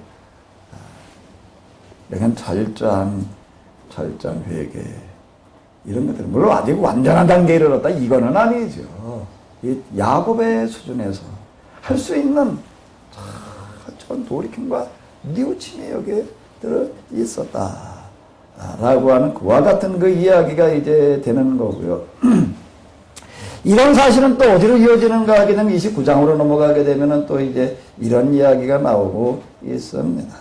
Speaker 1: 이건 철저한 회개. 이런 것들. 물론 아직 완전한 단계에 이르렀다. 이거는 아니죠. 이 야곱의 수준에서 할 수 있는 전 돌이킴과 뉘우침이 여기에 들어 있었다. 라고 하는 그와 같은 그 이야기가 이제 되는 거고요. 이런 사실은 또 어디로 이어지는가 하게 되면 29장으로 넘어가게 되면은 또 이제 이런 이야기가 나오고 있습니다.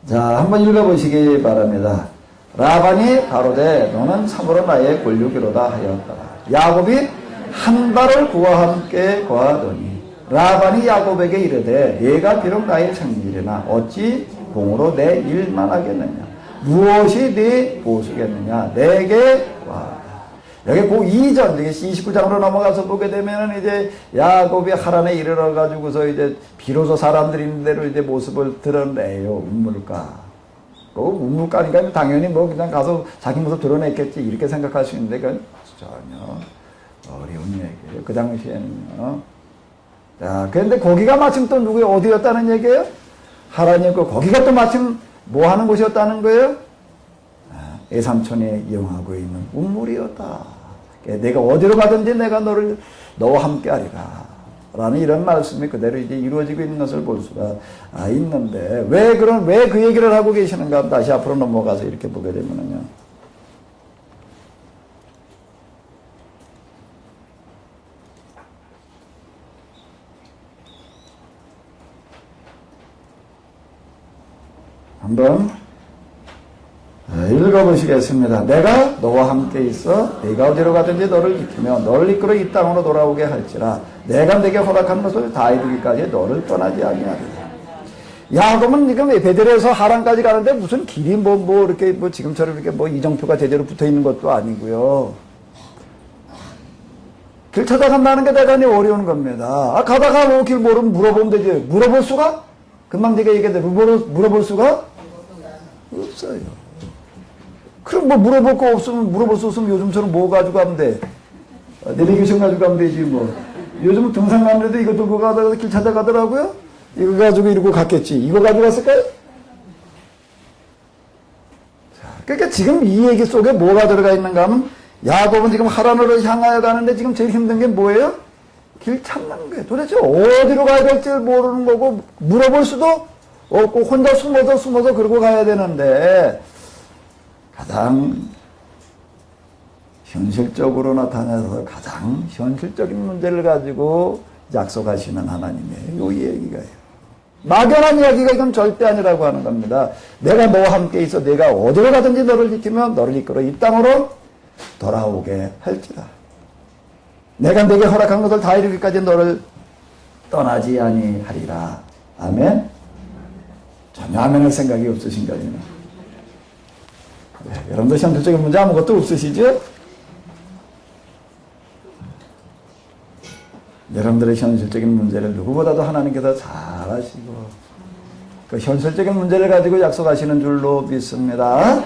Speaker 1: 자, 한번 읽어보시기 바랍니다. 라반이 가로되 너는 참으로 나의 권류기로다 하였더라. 야곱이 한 달을 그와 함께 거하더니 라반이 야곱에게 이르되 네가 비록 나의 생질이나 어찌 공으로 내 일만 하겠느냐 무엇이 네 보수겠느냐 내게 와. 여기 그 이전 29장으로 넘어가서 보게 되면은 이제 야곱이 하란에 이르러 가지고서 이제 비로소 사람들이 있는 대로 이제 모습을 드러내요. 운물가. 그 운물가니까 당연히 뭐 그냥 가서 자기 모습 드러냈겠지 이렇게 생각할 수 있는데 그건 전혀 어려운 얘기예요. 그 당시에는요. 자, 그런데 거기가 마침 또 누구의 어디였다는 얘기예요? 하란이었고 거기가 또 마침 뭐 하는 곳이었다는 거예요? 애삼촌이 이용하고 있는 운물이었다. 내가 어디로 가든지 내가 너와 함께 하리라. 라는 이런 말씀이 그대로 이제 이루어지고 있는 것을 볼 수가 있는데, 왜 그 얘기를 하고 계시는가? 다시 앞으로 넘어가서 이렇게 보게 되면은요. 한번 읽어보시겠습니다. 내가 너와 함께 있어 네가 어디로 가든지 너를 지키며 너를 이끌어 이 땅으로 돌아오게 할지라 내가 내게 허락한 것을 다 이루기까지 너를 떠나지 아니하리라. 야곱은 지금 베델에서 하란까지 가는데 무슨 길이 이렇게 지금처럼 이렇게 이정표가 제대로 붙어 있는 것도 아니고요. 길 찾아간다는 게 대단히 어려운 겁니다. 가다가 길 모르면 물어보면 되지. 물어볼 수가? 금방 제가 얘기했는데 물어볼 수가 없어요. 그럼 물어볼 거 없으면, 물어볼 수 없으면 요즘처럼 뭐 가지고 가면 돼? 내비게이션 가지고 가면 되지, 요즘은 등산 가는데도 이거 들고 가다가 길 찾아가더라고요? 이거 가지고 이러고 갔겠지. 이거 가지고 갔을까요? 자, 그러니까 지금 이 얘기 속에 뭐가 들어가 있는가 하면, 야곱은 지금 하란으로 향하여 가는데 지금 제일 힘든 게 뭐예요? 길 찾는 거예요. 도대체 어디로 가야 될지 모르는 거고, 물어볼 수도 없고, 혼자 숨어서 그러고 가야 되는데, 가장 현실적으로 나타나서 가장 현실적인 문제를 가지고 약속하시는 하나님의 이 얘기가요. 막연한 이야기가 이건 절대 아니라고 하는 겁니다. 내가 너와 함께 있어 내가 어디로 가든지 너를 지키며 너를 이끌어 이 땅으로 돌아오게 할지라. 내가 내게 허락한 것을 다 이루기까지 너를 떠나지 아니하리라. 아멘. 전혀 아멘할 생각이 없으신가요? 네, 여러분들 현실적인 문제 아무것도 없으시죠? 여러분들의 현실적인 문제를 누구보다도 하나님께서 잘 아시고 그 현실적인 문제를 가지고 약속하시는 줄로 믿습니다.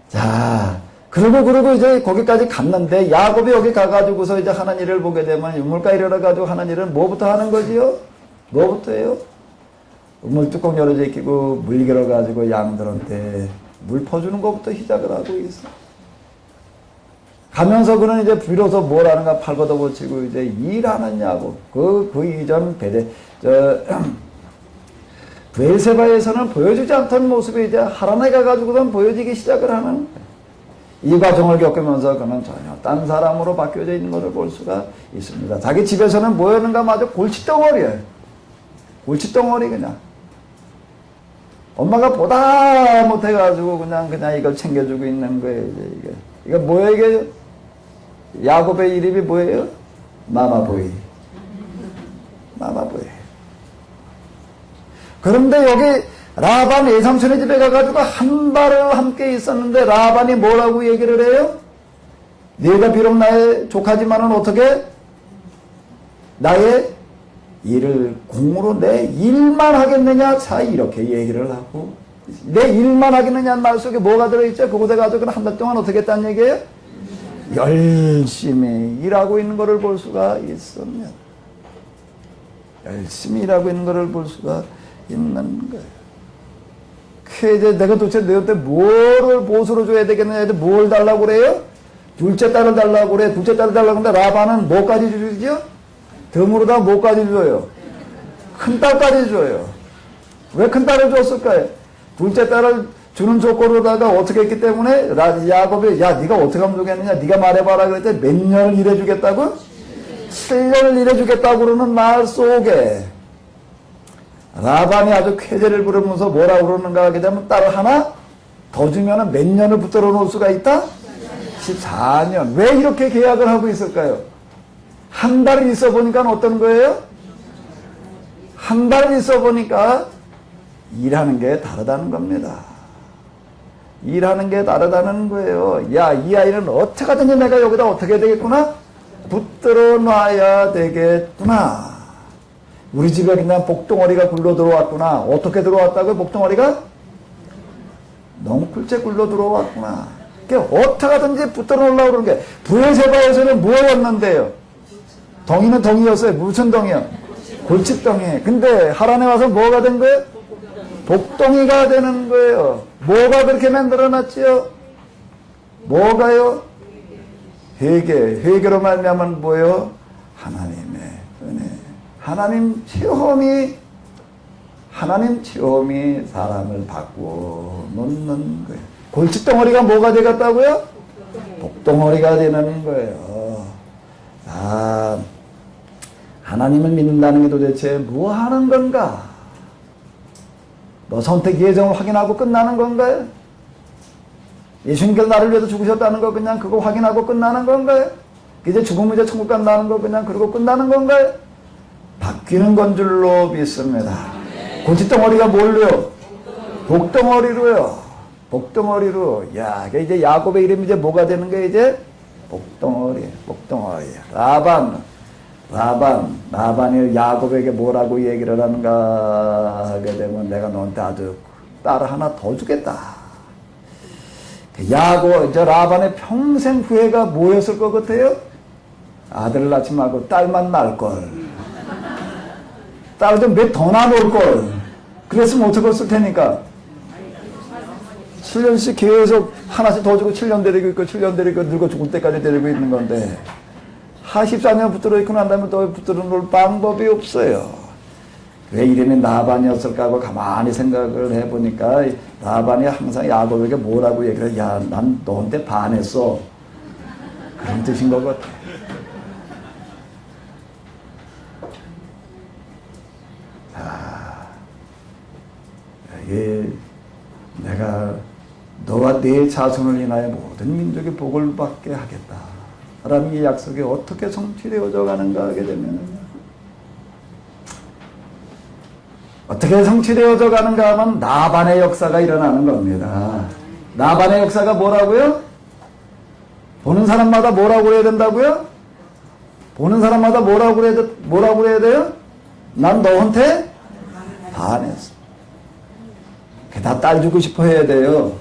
Speaker 1: 자, 그러고 이제 거기까지 갔는데 야곱이 여기 가가지고서 이제 하는 일을 보게 되면 유물가에 이르러가지고 하는 일은 뭐부터 하는 거지요? 뭐부터예요? 물뚜껑 열어져 있고 물 길어가지고 양들한테 물 퍼주는 것부터 시작을 하고 있어. 가면서 그는 이제 비로소 뭘 하는가 팔 걷어붙이고 이제 일하느냐고. 그 이전 브엘세바에서는 보여주지 않던 모습이 이제 하란에 가가지고는 보여지기 시작을 하는 거예요. 이 과정을 겪으면서 그는 전혀 딴 사람으로 바뀌어져 있는 것을 볼 수가 있습니다. 자기 집에서는 뭐였는가 마저 골칫덩어리예요. 골칫덩어리 그냥. 엄마가 보다 못해가지고 그냥 이걸 챙겨주고 있는 거예요. 이게 뭐예요 이게? 야곱의 이름이 뭐예요? 마마보이. 마마보이. 그런데 여기 라반 외삼촌의 집에 가가지고 한 달을 함께 있었는데 라반이 뭐라고 얘기를 해요? 네가 비록 나의 조카지만은 어떻게? 나의 일을 공으로 내 일만 하겠느냐? 자 이렇게 얘기를 하고 내 일만 하겠느냐는 말 속에 뭐가 들어있죠? 그곳에 가지고 한 달 동안 어떻게 했다는 얘기예요? 열심히 일하고 있는 것을 볼 수가 있습니다. 열심히 일하고 있는 것을 볼 수가 있는 거예요. 이제 내가 도대체 너한테 뭐를 보수로 줘야 되겠느냐? 뭘 달라고 그래요? 둘째 딸을 달라고 그래. 둘째 딸을 달라고 하는데 라반은 뭐까지 주죠? 덤으로다 뭐까지 줘요? 큰 딸까지 줘요. 왜 큰 딸을 줬을까요? 둘째 딸을 주는 조건으로다가 어떻게 했기 때문에 야곱이 야 네가 어떻게 하면 되겠느냐? 네가 말해봐라 그랬더니 몇 년을 일해주겠다고? 7년을 일해주겠다고 그러는 말 속에 라반이 아주 쾌재를 부르면서 뭐라고 그러는가 하게 되면 딸 하나 더 주면 몇 년을 붙들어 놓을 수가 있다? 14년. 왜 이렇게 계약을 하고 있을까요? 한 달 있어 보니까 어떤 거예요? 한 달 있어 보니까 일하는 게 다르다는 겁니다. 일하는 게 다르다는 거예요. 야, 이 아이는 어떻게 하든지 내가 여기다 어떻게 해야 되겠구나? 붙들어 놔야 되겠구나. 우리 집에 그냥 복덩어리가 굴러 들어왔구나. 어떻게 들어왔다고요? 복덩어리가? 넝쿨째 굴러 들어왔구나. 그러니까 어떻게 하든지 붙들어 놓으려고 그러는 게 브엘세바에서는 뭐였는데요? 덩이는 덩이였어요. 무슨 덩이요? 골칫덩이. 근데 하란에 와서 뭐가 된 거예요? 복덩이가 되는 거예요. 뭐가 그렇게 만들어놨지요? 뭐가요? 회개로 말미암은 뭐예요? 하나님의 은혜. 하나님 체험이 사람을 바꾸는 거예요. 골칫덩어리가 뭐가 되겠다고요? 복덩어리가 되는 거예요. 아, 하나님을 믿는다는 게 도대체 뭐 하는 건가? 너 선택 예정을 확인하고 끝나는 건가요? 예수님께서 나를 위해서 죽으셨다는 거 그냥 그거 확인하고 끝나는 건가요? 이제 죽으면 이제 천국 간다는 거 그냥 그러고 끝나는 건가요? 바뀌는 건 줄로 믿습니다. 골칫덩어리가 뭘로요? 복덩어리로요. 복덩어리로. 야, 이제 야곱의 이름이 이제 뭐가 되는 거예요, 이제? 복덩어리. 라반이 야곱에게 뭐라고 얘기를 하는가 하게 되면 내가 너한테 아주 딸 하나 더 주겠다. 라반의 평생 후회가 뭐였을 것 같아요? 아들을 낳지 말고 딸만 낳을걸. 딸 좀 몇 더 낳아놓을걸. 그랬으면 어떻게 했을 테니까. 7년씩 계속 하나씩 더 주고 7년 데리고 있고 7년 데리고 늙어 죽을 때까지 데리고 있는 건데 14년 붙들어 있고 난 다음에 더 붙들어 놓을 방법이 없어요. 왜 이름이 라반이었을까 하고 가만히 생각을 해보니까 라반이 항상 야곱에게 뭐라고 얘기를 야, 난 너한테 반했어. 그런 뜻인 것 같아. 이게 내가 너와 네 자손을 인하여 모든 민족의 복을 받게 하겠다 라는 이 약속이 어떻게 성취되어져 가는가 하게 되면 어떻게 성취되어져 가는가 하면 나반의 역사가 일어나는 겁니다. 나반의 역사가 뭐라고요? 보는 사람마다 뭐라고 해야 된다고요? 보는 사람마다 뭐라고 해야 돼요? 난 너한테 반했어. 다 딸 주고 싶어 해야 돼요.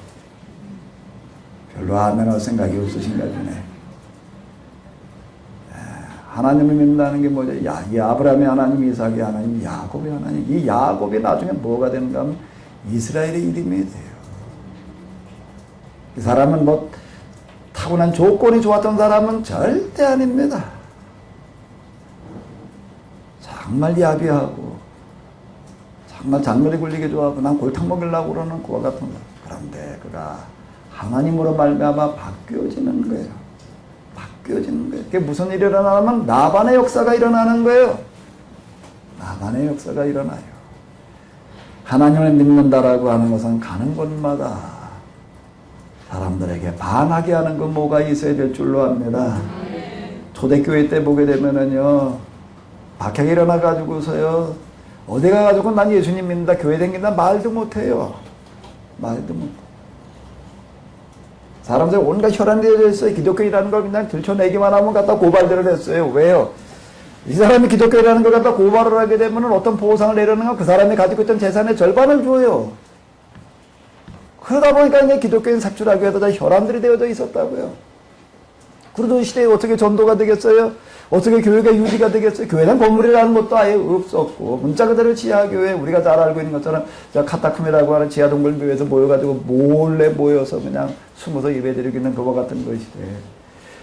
Speaker 1: 별로 아멘할 생각이 없으신가 보네. 하나님을 믿는다는 게 뭐죠? 이 아브라함의 하나님, 이삭의 하나님, 야곱의 하나님. 이 야곱이 나중에 뭐가 되는가 하면 이스라엘의 이름이 돼요. 이 사람은 뭐 타고난 조건이 좋았던 사람은 절대 아닙니다. 정말 야비하고 정말 장거리 굴리기 좋아하고 난 골탕 먹이려고 그러는 그와 같은 거. 그런데 그가 하나님으로 말미암아 바뀌어지는 거예요. 바뀌어지는 거예요. 그게 무슨 일이 일어나면 나반의 역사가 일어나는 거예요. 나반의 역사가 일어나요. 하나님을 믿는다라고 하는 것은 가는 곳마다 사람들에게 반하게 하는 건 뭐가 있어야 될 줄로 압니다. 초대교회 때 보게 되면은요, 박해가 일어나가지고서요, 어디 가가지고 난 예수님 믿는다, 교회 다닌다 말도 못해요. 말도 못해. 사람들이 온갖 혈안이 되어져 있어요. 기독교인이라는 걸 그냥 들춰내기만 하면 갖다 고발들을 했어요. 왜요? 이 사람이 기독교인이라는 걸 갖다 고발을 하게 되면 어떤 보상을 내려는가, 그 사람이 가지고 있던 재산의 절반을 줘요. 그러다 보니까 이제 기독교인 삽출하기 위해서 다 혈안들이 되어져 있었다고요. 그러던 시대에 어떻게 전도가 되겠어요? 어떻게 교회가 유지가 되겠어요? 교회는 건물이라는 것도 아예 없었고, 문자 그대로 지하교회, 우리가 잘 알고 있는 것처럼 카타콤이라고 하는 지하동굴교회에서 모여가지고 몰래 모여서 그냥 숨어서 예배드리고 있는 그와 같은 것이대.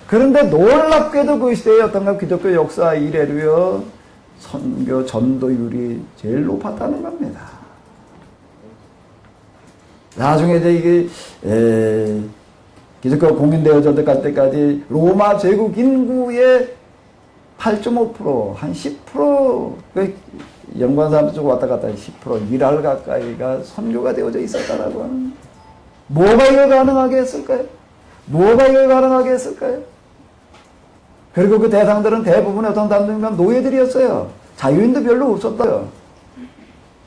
Speaker 1: 그런데 놀랍게도 그 시대에 어떤가 기독교 역사 이래로요, 선교 전도율이 제일 높았다는 겁니다. 나중에 이제 이게 기독교가 공인되어져 갈 때까지 로마 제국 인구의 8.5%, 한 10%, 연구한 사람들 쪽 왔다 갔다 10%, 1할 가까이가 선교가 되어져 있었다라고 하는. 뭐가 이걸 가능하게 했을까요? 뭐가 이걸 가능하게 했을까요? 그리고 그 대상들은 대부분의 어떤 사람들이면 노예들이었어요. 자유인도 별로 없었어요.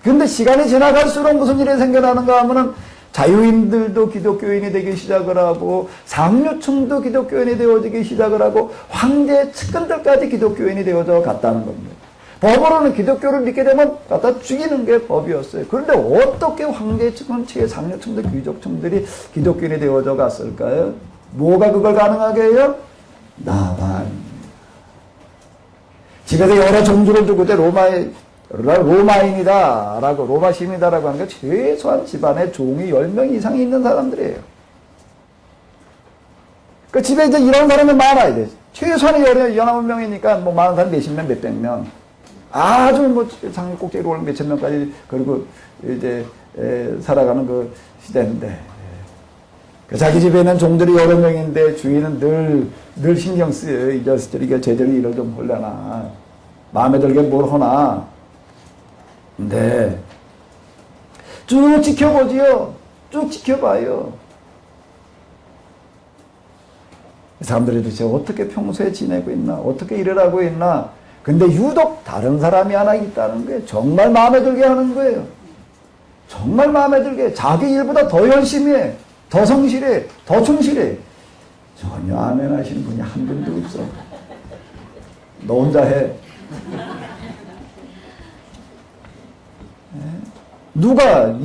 Speaker 1: 그런데 시간이 지나갈수록 무슨 일이 생겨나는가 하면은 자유인들도 기독교인이 되기 시작을 하고 상류층도 기독교인이 되어지기 시작을 하고 황제의 측근들까지 기독교인이 되어져 갔다는 겁니다. 법으로는 기독교를 믿게 되면 갖다 죽이는 게 법이었어요. 그런데 어떻게 황제의 측근, 최상류층들, 귀족층들이 기독교인이 되어져 갔을까요? 뭐가 그걸 가능하게 해요? 나만. 집에서 여러 종주를 두고 로마인이다 라고, 로마 시민이다라고 하는 게 최소한 집안에 종이 10명 이상이 있는 사람들이에요. 그 집에 이제 이런 사람이 많아야 돼. 최소한 19명이니까 뭐 많은 사람 몇십 명, 몇백 명. 아주 뭐 상 꼭대기로 오는 몇천 명까지, 그리고 이제 살아가는 그 시대인데, 그 자기 집에 있는 종들이 여러 명인데 주인은 늘 신경 쓰여요. 이 자식들이 이게 제대로 일을 좀 하려나, 마음에 들게 뭘 하나. 근데 쭉 지켜보지요. 쭉 지켜봐요. 사람들이 도대체 어떻게 평소에 지내고 있나, 어떻게 일을 하고 있나. 근데 유독 다른 사람이 하나 있다는 거예요. 정말 마음에 들게 하는 거예요. 정말 마음에 들게. 자기 일보다 더 열심히 해, 더 성실해, 더 충실해. 전혀 아멘 하시는 분이 한 분도 없어. 너 혼자 해. 누가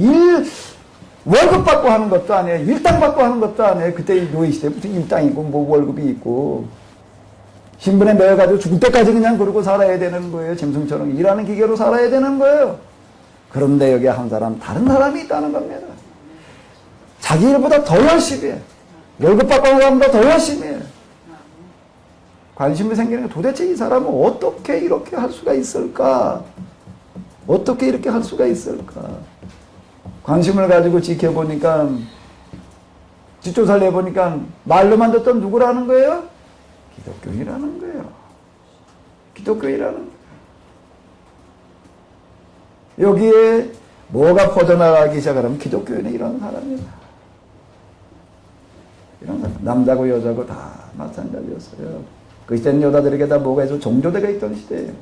Speaker 1: 월급 받고 하는 것도 아니에요. 일당 받고 하는 것도 아니에요. 그때 노예 시대 무슨 일당이고 뭐 월급이 있고, 신분에 매여가지고 죽을 때까지 그냥 그러고 살아야 되는 거예요. 짐승처럼 일하는 기계로 살아야 되는 거예요. 그런데 여기 한 사람, 다른 사람이 있다는 겁니다. 자기 일보다 더 열심히 해. 월급 받고 하는 사람보다 더 열심히 해. 관심이 생기는 게, 도대체 이 사람은 어떻게 이렇게 할 수가 있을까? 어떻게 이렇게 할 수가 있을까? 관심을 가지고 지켜보니까, 뒷조사를 해보니까 말로만 듣던 누구라는 거예요? 기독교인이라는 거예요. 기독교인이라는 거예요. 여기에 뭐가 퍼져나가기 시작하면 기독교인이 이런 사람이다. 이런 사람. 남자고 여자고 다 마찬가지였어요. 그 시대는 여자들에게 다 뭐가 있어? 종교대가 있던 시대예요.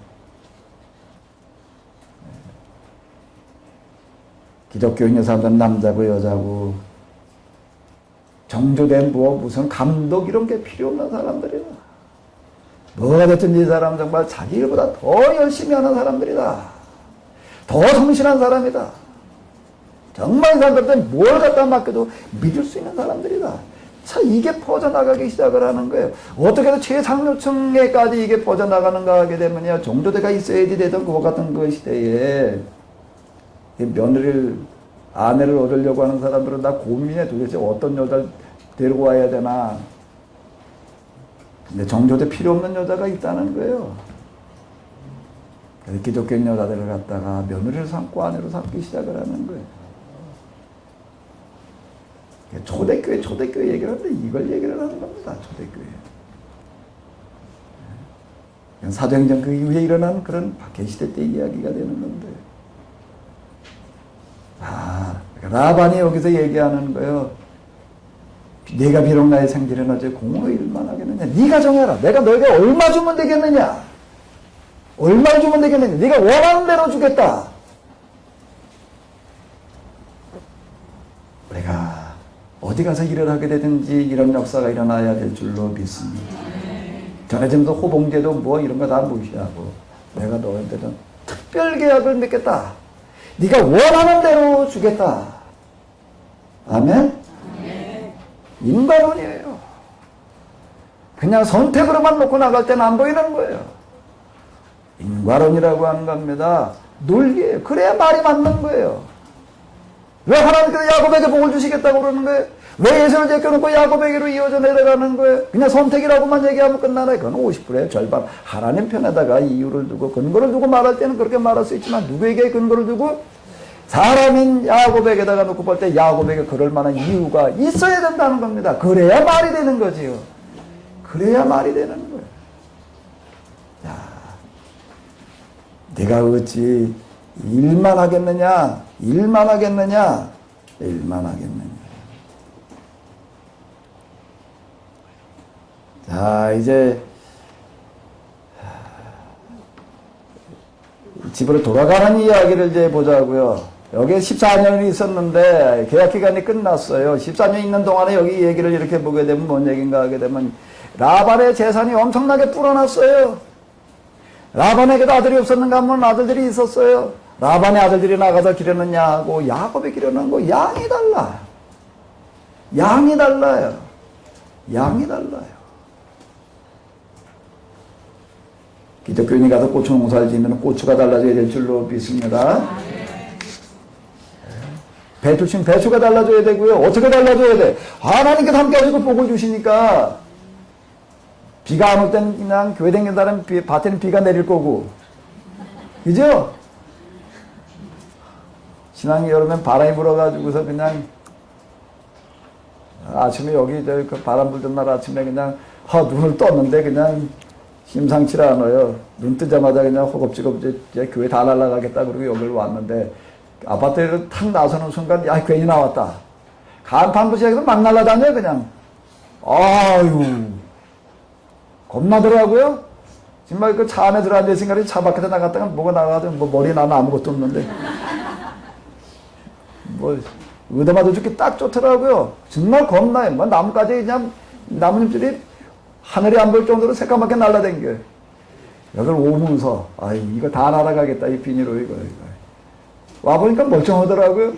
Speaker 1: 기독교인의 사람들은 남자고 여자고 정조된 무슨 감독 이런 게 필요 없는 사람들이다. 뭐가 됐든 이 사람은 정말 자기 일보다 더 열심히 하는 사람들이다. 더 성실한 사람이다. 정말 이 사람들한테 뭘 갖다 맡겨도 믿을 수 있는 사람들이다. 자, 이게 퍼져나가기 시작을 하는 거예요. 어떻게 해서 최상류층에까지 이게 퍼져나가는가 하게 되면요, 종조대가 있어야지 되던 그와 같은 그 시대에 며느리를, 아내를 얻으려고 하는 사람들은 다 고민해. 도대체 어떤 여자를 데리고 와야 되나. 근데 정조대 필요 없는 여자가 있다는 거예요. 그래서 기독교인 여자들을 갖다가 며느리를 삼고 아내로 삼기 시작을 하는 거예요. 초대교회 얘기를 하는데 이걸 얘기를 하는 겁니다. 초대교회. 사도행전 그 이후에 일어난 그런 계시대 때 이야기가 되는 건데. 라반이 여기서 얘기하는 거예요. 네가 비록 나의 생질은 어째 공으로 일만 하겠느냐. 네가 정해라. 내가 너에게 얼마 주면 되겠느냐. 얼마 주면 되겠느냐. 네가 원하는 대로 주겠다. 우리가 어디 가서 일을 하게 되든지 이런 역사가 일어나야 될 줄로 믿습니다. 전해지면서 호봉제도 뭐 이런 거 다 무시하고 내가 너한테는 특별 계약을 맺겠다. 네가 원하는 대로 주겠다. 아멘? 인간론이에요. 그냥 선택으로만 놓고 나갈 때는 안 보이는 거예요. 인과론이라고 하는 겁니다. 논리예요. 그래야 말이 맞는 거예요. 왜 하나님께서 야곱에게 복을 주시겠다고 그러는 거예요? 왜 예수를 제껴놓고 야곱에게로 이어져 내려가는 거예요? 그냥 선택이라고만 얘기하면 끝나나요? 그건 50%예요. 절반. 하나님 편에다가 이유를 두고 근거를 두고 말할 때는 그렇게 말할 수 있지만 누구에게 근거를 두고? 사람인 야곱에게다가 놓고 볼 때 야곱에게 그럴 만한 이유가 있어야 된다는 겁니다. 그래야 말이 되는 거지요. 그래야 말이 되는 거예요. 야, 내가 어찌 일만 하겠느냐? 일만 하겠느냐? 일만 하겠느냐? 자, 이제 집으로 돌아가는 이야기를 이제 보자고요. 여기에 14년이 있었는데 계약 기간이 끝났어요. 14년 있는 동안에 여기 얘기를 이렇게 보게 되면 뭔 얘기인가 하게 되면 라반의 재산이 엄청나게 불어났어요. 라반에게도 아들이 없었는가 하면 아들들이 있었어요. 라반의 아들들이 나가서 기르느냐 하고 야곱이 기르는 거 양이 달라. 양이 달라요. 양이 달라요. 기독교인이 가서 고추 농사를 지으면 고추가 달라져야 될 줄로 믿습니다. 배추 치면 배추가 달라져야 되고요. 어떻게 달라져야 돼? 하나님께서 함께 하시고 복을 주시니까 비가 안 올 때는 그냥 교회 다니는 사람 밭에는 비가 내릴 거고, 그죠? 신앙이 여름엔 바람이 불어가지고서 그냥 아침에 여기 그 바람 불던 날 아침에 그냥 눈을 떴는데 그냥 심상치가 않아요. 눈 뜨자마자 그냥 허겁지겁 이제 교회 다 날아가겠다 그러고 여기를 왔는데 아파트에서 탁 나서는 순간 야 괜히 나왔다. 간판부 시작해서 막 날아다녀요 그냥. 아유 겁나더라고요. 정말 그 차 안에 들어앉아있으니까 차 밖에서 나갔다가 뭐가 나가도 뭐 머리에 나는 아무것도 없는데 뭐 의도마도 죽기 딱 좋더라고요. 정말 겁나요. 뭐 나뭇가지 그냥 나뭇잎들이 하늘이 안 보일 정도로 새까맣게 날아다녀요. 여기를 오면서 이거 다 날아가겠다 이 비닐로 이거. 와보니까 멀쩡하더라고요.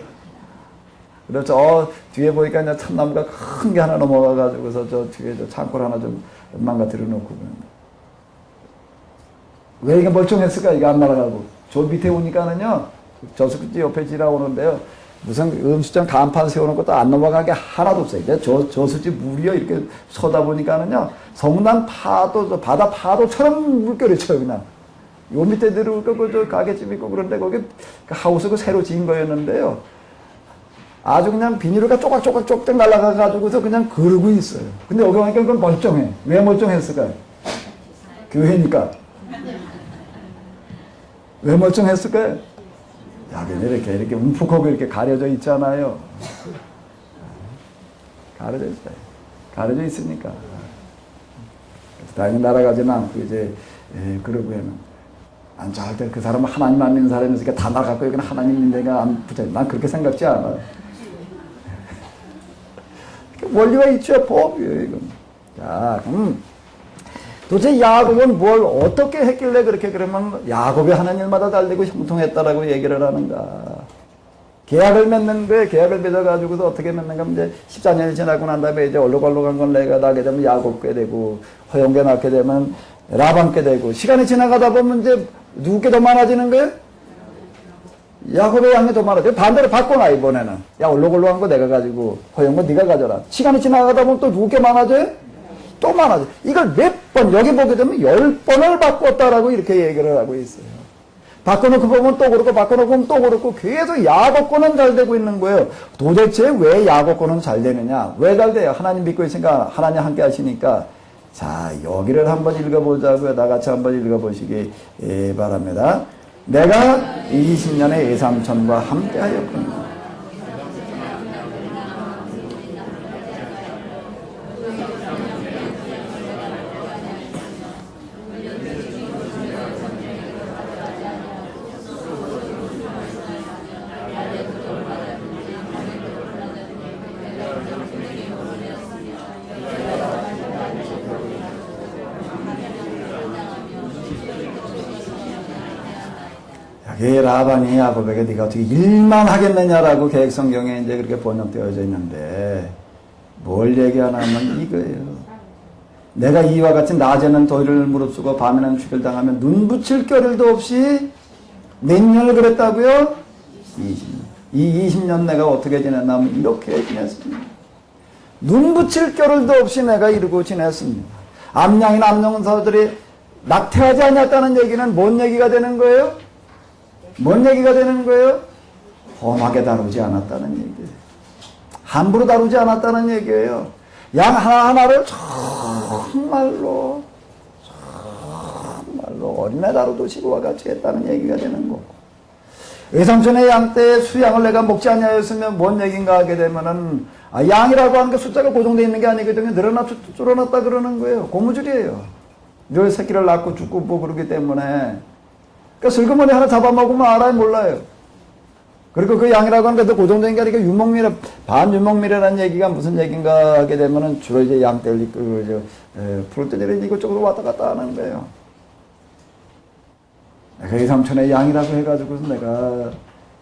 Speaker 1: 그래서 뒤에 보니까 그냥 참나무가 큰 게 하나 넘어가가지고서 저 뒤에 저 창고를 하나 좀 망가뜨려 놓고. 왜 이게 멀쩡했을까? 이게 안 날아가고. 저 밑에 오니까는요, 저수지 옆에 지나오는데요, 무슨 음식점 간판 세우는 것도 안 넘어가게 하나도 없어요. 저수지 물이요, 이렇게 서다 보니까는요, 성난 파도, 바다 파도처럼 물결이 쳐요, 그냥. 요 밑에 내려올까, 저 가게집 있고 그런데 거기 하우스가 새로 지은 거였는데요. 아주 그냥 비닐가 쪼각쪼각 날아가가지고서 그냥 그러고 있어요. 근데 여기 오니까 그건 멀쩡해. 왜 멀쩡했을까요? 교회니까. 왜 멀쩡했을까요? 여기는 이렇게 움푹하고 이렇게 가려져 있잖아요. 가려져 있어요. 가려져 있으니까. 다행히 날아가지는 않고 이제, 그러고는. 난 절대 그 사람은 하나님 안 믿는 사람이니까 다 나가고 여기는 하나님 믿는 데가 안 붙어. 난 그렇게 생각지 않아요. 원리가 있죠. 법이에요, 이건. 자, 도대체 야곱은 뭘 어떻게 했길래 그렇게 그러면 야곱이 하는 일마다 달리고 형통했다라고 얘기를 하는가. 계약을 맺는 거에 계약을 맺어가지고서 어떻게 맺는가 하면 이제 14년이 지나고 난 다음에 이제 얼룩얼룩한 건 내가 나게 되면 야곱께 되고 허용게 낳게 되면 라반께 되고 시간이 지나가다 보면 이제 누구께 더 많아지는 거예요? 야곱의 양이 더 많아져요. 반대로 바꿔놔 이번에는. 야 얼룩얼룩한 거 내가 가지고 허용 거 네가 가져라. 시간이 지나가다 보면 또 누구께 많아져요? 또 많아져. 이걸 몇 번 여기 보게 되면 10번을 바꿨다라고 이렇게 얘기를 하고 있어요. 바꿔놓고 보면 또 그렇고 바꿔놓고 보면 또 그렇고 계속 야곱권은 잘 되고 있는 거예요. 도대체 왜 야곱권은 잘 되느냐? 왜 잘 돼요? 하나님 믿고 있으니까 하나님 함께 하시니까. 자, 여기를 한번 읽어보자고요. 다 같이 한번 읽어보시기 바랍니다. 내가 20년의 예삼촌과 함께 하였군요. 그 라반이 야곱에게 네가 어떻게 일만 하겠느냐라고 계획성경에 이제 그렇게 번역되어져 있는데 뭘 얘기하냐면 이거예요. 내가 이와 같이 낮에는 더위를 무릅쓰고 밤에는 추위를 당하면 눈 붙일 겨를도 없이 몇 년을 그랬다고요? 20년. 이 20년 내가 어떻게 지냈냐면 이렇게 지냈습니다. 눈 붙일 겨를도 없이 내가 이러고 지냈습니다. 암양이나 암용사들이 낙태하지 않았다는 얘기는 뭔 얘기가 되는 거예요? 뭔 얘기가 되는 거예요? 험하게 다루지 않았다는 얘기예요. 함부로 다루지 않았다는 얘기예요. 양 하나하나를 정말로 어린애 다루듯이 그와 같이 했다는 얘기가 되는 거고, 외삼촌의 양 때 수양을 내가 먹지 아니하였으면 뭔 얘기인가 하게 되면은 양이라고 하는 게 숫자가 고정되어 있는 게 아니거든요. 늘어나 줄어났다 그러는 거예요. 고무줄이에요. 늘 새끼를 낳고 죽고 뭐 그러기 때문에. 그러니까 슬그머니 하나 잡아먹으면 알아요, 몰라요. 그리고 그 양이라고 하는 것도 고정된 게 아니라 유목미래, 반유목미래라는 얘기가 무슨 얘기인가 하게 되면은 주로 이제 양떼를 이끌고 풀을 뜯으려 이곳저곳 왔다 갔다 하는 거예요. 내가 이 삼촌의 양이라고 해가지고서 내가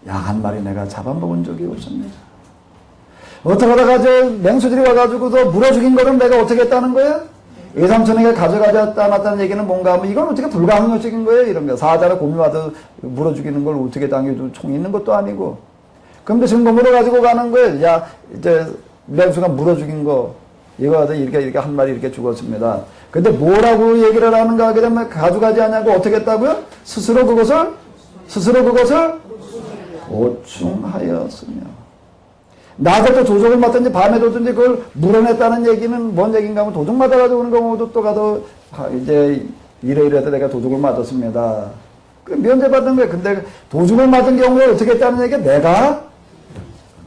Speaker 1: 양 한 마리 내가 잡아먹은 적이 없습니다. 어떻게 하다가 저 맹수들이 와가지고서 물어 죽인 거는 내가 어떻게 했다는 거예요? 외삼촌에게 가져가지 않았다는 얘기는 뭔가 하면 이건 어떻게 불가항력적인 거예요? 이런 거. 사자를 곰이 와서 물어 죽이는 걸 어떻게 당겨도 총이 있는 것도 아니고. 그런데 증거물을 가지고 가는 거예요. 야, 이제 맹수가 물어 죽인 거. 이거 가서 이렇게 한 마리 이렇게 죽었습니다. 근데 뭐라고 얘기를 하는가 하게 되면 가져가지 않냐고 어떻게 했다고요? 스스로 그것을 보충하였으며. 낮에도 도둑을 맞든지 밤에 도든지 그걸 물어냈다는 얘기는 뭔 얘기인가 하면 도둑 맞아가지고 오는 경우도 또 가도 이제 이래서 내가 도둑을 맞았습니다. 그 면제받은 거예요. 근데 도둑을 맞은 경우에 어떻게 했다는 얘기야?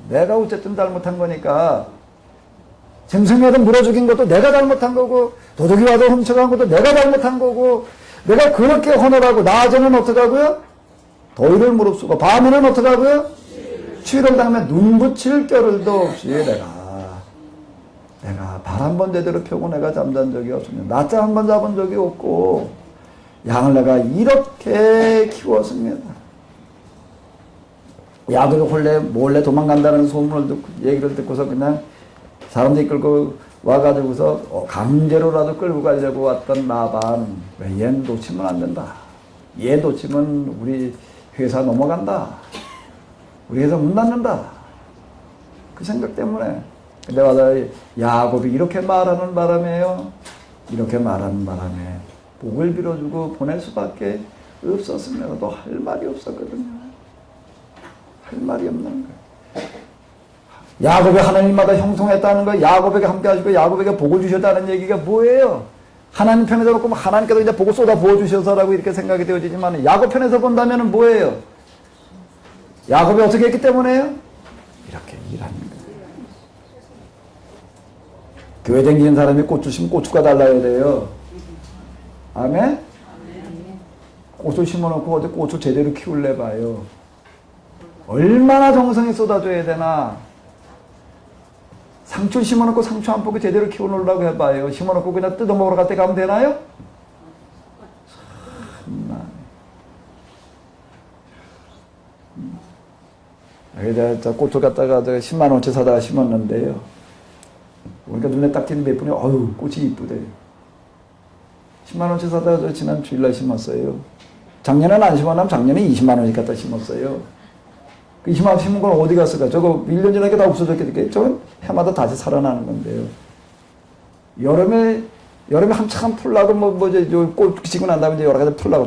Speaker 1: 내가 어쨌든 잘못한 거니까. 짐승이라도 물어 죽인 것도 내가 잘못한 거고, 도둑이 와서 훔쳐간 것도 내가 잘못한 거고, 내가 그렇게 헌혈하고, 낮에는 어떡하고요? 더위를 무릅쓰고, 밤에는 어떡하고요? 추위를 당하면 눈 붙일 겨를도 없이 내가 발 한 번 제대로 펴고 내가 잠잔 적이 없습니다. 낮잠 한 번 잡은 적이 없고 양을 내가 이렇게 키웠습니다. 야곱이 몰래 도망간다는 소문을 듣고 얘기를 듣고서 그냥 사람들이 끌고 와가지고서 강제로라도 끌고 가려고 왔던 라반. 왜 얘는 놓치면 안 된다. 얘 놓치면 우리 회사 넘어간다. 우리 회사 문 닫는다. 그 생각 때문에. 근데 와서 야곱이 이렇게 말하는 바람에요. 이렇게 말하는 바람에 복을 빌어주고 보낼 수밖에 없었습니다. 또 할 말이 없었거든요. 할 말이 없는 거예요. 야곱이 하나님마다 형통했다는 거, 야곱에게 함께 하시고 야곱에게 복을 주셨다는 얘기가 뭐예요? 하나님 편에서 놓고 하나님께서 이제 복을 쏟아 부어주셔서라고 이렇게 생각이 되어지지만 야곱 편에서 본다면 뭐예요? 야곱이 어떻게 했기 때문에요? 이렇게 일하는 거예요. 교회 다니는 사람이 꽃 주시면 고추가 달라야 돼요. 아멘? 꽃을 심어놓고 어디 꽃을 제대로 키울래 봐요. 얼마나 정성이 쏟아져야 되나. 상추 심어놓고 상추 한 포기 제대로 키워놓으려고 해봐요. 심어놓고 그냥 뜯어먹으러 갈 때 가면 되나요? 참나. 꽃을 갖다가 10만 원치 사다가 심었는데요. 그러니까 눈에 딱 띄는 몇 분이 어휴 꽃이 이쁘대요. 10만 원치 사다가 지난 주일날 심었어요. 작년에는 안 심었나면 작년에 20만 원씩 갖다 심었어요. 그 20만 원 심은 건 어디 갔을까? 저거 1년 전에 다 없어졌겠지. 저건 해마다 다시 살아나는 건데요. 여름에 한참 풀나고 꽃 지고 난 다음에 이제 여러 가지 풀나고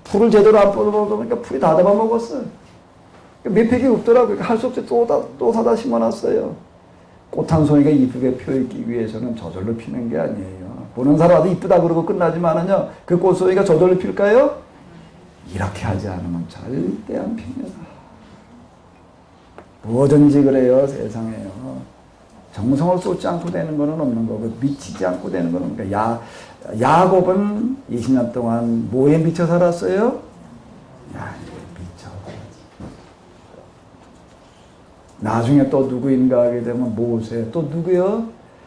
Speaker 1: 풀을 제대로 안 뽑아보니까 풀이 다 잡아먹었어요. 몇 팩이 없더라고요. 할 수 없이 또 사다 심어놨어요. 꽃 한 송이가 이쁘게 펴있기 위해서는 저절로 피는 게 아니에요. 보는 사람도 이쁘다 그러고 끝나지만은요, 그 꽃송이가 저절로 필까요? 이렇게 하지 않으면 절대 안 핍니다. 뭐든지 그래요, 세상에요. 정성을 쏟지 않고 되는 거는 없는 거고, 미치지 않고 되는 거는 없는 거예요. 야곱은 20년 동안 뭐에 미쳐 살았어요? 야곱에 미쳐. 나중에 또 누구인가 하게 되면 모세, 또 누구요?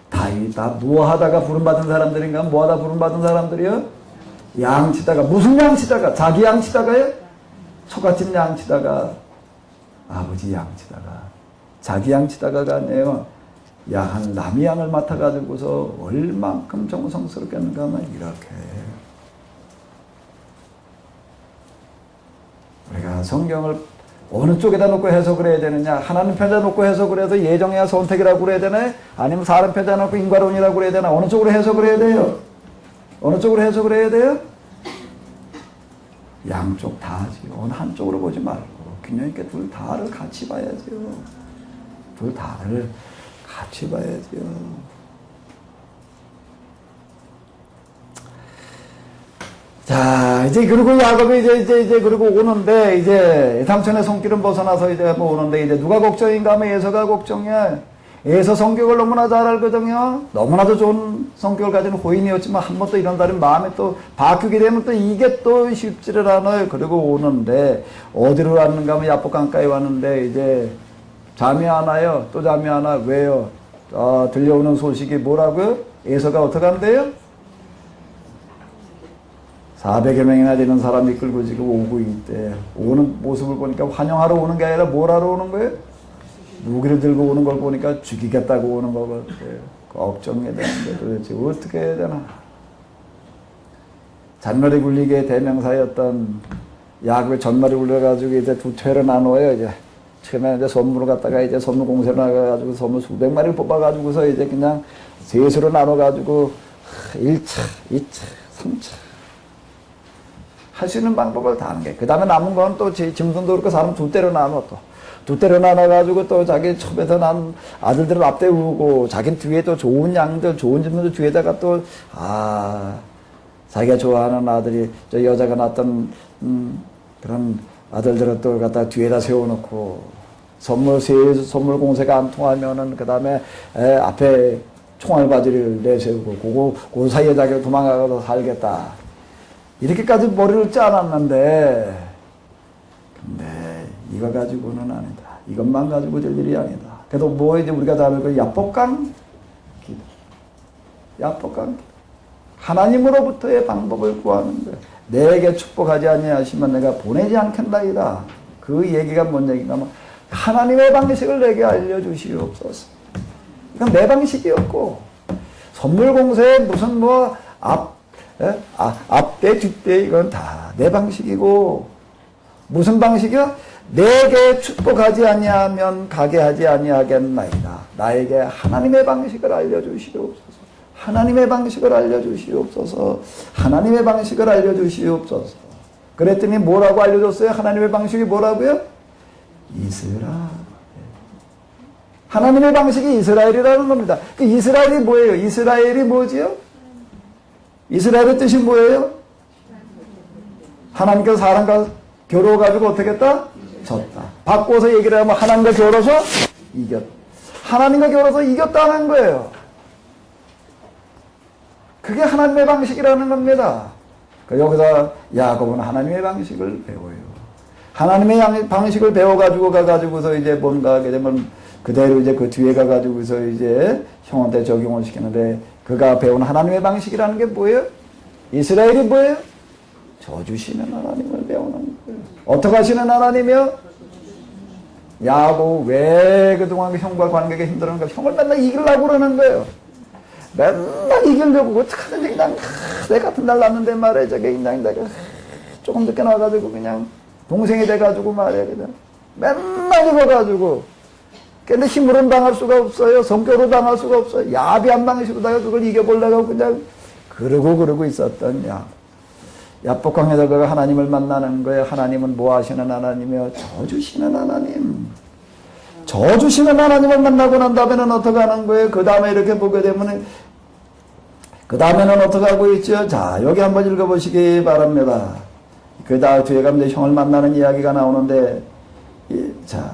Speaker 1: 다윗. 다 뭐 하다가 부름받은 사람들인가? 뭐 하다 부름받은 사람들이요? 양치다가. 무슨 양치다가? 자기 양치다가요? 소같은 양치다가. 아버지 양치다가. 자기 양치다가가 아니에요. 남의 양을 맡아가지고서 얼만큼 정성스럽겠는가 하면 이렇게. 우리가 성경을 어느 쪽에다 놓고 해석을 해야 되느냐? 하나님 편에다 놓고 해석을 해서 예정이야 선택이라고 그래야 되나? 아니면 사람 편에다 놓고 인과론이라고 그래야 되나? 어느 쪽으로 해석을 해야 돼요? 어느 쪽으로 해석을 해야 돼요? 양쪽 다 하지요. 어느 한쪽으로 보지 말고 균형 있게 둘 다를 같이 봐야지요. 둘 다를 같이 봐야지요. 자, 이제 그리고 야곱이 이제 그리고 오는데 이제 삼촌의 손길은 벗어나서 이제 뭐 오는데 이제 누가 걱정인가 하면 에서가 걱정이야. 에서 성격을 너무나 잘 알거든요. 너무나도 좋은 성격을 가진 호인이었지만 한 번 또 이런 사람이 마음에 또 바뀌게 되면 또 이게 또 쉽지를 않아요. 그리고 오는데 어디로 왔는가 하면 야복강가에 왔는데 이제 잠이 안 와요. 또 잠이 안 와. 왜요? 들려오는 소식이 뭐라고요? 에서가 어떻게 한대요? 400여 명이나 되는 사람이 끌고 지금 오고 있대. 오는 모습을 보니까 환영하러 오는 게 아니라 뭘 하러 오는 거예요? 무기를 들고 오는 걸 보니까 죽이겠다고 오는 것 같아요. 걱정이 되는데 도대체 어떻게 해야 되나. 잔머리 굴리기의 대명사였던 야곱의 전머리 굴려가지고 이제 두 퇴로 나눠요. 이제 처음에 이제 선물을 갖다가 이제 선물 공세로 나가가지고 선물 수백 마리를 뽑아가지고서 이제 그냥 셋으로 나눠가지고 1차, 2차, 3차. 할 수 있는 방법을 다 하는 게. 그 다음에 남은 건 또 짐승도 그렇고 사람 두 대로 나눠 또. 두 대로 나눠가지고 또 자기 첩에서 난 아들들을 앞대우고 자기 뒤에 또 좋은 양들, 좋은 짐승들 뒤에다가 또, 자기가 좋아하는 아들이, 저 여자가 낳았던, 그런 아들들을 또 갖다 뒤에다 세워놓고 선물 공세가 안 통하면은 그 다음에 앞에 총알바지를 내세우고 그 사이에 자기가 도망가서 살겠다. 이렇게까지 머리를 짜놨는데, 근데 이거 가지고는 아니다. 이것만 가지고 될 일이 아니다. 그래도 뭐 이제 우리가 다 알고 야복강 기도. 야복강 기도. 하나님으로부터의 방법을 구하는 거예요. 내게 축복하지 아니하시면 내가 보내지 않겠나이다. 그 얘기가 뭔 얘기인가 하면 하나님의 방식을 내게 알려주시옵소서. 이건 내 방식이었고 선물 공세에 무슨 뭐 앞대 뒷대 이건 다 내 방식이고 무슨 방식이요? 내게 축복하지 아니하면 가게 하지 아니하겠나이다. 나에게 하나님의 방식을 알려주시옵소서. 하나님의 방식을 알려주시옵소서. 하나님의 방식을 알려주시옵소서. 그랬더니 뭐라고 알려줬어요? 하나님의 방식이 뭐라고요? 이스라엘. 하나님의 방식이 이스라엘이라는 겁니다. 그 이스라엘이 뭐예요? 이스라엘이 뭐지요? 이스라엘의 뜻이 뭐예요? 하나님께서 사람과 겨루어가지고 어떻게 했다? 졌다. 바꿔서 얘기를 하면 하나님과 겨뤄서 이겼다. 하나님과 겨뤄서 이겼다는 거예요. 그게 하나님의 방식이라는 겁니다. 여기서 야곱은 하나님의 방식을 배워요. 하나님의 방식을 배워가지고 가가지고서 이제 뭔가 하게 되면 그대로 이제 그 뒤에 가가지고서 이제 형한테 적용을 시키는데 그가 배운 하나님의 방식이라는 게 뭐예요? 이스라엘이 뭐예요? 저주시는 하나님을 배우는 거예요. 어떻게 하시는 하나님이요? 야곱 왜 그동안 형과 관계가 힘들었는가? 형을 맨날 이기려고 그러는 거예요. 맨날 이기려고 어떡하든지 그냥 내 같은 날 났는데 말이야. 저게 그냥 내가 조금 늦게 나와가지고 그냥 동생이 돼가지고 말이야. 그냥 맨날 이겨가지고 근데 힘으로는 당할 수가 없어요. 성격으로 당할 수가 없어요. 야비한 방식으로다가 그걸 이겨보려고 그냥 그러고 있었던 야복강에서 그가 하나님을 만나는 거예요. 하나님은 뭐 하시는 하나님이요? 저주시는 하나님. 저주시는 하나님을 만나고 난 다음에는 어떻게 하는 거예요? 그 다음에 이렇게 보게 되면은, 그 다음에는 어떻게 하고 있죠? 자, 여기 한번 읽어보시기 바랍니다. 그 다음 뒤에 가면 형을 만나는 이야기가 나오는데, 자,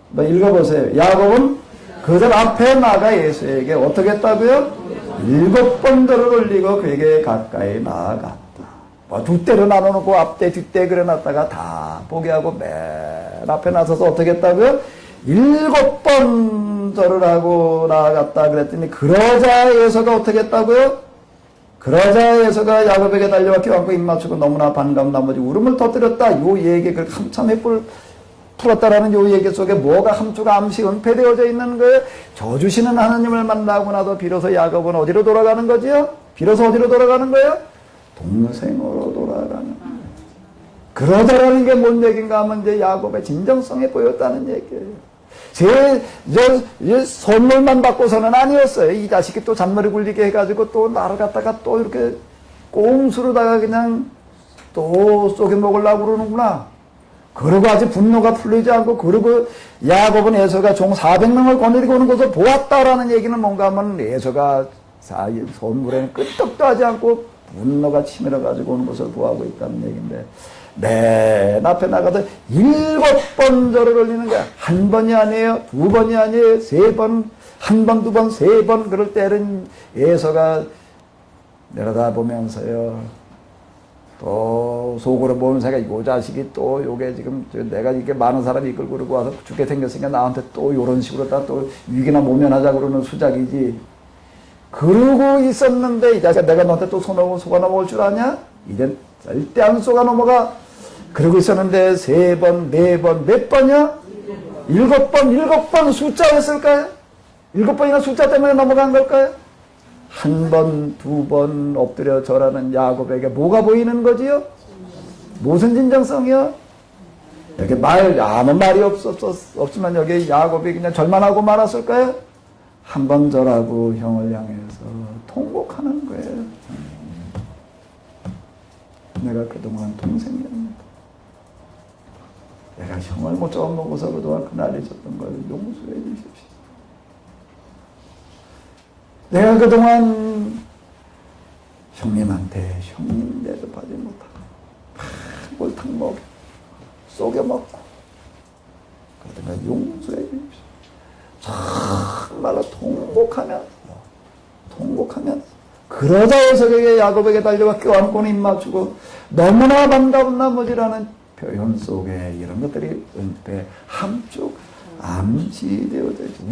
Speaker 1: 뭐 읽어보세요. 야곱은 그들 앞에 나가 예수에게 어떻게 했다고요? 7번 들을 올리고 그에게 가까이 나아갔다. 뭐 두 대로 나눠놓고 앞대 뒷대 그려놨다가 다 보게 하고 맨 앞에 나서서 어떻게 했다고요? 7번 절을 하고 나아갔다 그랬더니 그러자 에서가 어떻게 했다고요? 그러자 에서가 야곱에게 달려와 껴안고 입 맞추고 너무나 반가운 나머지 울음을 터뜨렸다. 요 얘기 그 한참 햇불 풀었다라는 요 얘기 속에 뭐가 함수가 암시 은폐되어져 있는 거예요? 저주시는 하나님을 만나고 나도 비로소 야곱은 어디로 돌아가는 거지요? 비로소 어디로 돌아가는 거예요? 동생으로 돌아가는 거예요. 그러자라는 게 뭔 얘기인가 하면 이제 야곱의 진정성에 보였다는 얘기예요. 선물만 받고서는 아니었어요. 이 자식이 또 잔머리 굴리게 해가지고 또 나를 갖다가 또 이렇게 꽁수로다가 그냥 또 쏘게 먹으려고 그러는구나. 그러고 아직 분노가 풀리지 않고, 그러고 야곱은 에서가 종 400명을 거느리고 오는 것을 보았다라는 얘기는 뭔가 하면 에서가 선물에는 끄떡도 하지 않고 분노가 치밀어가지고 오는 것을 보하고 있다는 얘기인데, 맨 앞에 나가서 7번 절을 올리는 거야. 한 번이 아니에요. 두 번이 아니에요. 3번, 한 번, 두 번, 3번. 그럴 때는 에서가 내려다보면서요, 또 속으로 보는 생각이, 요 자식이 또 요게 지금 내가 이렇게 많은 사람이 이끌고 그러고 와서 죽게 생겼으니까 나한테 또 요런 식으로 다 또 위기나 모면하자 그러는 수작이지. 그러고 있었는데 이 자식아 내가 너한테 또 속아 넘어올 줄 아냐? 이젠 절대 안 속아 넘어가. 그러고 있었는데 3번, 4번, 몇 번이야? 7번 숫자였을까요? 7번이나 숫자 때문에 넘어간 걸까요? 한 번, 두 번 엎드려 절하는 야곱에게 뭐가 보이는 거지요? 무슨 진정성이요? 여기 아무 말이 없지만 여기 야곱이 그냥 절만 하고 말았을까요? 한 번 절하고 형을 향해서 통곡하는 거예요. 내가 그동안 동생이었는데, 내가 형을 못 잡아먹어서 그동안 그날 있었던 걸 용서해 주십시오. 내가 그동안 형님한테 형님 대접하지 못하고 골탕 먹여 속여먹고 그러다가 용서해 주십시오. 정말로 통곡하면 그러자 해석에게 야곱에게 달려가 껴안고는 입 맞추고 너무나 반가운 나머지라는 표현 속에 이런 것들이 은폐 함축 암시되어져 있죠.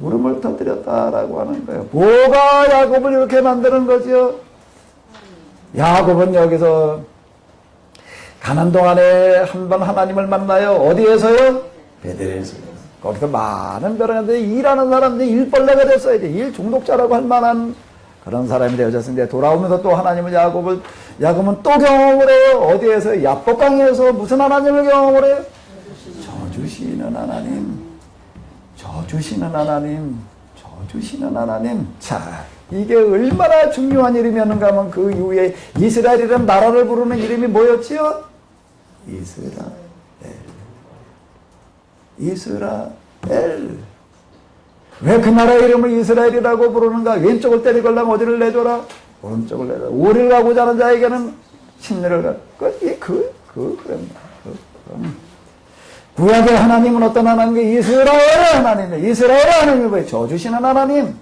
Speaker 1: 울음을 터뜨렸다라고 하는 거예요. 뭐가 야곱을 이렇게 만드는 거지요? 야곱은 여기서 가는 동안에 한 번 하나님을 만나요. 어디에서요? 베델에서요. 거기서 많은 벼랑인데 일하는 사람들이 일벌레가 됐어요. 이제 일 중독자라고 할 만한 그런 사람이 되어졌는데 돌아오면서 또 하나님은 야곱은 또 경험을 해요. 어디에서? 야복강에서 무슨 하나님을 경험을 해요? 저주시는 하나님. 자, 이게 얼마나 중요한 이름이었는가 하면 그 이후에 이스라엘이라는 나라를 부르는 이름이 뭐였지요? 이스라엘. 왜 그 나라 이름을 이스라엘이라고 부르는가? 왼쪽을 때리걸라면 어디를 내줘라? 오른쪽을 내줘라. 오리를 가고자 하는 자에게는 심리를 가. 구약의 하나님은 어떤 하나님이에요? 이스라엘의 하나님이에요. 이스라엘의 하나님이 뭐예요? 저주시는 하나님.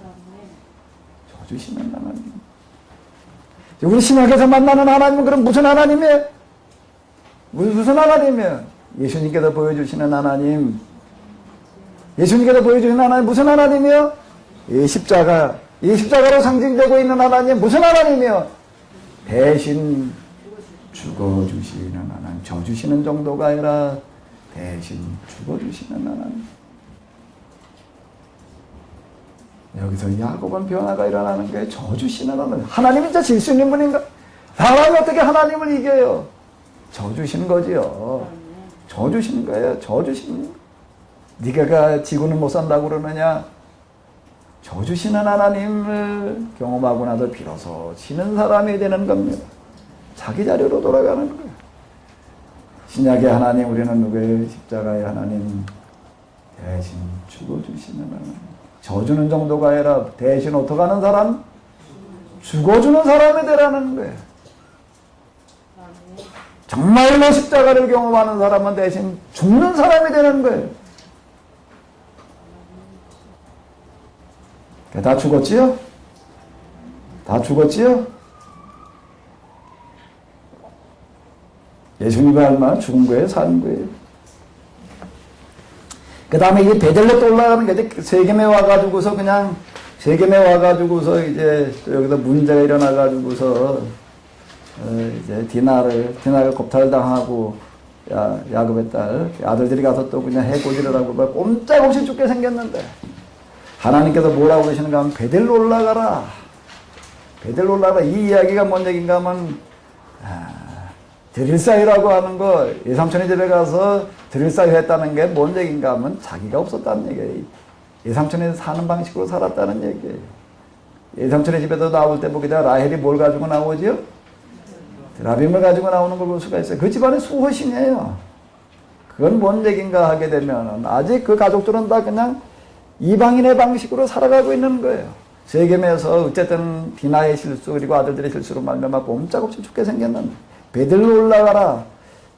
Speaker 1: 우리 신약에서 만나는 하나님은 그럼 무슨 하나님이에요? 무슨 하나님이에요? 예수님께서 보여주시는 하나님. 예수님께서 보여주시는 하나님 무슨 하나님이요? 이 십자가로 상징되고 있는 하나님 무슨 하나님이요? 대신 죽어주시는 하나님. 져주시는 정도가 아니라 대신 죽어주시는 하나님. 여기서 야곱은 변화가 일어나는 게 져주시는 하나님. 하나님이 진짜 질 수 있는 분인가? 사람이 어떻게 하나님을 이겨요? 져주신 거지요. 져주신 거예요. 져주신. 네가 지구는 못 산다고 그러느냐? 저주시는 하나님을 경험하고 나서 비로소 지는 사람이 되는 겁니다. 자기 자리로 돌아가는 거예요. 신약의 하나님, 우리는 누구의 십자가의 하나님 대신 죽어주시는 하나님. 저주는 정도가 아니라 대신 어떻게 하는 사람? 죽어주는 사람이 되라는 거예요. 정말로 십자가를 경험하는 사람은 대신 죽는 사람이 되는 거예요. 다 죽었지요? 다 죽었지요? 예수님이 얼마나 죽은 거예요? 산 거예요? 그 다음에 이게 베델로 또 올라가는 게 세겜에 와가지고서 그냥 세겜에 와가지고서 이제 또 여기서 문제가 일어나가지고서 이제 디나를 겁탈 당하고 야곱의 딸 아들들이 가서 또 그냥 해코지를 하고 꼼짝없이 죽게 생겼는데 하나님께서 뭐라고 그러시는가 하면 베델로 올라가라. 베델로 올라가라. 이 이야기가 뭔 얘기인가 하면 드릴사이라고 하는 거 예삼촌의 집에 가서 드릴사이 했다는 게 뭔 얘기인가 하면 자기가 없었다는 얘기예요. 예삼촌이 사는 방식으로 살았다는 얘기예요. 예삼촌의 집에서 나올 때 보게 되면 라헬이 뭘 가지고 나오지요? 드라빔을 가지고 나오는 걸 볼 수가 있어요. 그 집안의 수호신이에요. 그건 뭔 얘기인가 하게 되면 아직 그 가족들은 다 그냥 이방인의 방식으로 살아가고 있는 거예요. 세겜에서 어쨌든 디나의 실수 그리고 아들들의 실수로 말미암아 꼼짝없이 죽게 생겼는데 베들로 올라가라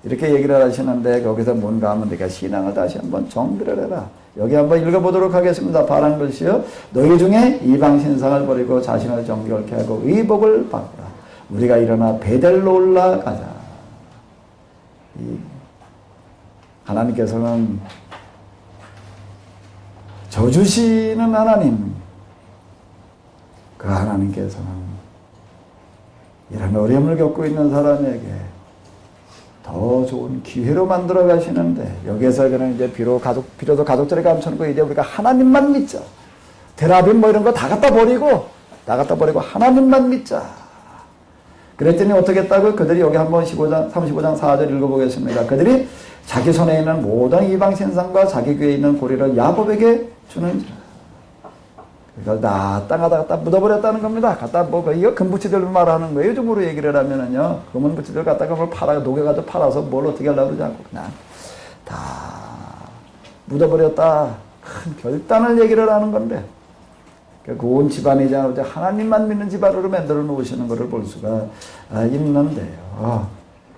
Speaker 1: 이렇게 얘기를 하시는데 거기서 뭔가 하면 내가 신앙을 다시 한번 정비를 해라. 여기 한번 읽어보도록 하겠습니다. 바라는 것이요 너희 중에 이방 신상을 버리고 자신을 정결케 하고 의복을 바꾸라. 우리가 일어나 베델로 올라가자. 하나님께서는 저주시는 하나님, 그 하나님께서는 이런 어려움을 겪고 있는 사람에게 더 좋은 기회로 만들어 가시는데 여기에서 그는 이제 비로소 가족들을 감춰놓고 이제 우리가 하나님만 믿자. 테라빔 뭐 이런 거 다 갖다 버리고 하나님만 믿자. 그랬더니 어떻게 했다고? 그들이 여기 한번 35장 4절 읽어보겠습니다. 그들이 자기 손에 있는 모든 이방 신상과 자기 귀에 있는 고리를 야곱에게 주는지라. 그러니까 땅에다 갖다 묻어버렸다는 겁니다. 갖다 이거 금붙이들 말하는 거예요. 요즘으로 얘기를 하면은요. 금은 붙이들 갖다가 뭘 녹여가지고 팔아서 뭘 어떻게 하려고 그러지 않고 그냥 다 묻어버렸다. 큰 결단을 얘기를 하는 건데. 그 온 집안이자 하나님만 믿는 집안으로 만들어 놓으시는 것을 볼 수가 있는데요.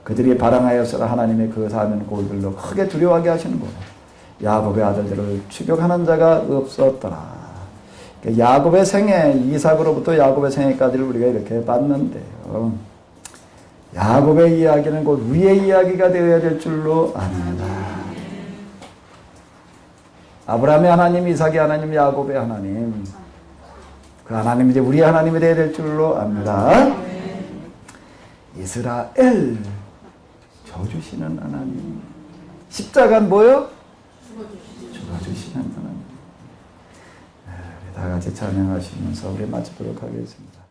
Speaker 1: 그들이 발항하였으나 하나님의 그 사하면 골들로 크게 두려워하게 하시는 거예요. 야곱의 아들들을 추격하는 자가 없었더라. 야곱의 생애, 이삭으로부터 야곱의 생애까지를 우리가 이렇게 봤는데요. 야곱의 이야기는 곧 우리의 이야기가 되어야 될 줄로 압니다. 아브라함의 하나님, 이삭의 하나님, 야곱의 하나님. 그 하나님이 이제 우리 하나님이 되어야 될 줄로 압니다. 이스라엘, 저주시는 하나님. 십자가는 뭐요? 죽어주시는 하나님. 다 같이 찬양하시면서 우리 마치도록 하겠습니다.